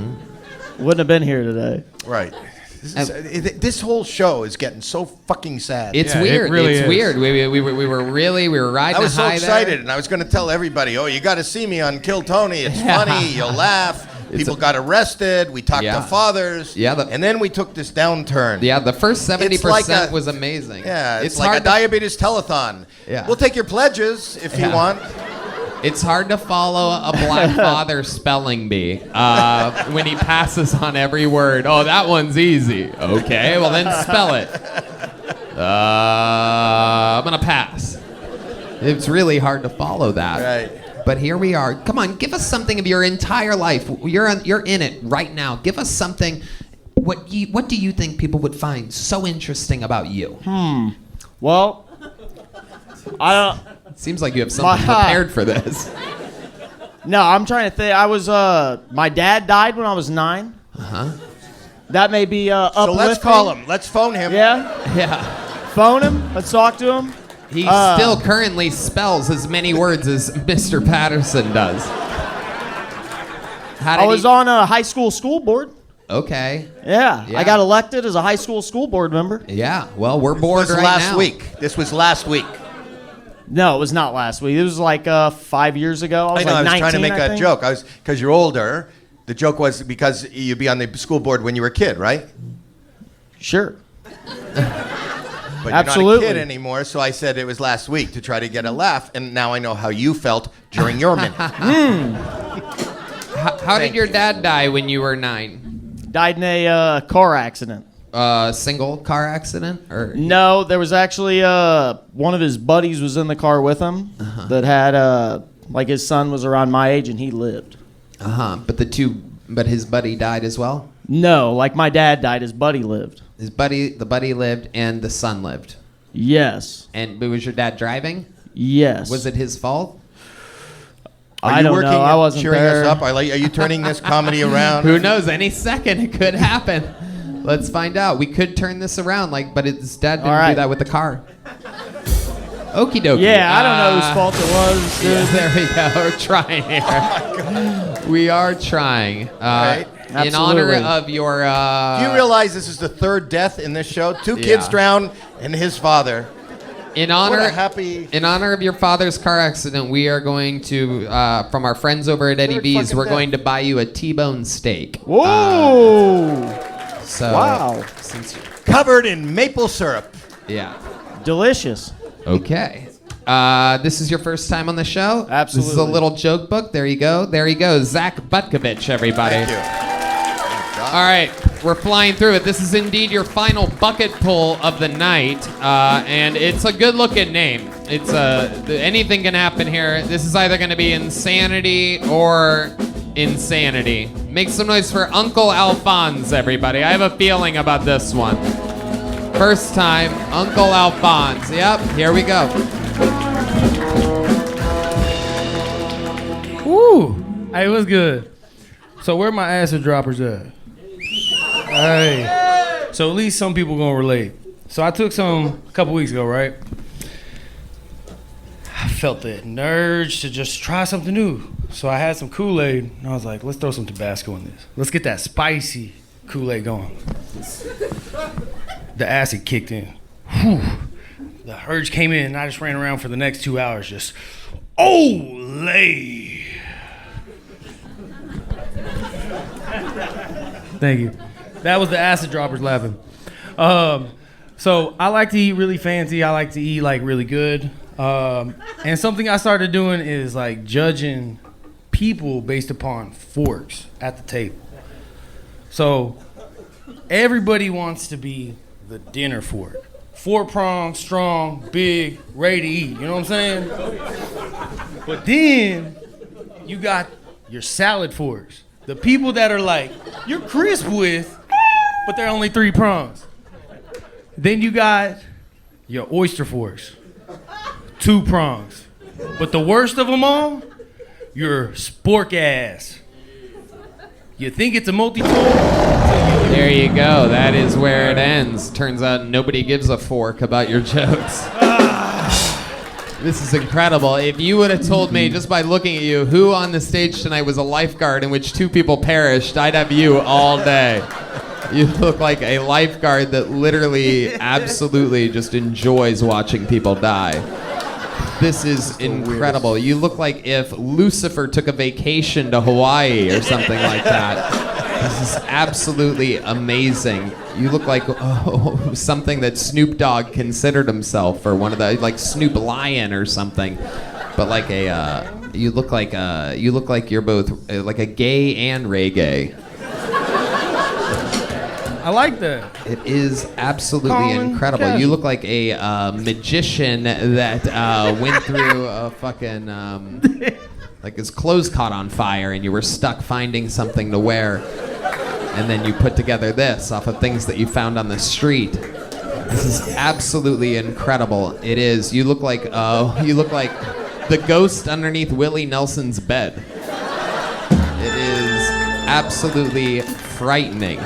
Wouldn't have been here today. Right. This whole show is getting so fucking sad. It's weird. It's weird. We were riding I was a so high excited, there. and I was going to tell everybody, oh, you got to see me on Kill Tony. It's funny. You'll laugh. People got arrested. We talked to fathers. Yeah. And then we took this downturn. Yeah, the first 70% was amazing. Yeah, it's like hard a diabetes telethon. Yeah. We'll take your pledges if you want. It's hard to follow a black father spelling bee when he passes on every word. Oh, that one's easy. Okay, well then spell it. I'm gonna pass. It's really hard to follow that. Right. But here we are. Come on, give us something of your entire life. You're in it right now. Give us something. What do you think people would find so interesting about you? Well, I don't. Seems like you have something prepared for this. No, I'm trying to think. I was my dad died when I was 9. Uh-huh. That may be uplifting. So let's call him. Let's phone him. Yeah? Yeah. Phone him. Let's talk to him. He still currently spells as many words as Mr. Patterson does. I was on a high school board. Okay. Yeah. I got elected as a high school board member. Yeah. Well, we're bored right last now. week. This was last week. No, it was not last week. It was like 5 years ago. I was I know. like I was 19, trying to make I a think. joke. Because you're older. The joke was because you'd be on the school board when you were a kid, right? Sure. But Absolutely. you're not a kid anymore, so I said it was last week to try to get a laugh, and now I know how you felt during your minute. How did your dad die when you were 9? Died in a car accident. Single car accident? Or No, there was actually one of his buddies was in the car with him that had like his son was around my age and he lived. But his buddy died as well? No, like my dad died, his buddy lived. The buddy lived and the son lived. Yes. But was your dad driving? Yes. Was it his fault? I don't know. I wasn't cheering there. us up? Are you turning this comedy around? Who knows? Any second it could happen. Let's find out. We could turn this around, but his dad didn't do that with the car. Okie dokie. Yeah, I don't know whose fault it was. Yeah, there we go. We're trying here. We are trying. Right. In honor of your... Do you realize this is the third death in this show? 2 kids drowned and his father. In honor of your father's car accident, we are going to, from our friends over at Eddie V's, we're going to buy you a T-bone steak. Whoa! Wow. Covered in maple syrup. Yeah. Delicious. Okay. This is your first time on the show? Absolutely. This is a little joke book. There you go. There you go. Zack Butkovich, everybody. Thank you. All right, we're flying through it. This is indeed your final bucket pull of the night, and it's a good-looking name. It's anything can happen here. This is either going to be insanity or insanity. Make some noise for Uncle Alphonse, everybody. I have a feeling about this one. First time, Uncle Alphonse. Yep, here we go. Woo! Hey, what's good? So where my acid droppers at? Hey. So at least some people gonna relate. So I took some a couple weeks ago, right? I felt the urge to just try something new. So I had some Kool-Aid, and I was like, let's throw some Tabasco in this. Let's get that spicy Kool-Aid going. The acid kicked in. Whew. The urge came in, and I just ran around for the next 2 hours just, Olay! Thank you. That was the acid droppers laughing. So I like to eat really fancy. I like to eat like really good. And something I started doing is like judging people based upon forks at the table. So everybody wants to be the dinner fork. 4-pronged, strong, big, ready to eat. You know what I'm saying? But then you got your salad forks. The people that are like, you're crisp with, but they're only 3 prongs. Then you got your oyster forks. 2 prongs. But the worst of them all, your spork ass. You think it's a multi-tool? There you go. That is where it ends. Turns out nobody gives a fork about your jokes. This is incredible. If you would have told me just by looking at you who on the stage tonight was a lifeguard in which 2 people perished, I'd have you all day. You look like a lifeguard that literally absolutely just enjoys watching people die. This is incredible. You look like if Lucifer took a vacation to Hawaii or something like that. This is absolutely amazing. You look like something that Snoop Dogg considered himself, or one of the like Snoop Lion or something. But like you look like you're both like a gay and reggae. I like that. It is absolutely incredible. Casual. You look like a magician that went through a fucking like his clothes caught on fire and you were stuck finding something to wear, and then you put together this off of things that you found on the street. This is absolutely incredible. It is. You look like the ghost underneath Willie Nelson's bed. absolutely frightening.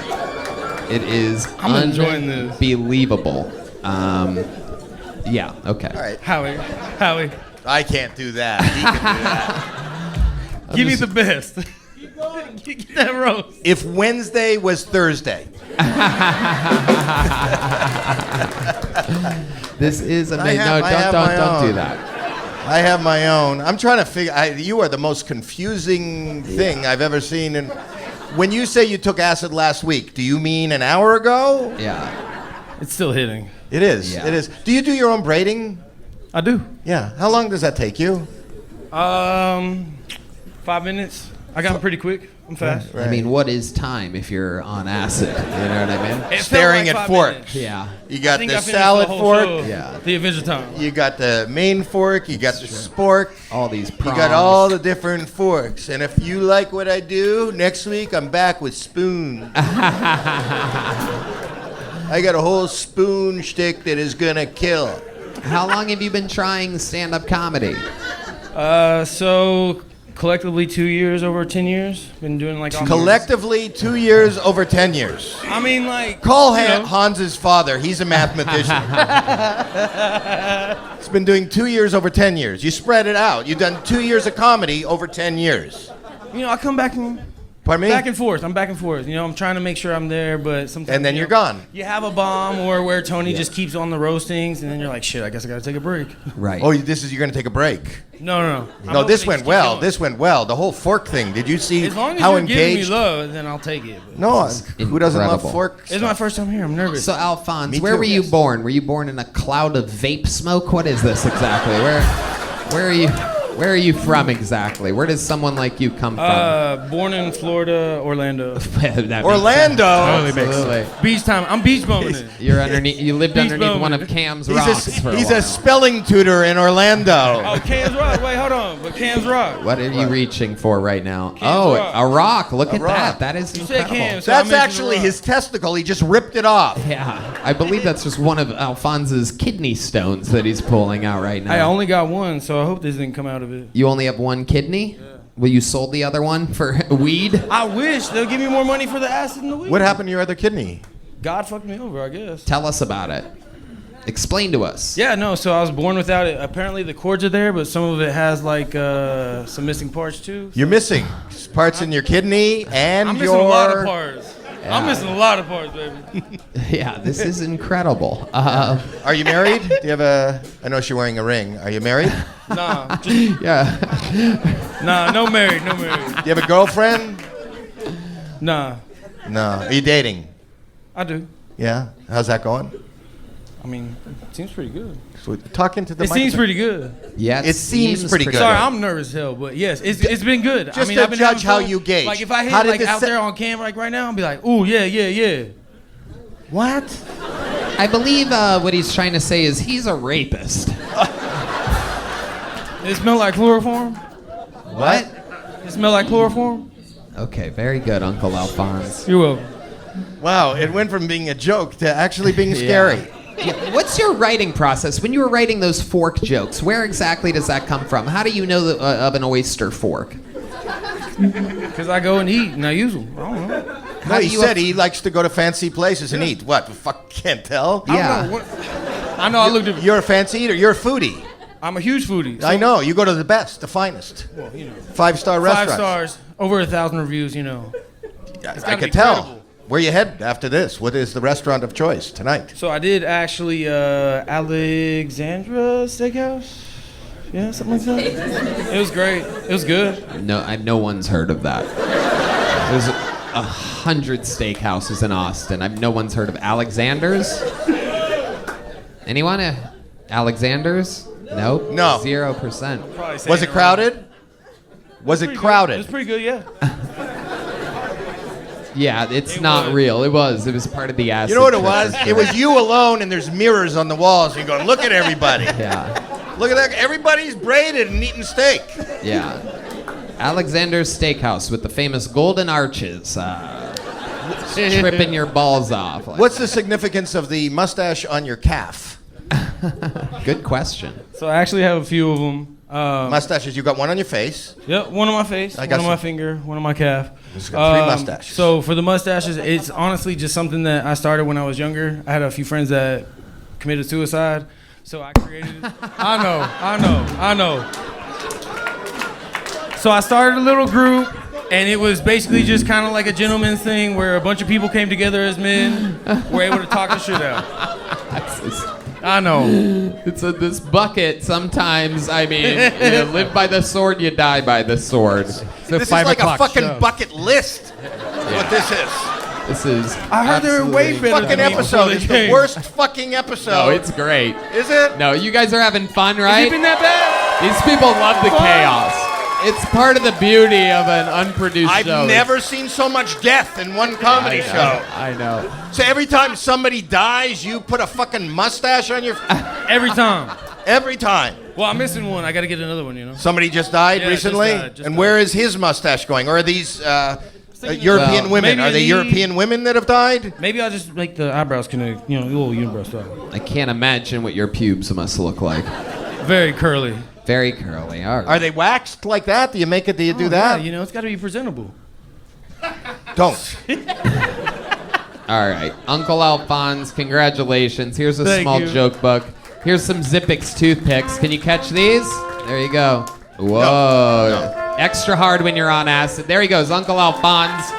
It is I'm enjoying this. unbelievable. Yeah, okay. All right. Howie. I can't do that. He can do that. Give me the best. Get that roast. If Wednesday was Thursday. This is amazing. have my Don't do own. that. I have my own. I'm trying to figure. You are the most confusing thing I've ever seen. And when you say you took acid last week, do you mean an hour ago? Yeah. It's still hitting. It is. Yeah. It is. Do you do your own braiding? I do. Yeah. How long does that take you? 5 minutes. I got them pretty quick. I'm fast. I mean, what is time if you're on acid? You know what I mean? It felt Staring like at 5 forks. minutes. Yeah. You I got think the I finished salad the whole fork. show. Yeah. The Adventure Time. You got the main fork. You got the spork. All these You prongs. got all the different forks. And if you like what I do, next week I'm back with spoons. I got a whole spoon shtick that is gonna kill. How long have you been trying stand-up comedy? So collectively 2 years, over 10 years. Been doing like Collectively, 2 years over 10 years. I mean, like Call you know. Hans's father. He's a mathematician. It's been doing 2 years over 10 years. You spread it out. You've done 2 years of comedy over 10 years. You know, I come back and Pardon me? back and forth. I'm back and forth. You know, I'm trying to make sure I'm there, but sometimes And then you you're know, gone. You have a bomb or where Tony just keeps on the roastings, and then you're like, shit, I guess I gotta take a break. Right. Oh, you're going to take a break. No. No, this went well. This went well. The whole fork thing. Did you see As long as how you're engaged? giving me love, then I'll take it. But No, who doesn't love incredible. fork? it's my first time here. I'm nervous. So, Alphonse, Me where too. were you born? Were you born in a cloud of vape smoke? What is this exactly? Where are you? Where are you from exactly? Where does someone like you come from? Born in Florida, Orlando. That Orlando. makes sense. Absolutely. Beach time. I'm beach bumming it. You're underneath. You lived Beach underneath one bumming. of Cam's rocks for a He's while. a spelling tutor in Orlando. Oh, Cam's Rock. Wait, hold on. But Cam's Rock. What are you reaching for right now? Rock. A rock. Look at rock. that. That is You said incredible. Cam, so I That's mentioned actually the rock. his testicle. He just ripped it off. Yeah, I believe that's just one of Alphonse's kidney stones that he's pulling out right now. I only got one, so I hope this didn't come out of it. You only have one kidney? Yeah. Well, you sold the other one for weed? I wish they'll give me more money for the acid in the week. What happened to your other kidney? God fucked me over, I guess. Tell us about it. Explain to us. Yeah, no. So I was born without it. Apparently the cords are there, but some of it has like some missing parts too. You're missing parts in your kidney and I'm missing your. a lot of parts. Yeah. I'm missing a lot of parts, baby. Yeah, this is incredible. Are you married? Do you have a? I know she's wearing a ring. Are you married? Nah, just, Yeah. nah, no married, no married. Do you have a girlfriend? Nah, No. Are you dating? I do. Yeah. How's that going? I mean, it seems pretty good. So talk into the It seems microphone. pretty good. Yeah, It seems pretty good. Sorry, I'm nervous as hell, but yes, it's been good. Just I mean, to I've been judge having how fun. you gauge. Like if I hit How did like this out se- there on camera like right now, I'll be like, ooh, yeah. What? I believe what he's trying to say is he's a rapist. It smell like chloroform? What? It smell like chloroform? Okay, very good, Uncle Alphonse. You're welcome. Wow, it went from being a joke to actually being scary. Yeah. What's your writing process? When you were writing those fork jokes, where exactly does that come from? How do you know of an oyster fork? Because I go and eat and I use them. I don't know. No, he said he likes to go to fancy places and eat. What? Fuck, can't tell. I know. I looked at. You're a fancy eater. You're a foodie. I'm a huge foodie. I know. You go to the best, the finest. Well, you know. 5-star restaurants. 5 stars, over 1,000 reviews. You know. It's I gotta could be tell. credible. Where you head after this? What is the restaurant of choice tonight? So I did actually Alexandra Steakhouse. Yeah, something like that. It was great. It was good. No one's heard of that. There's 100 steakhouses in Austin. No one's heard of Alexander's. Anyone? Alexander's? Nope. No. 0%. Was it crowded? Was it crowded? It was pretty good, yeah. Yeah, it's not real. It was part of the acid. You know what it trip, was? for It was sure. you alone, and there's mirrors on the walls. And you're going, look at everybody. Yeah. Look at that. Everybody's braided and eating steak. Yeah. Alexander's Steakhouse with the famous golden arches. Tripping your balls off. What's the significance of the mustache on your calf? Good question. So I actually have a few of them. Mustaches. You got one on your face. Yep, one on my face, I one got on my some. finger, one on my calf. He's got 3 mustaches. So for the mustaches, it's honestly just something that I started when I was younger. I had a few friends that committed suicide, so I created it. I know. So I started a little group, and it was basically just kind of like a gentleman's thing where a bunch of people came together as men, were able to talk the shit out. I know. It's this bucket. Sometimes, I mean, you live by the sword, you die by the sword. This is like a fucking bucket list. What this is. This is. I heard they were way better fucking than me episode. before It's they the came. worst fucking episode. No, it's great. Is it? No, you guys are having fun, right? Has it been that bad? These people love the chaos. It's part of the beauty of an unproduced I've show. never seen so much death in one comedy show. I know. So every time somebody dies, you put a fucking mustache on your... Every time. Every time. Well, I'm missing one. I got to get another one, you know? Somebody just died Yeah, just recently? died, And where is his mustache going? Or are these European Well, women? maybe Are they the- European women that have died? Maybe I'll just make the eyebrows connect, you know, little unibrow style. I can't imagine what your pubes must look like. Very curly. Very curly. All right. Are they waxed like that? Do you make it? Do you do that? Yeah, you know, it's got to be presentable. Don't. All right. Uncle Alphonse, congratulations. Here's a Thank small you. joke book. Here's some Zippix toothpicks. Can you catch these? There you go. Whoa. Extra hard when you're on acid. There he goes, Uncle Alphonse.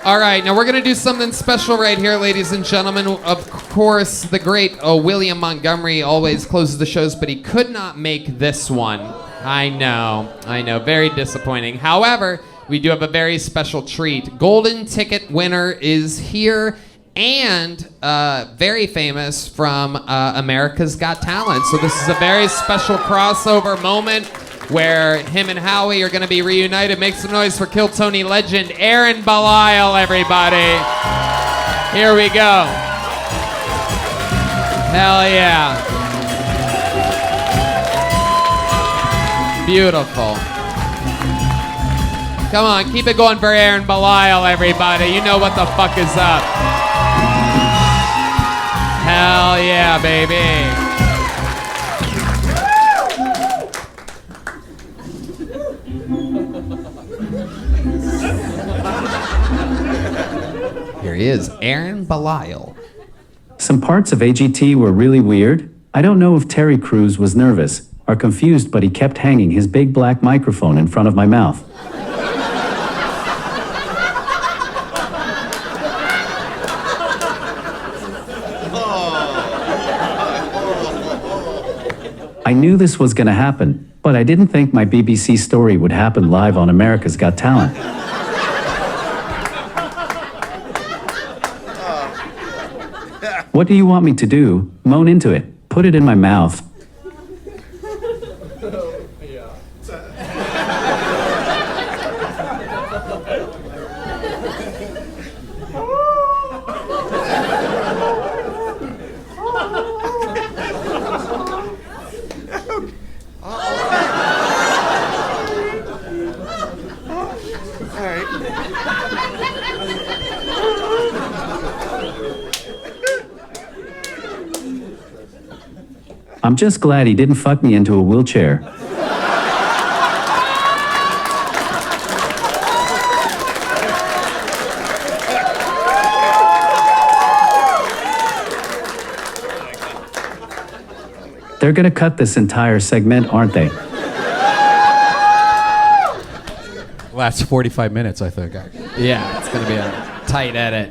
All right, now we're going to do something special right here, ladies and gentlemen. Of course, the great William Montgomery always closes the shows, but he could not make this one. I know. Very disappointing. However, we do have a very special treat. Golden ticket winner is here and very famous from America's Got Talent. So this is a very special crossover moment where him and Howie are going to be reunited. Make some noise for Kill Tony legend Aaron Balile, everybody. Here we go. Hell yeah. Beautiful. Come on, keep it going for Aaron Balile, everybody. You know what the fuck is up. Hell yeah, baby. Here he is, Aaron Balile. Some parts of AGT were really weird. I don't know if Terry Crews was nervous or confused, but he kept hanging his big black microphone in front of my mouth. I knew this was going to happen, but I didn't think my BBC story would happen live on America's Got Talent. What do you want me to do? Moan into it. Put it in my mouth. I'm just glad he didn't fuck me into a wheelchair. They're gonna cut this entire segment, aren't they? Last 45 minutes, I think. Yeah, it's going to be a tight edit.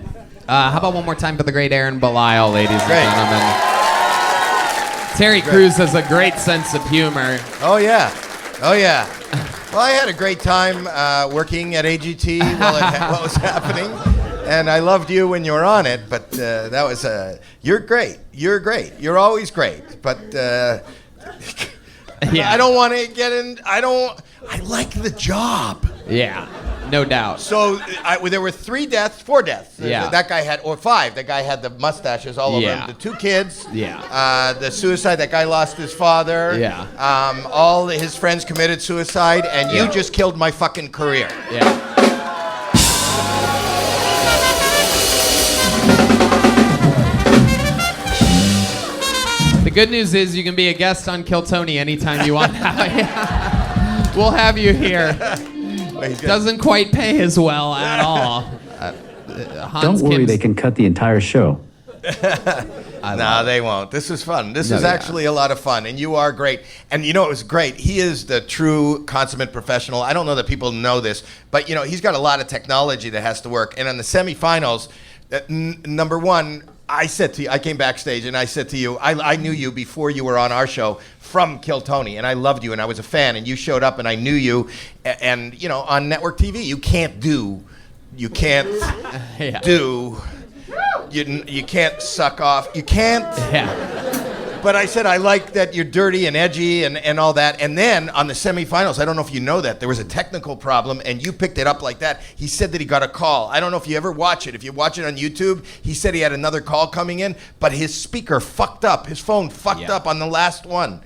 How about one more time for the great Aaron Balile, ladies and gentlemen. Terry Crews has a great sense of humor. Oh, yeah. Oh, yeah. Well, I had a great time working at AGT while what was happening. And I loved you when you were on it, but that was you're great. You're great. You're always great. But Yeah. I don't want to get in. I like the job. Yeah, no doubt. So there were 4 deaths. Yeah. That guy had, or 5. That guy had the mustaches all over Yeah. him. The 2 kids. Yeah. The suicide. That guy lost his father. Yeah. All his friends committed suicide, and you Yeah. just killed my fucking career. Yeah. The good news is you can be a guest on Kill Tony anytime you want. We'll have you here. Doesn't quite pay as well at all. Don't worry, they can cut the entire show. No, they won't. This is fun. This is actually a lot of fun, and you are great. And you know, it was great. He is the true consummate professional. I don't know that people know this, but you know, he's got a lot of technology that has to work. And on the semifinals, number one, I came backstage and I said to you, I knew you before you were on our show from Kill Tony, and I loved you, and I was a fan, and you showed up, and I knew you, and you know, on network TV, you can't do, you can't suck off, you can't. But I said, I like that you're dirty and edgy and all that. And then on the semifinals, I don't know if you know that, there was a technical problem and you picked it up like that. He said that he got a call. I don't know if you ever watch it. If you watch it on YouTube, he said he had another call coming in, but his speaker fucked up. His phone fucked up on the last one.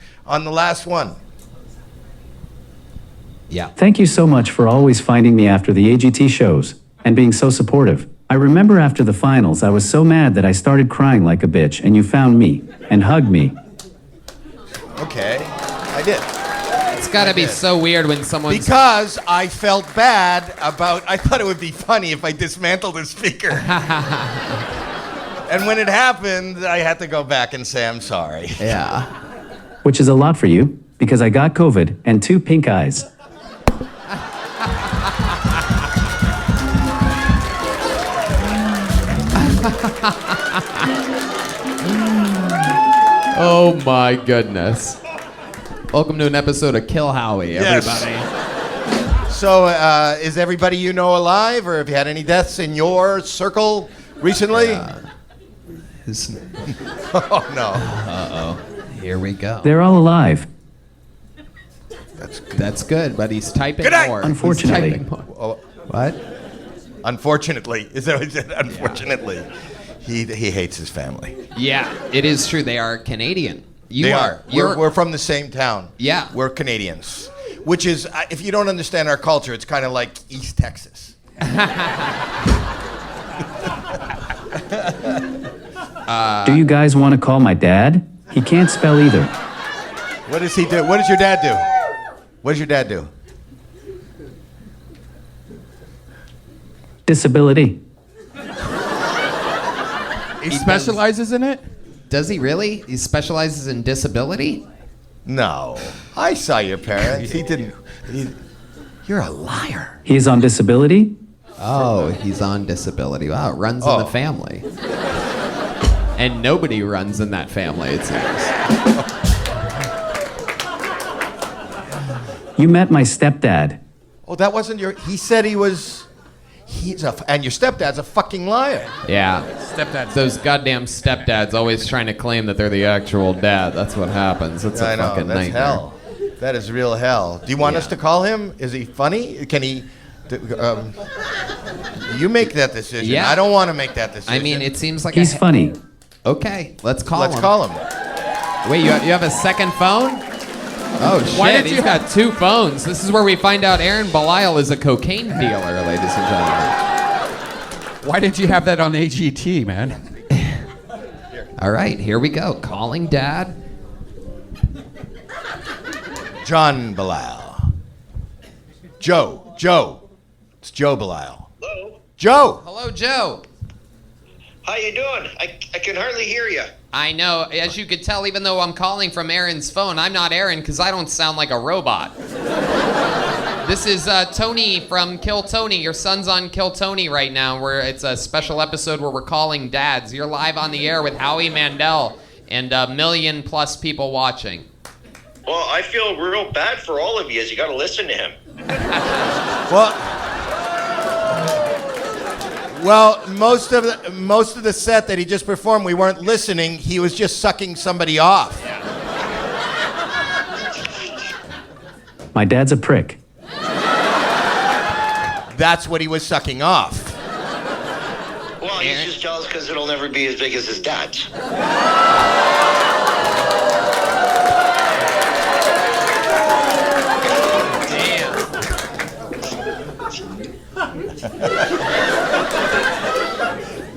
Yeah. Thank you so much for always finding me after the AGT shows and being so supportive. I remember after the finals, I was so mad that I started crying like a bitch, and you found me and hugged me. Okay, I did. It's gotta be so weird when someone's... Because I felt bad about... I thought it would be funny if I dismantled the speaker. And when it happened, I had to go back and say, I'm sorry. Yeah. Which is a lot for you, because I got COVID and 2 pink eyes. Oh my goodness. Welcome to an episode of Kill Howie, everybody. Yes. So, is everybody you know alive, or have you had any deaths in your circle recently? Oh, no. Uh-oh. Here we go. They're all alive. That's good, but he's typing more. Unfortunately. He's typing more. What? Unfortunately. Is that what he said? Unfortunately. He hates his family. Yeah, it is true. They are Canadian. They are. We're from the same town. Yeah. We're Canadians. Which is, if you don't understand our culture, it's kind of like East Texas. Do you guys want to call my dad? He can't spell either. What does he do? What does your dad do? What does your dad do? Disability. He specializes in it? Does he really? He specializes in disability? No. I saw your parents. He didn't. You're a liar. He's on disability? Oh, he's on disability. Wow, it runs in the family. And nobody runs in that family, it seems. You met my stepdad. Oh, that wasn't your... He said he was... and your stepdad's a fucking liar. Yeah. Stepdads. Those goddamn stepdads always trying to claim that they're the actual dad. That's what happens. It's a fucking that's nightmare. Hell. That is real hell. Do you want us to call him? Is he funny? Can he... you make that decision. Yeah. I don't want to make that decision. I mean, it seems like He's funny. Okay, let's call him. Let's call him. Wait, you have a second phone? Oh shit, he's got 2 phones. This is where we find out Aaron Balile is a cocaine dealer, ladies and gentlemen. Why did you have that on AGT, man? All right, here we go. Calling Dad. John Balile. Joe. It's Joe Balile. Hello? Joe. Hello, Joe. How you doing? I can hardly hear you. I know. As you could tell, even though I'm calling from Aaron's phone, I'm not Aaron because I don't sound like a robot. This is Tony from Kill Tony. Your son's on Kill Tony right now. It's a special episode where we're calling dads. You're live on the air with Howie Mandel and 1 million+ people watching. Well, I feel real bad for all of you as you got to listen to him. Well, most of the set that he just performed, we weren't listening. He was just sucking somebody off. My dad's a prick. That's what he was sucking off. Well, he's just jealous because it'll never be as big as his dad's.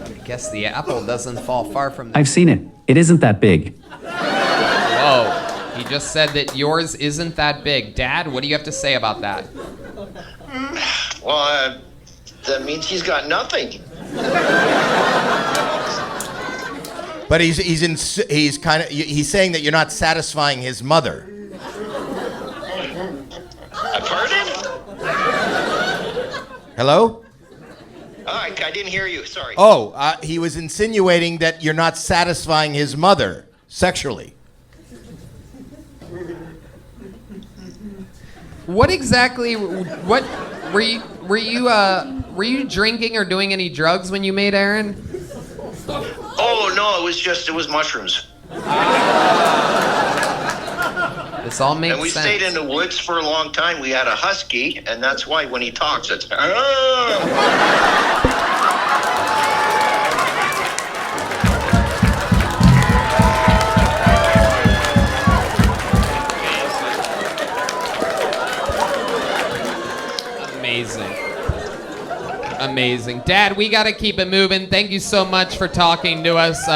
I guess the apple doesn't fall far from the... I've seen it. It isn't that big. He just said that yours isn't that big. Dad, what do you have to say about that? Well, that means he's got nothing. But he's saying that you're not satisfying his mother. Pardon? Hello? I didn't hear you. Sorry. Oh, he was insinuating that you're not satisfying his mother sexually. What exactly? What were you? Were you drinking or doing any drugs when you made Aaron? Oh no, it was mushrooms. This all makes sense. And we stayed in the woods for a long time. We had a husky, and that's why when he talks, it's. Amazing. Dad, we got to keep it moving. Thank you so much for talking to us.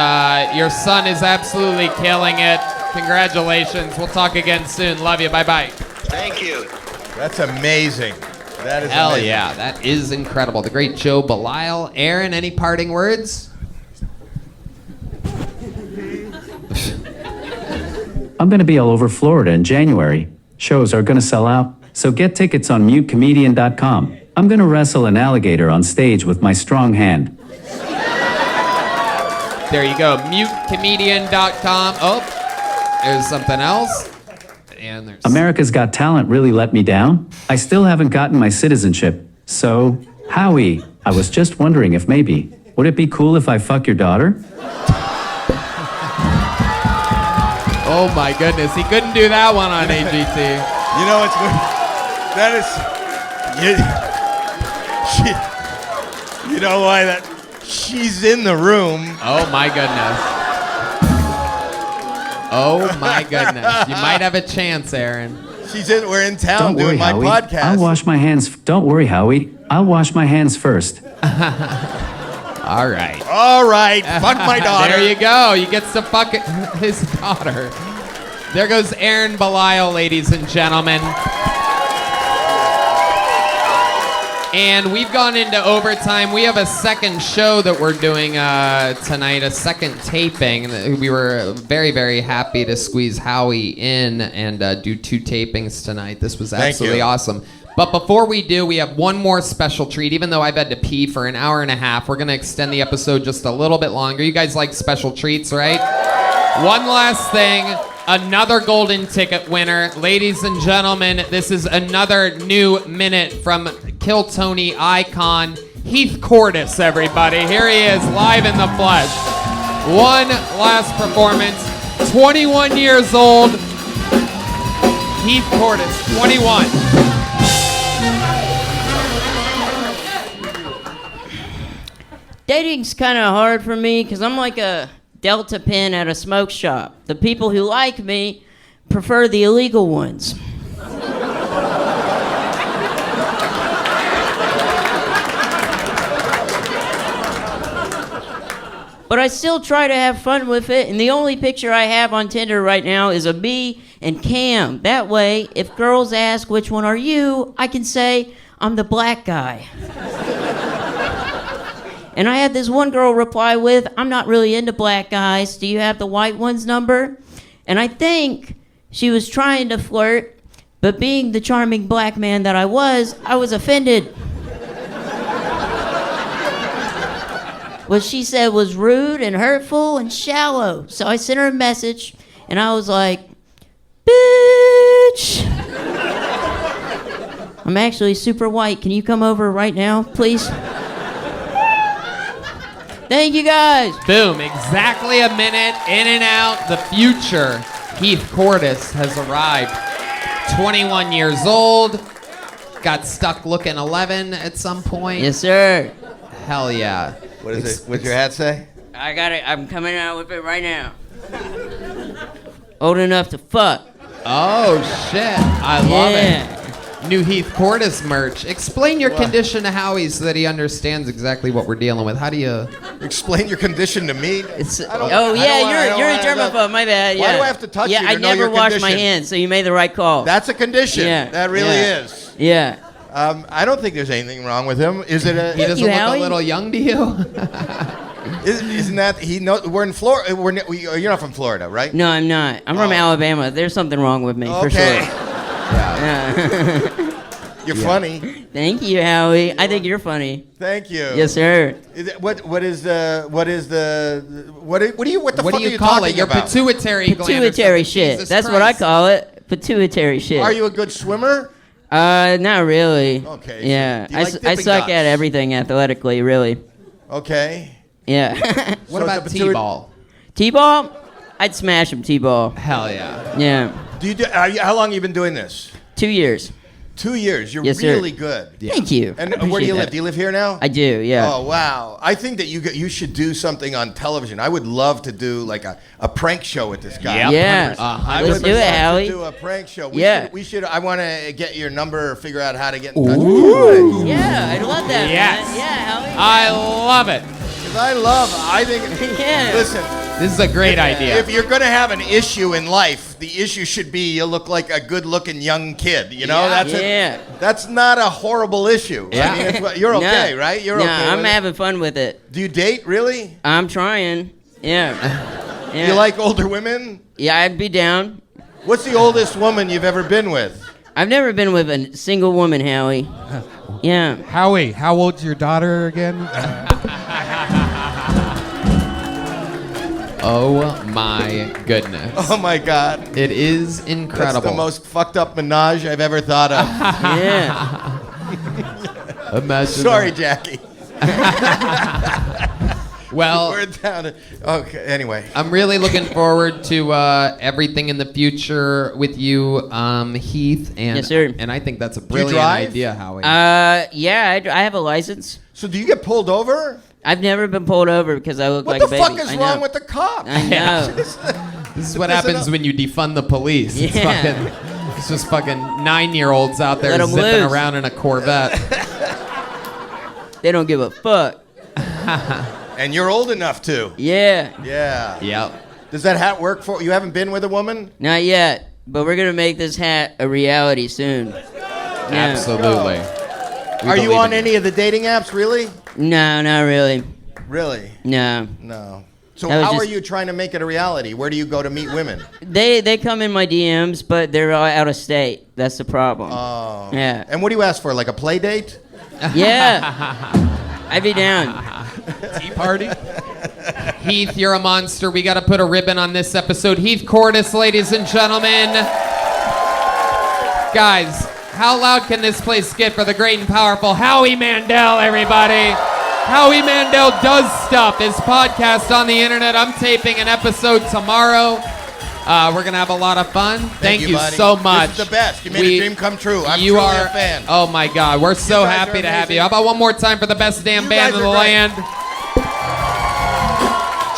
Your son is absolutely killing it. Congratulations. We'll talk again soon. Love you. Bye-bye. Thank you. That's amazing. That is Hell amazing. yeah. That is incredible. The great Joe Balile. Aaron, any parting words? I'm going to be all over Florida in January. Shows are going to sell out, so get tickets on mutecomedian.com. I'm going to wrestle an alligator on stage with my strong hand. There you go. Mutecomedian.com. Oh, there's something else. And there's... America's Got Talent really let me down. I still haven't gotten my citizenship. So, Howie, I was just wondering if maybe, would it be cool if I fuck your daughter? Oh my goodness. He couldn't do that one on AGT. You know, it's that is. You know why that? She's in the room. Oh my goodness. Oh my goodness. You might have a chance, Aaron. We're in town Don't worry, doing my Howie. podcast. I'll wash my hands. Don't worry, Howie. I'll wash my hands first. All right. All right. Fuck my daughter. There you go. You get to fuck his daughter. There goes Aaron Balile, ladies and gentlemen. And we've gone into overtime. We have a second show that we're doing tonight, a second taping. We were very, very happy to squeeze Howie in and do 2 tapings tonight. This was absolutely awesome. But before we do, we have one more special treat. Even though I've had to pee for an hour and a half, we're going to extend the episode just a little bit longer. You guys like special treats, right? One last thing. Another golden ticket winner. Ladies and gentlemen, this is another new minute from Kill Tony icon, Heath Cordis, everybody. Here he is, live in the flesh. One last performance. 21 years old. Heath Cordis, 21. Dating's kind of hard for me because I'm like a Delta pin at a smoke shop. The people who like me prefer the illegal ones. But I still try to have fun with it, and the only picture I have on Tinder right now is of me and Cam. That way, if girls ask which one are you, I can say, I'm the black guy. And I had this one girl reply with, I'm not really into black guys. Do you have the white one's number? And I think she was trying to flirt, but being the charming black man that I was offended. What she said was rude and hurtful and shallow. So I sent her a message, and I was like, bitch. I'm actually super white. Can you come over right now, please? Thank you, guys. Boom, exactly a minute, in and out. The future, Heath Cordis, has arrived. 21 years old, got stuck looking 11 at some point. Yes, sir. Hell yeah. What is it? What's your hat say? I got it. I'm coming out with it right now. Old enough to fuck. Oh, shit. I love it. new Heath Cordis merch. Explain your condition to Howie so that he understands exactly what we're dealing with. How do you explain your condition to me? You're a germaphobe. My bad. Why Yeah. do I have to touch yeah, you to I know never your wash my condition? hands, so you made the right call. That's a condition. Yeah. That really Yeah. is. Yeah. I don't think there's anything wrong with him. Is it? He doesn't look a little young to you? Isn't that he? No, we're in Florida. You're not from Florida, right? No, I'm not. I'm from Alabama. There's something wrong with me for Okay. sure. Yeah. You're funny. Thank you, Howie. I think you're funny. Thank you. Yes, sir. What do you call it? Your pituitary gland. or Pituitary something. shit. Jesus That's what I Christ. call it. Pituitary shit. Are you a good swimmer? Not really. Okay, so Yeah. do you like I dipping suck dots? at everything athletically, really. Okay. Yeah. What about T-ball? T-ball? I'd smash him T-ball. Hell yeah. Yeah. How long have you been doing this? 2 years. 2 years. You're Yes, sir. really good. Thank you. And I where do you appreciate live? that. Do you live here now? I do, yeah. Oh wow! I think that you should do something on television. I would love to do like a prank show with this guy. Yep. Yeah. I Let's would do it, love Howie. To do a prank show. Yeah. We should. I want to get your number or figure out how to get in touch with Ooh. you. Yeah, I love that. Yes. Man. Yeah, Howie. I love it. I think. Yeah. Listen. This is a great idea. If you're gonna have an issue in life, the issue should be you look like a good-looking young kid. You know, that's not a horrible issue. Yeah. I mean, you're okay, right? You're okay. I'm with it? having fun with it. Do you date really? I'm trying. Yeah. You like older women? Yeah, I'd be down. What's the oldest woman you've ever been with? I've never been with a single woman, Howie. Yeah. Howie, how old's your daughter again? Oh my goodness. Oh my God. It is incredible. That's the most fucked up menage I've ever thought of. Yeah. Imagine Sorry, that. Jackie. Well, we're down. Okay. Anyway, I'm really looking forward to everything in the future with you, Heath. And, Yes, sir. And I think that's a you brilliant drive? idea, Howie. Yeah, I have a license. So do you get pulled over? I've never been pulled over because I look What like a the baby. fuck is I wrong know. with the cops? I know. This is what happens when you defund the police. It's Yeah. fucking, it's just fucking 9-year-olds out there Let 'em zipping loose. around in a Corvette. They don't give a fuck. And you're old enough to. Yeah. Yeah. Yep. Does that hat work for you? Haven't been with a woman? Not yet, but we're gonna make this hat a reality soon. Yeah. Absolutely. We Are you believe on in any of the dating apps, really? No, not really. Really? No. No. So That was how just- are you trying to make it a reality? Where do you go to meet women? They come in my DMs, but they're all out of state. That's the problem. Oh. Yeah. And what do you ask for? Like a play date? Yeah. I'd be down. Tea party? Heath, you're a monster. We got to put a ribbon on this episode. Heath Cordis, ladies and gentlemen. Guys, how loud can this place get for the great and powerful Howie Mandel, everybody? Howie Mandel Does Stuff, his podcast on the internet. I'm taping an episode tomorrow. We're going to have a lot of fun. Thank you buddy. so much. This is the best. You made a dream come true. I'm you truly are a fan. Oh my God, we're so guys happy are to have amazing. you. How about one more time for the best damn You band guys in the are great. land?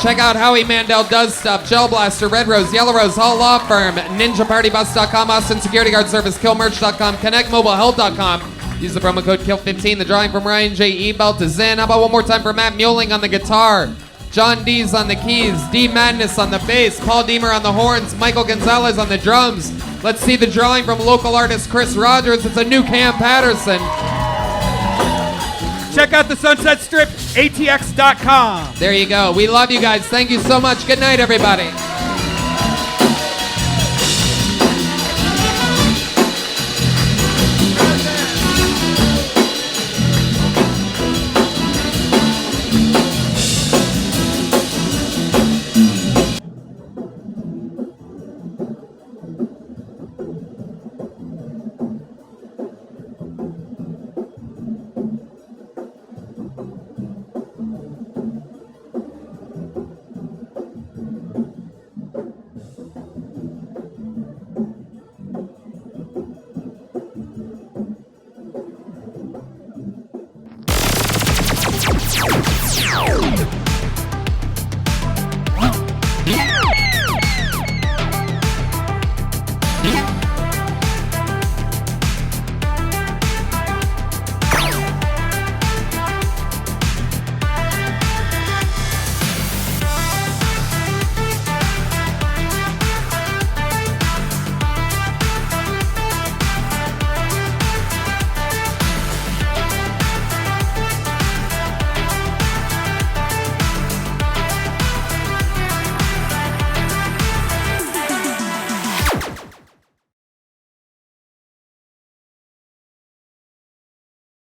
Check out Howie Mandel Does Stuff, Gel Blaster, Red Rose, Yellow Rose, Hall Law Firm, NinjaPartyBus.com, Austin Security Guard Service, KillMerch.com, ConnectMobileHealth.com. Use the promo code KILL15. The drawing from Ryan J. E-Belt is in. How about one more time for Matt Muehling on the guitar, John Deas on the keys, D Madness on the bass, Paul Deemer on the horns, Michael Gonzales on the drums. Let's see the drawing from local artist Chris Rogers. It's a new Kam Patterson. Check out the Sunset Strip, ATX.com. There you go. We love you guys. Thank you so much. Good night, everybody.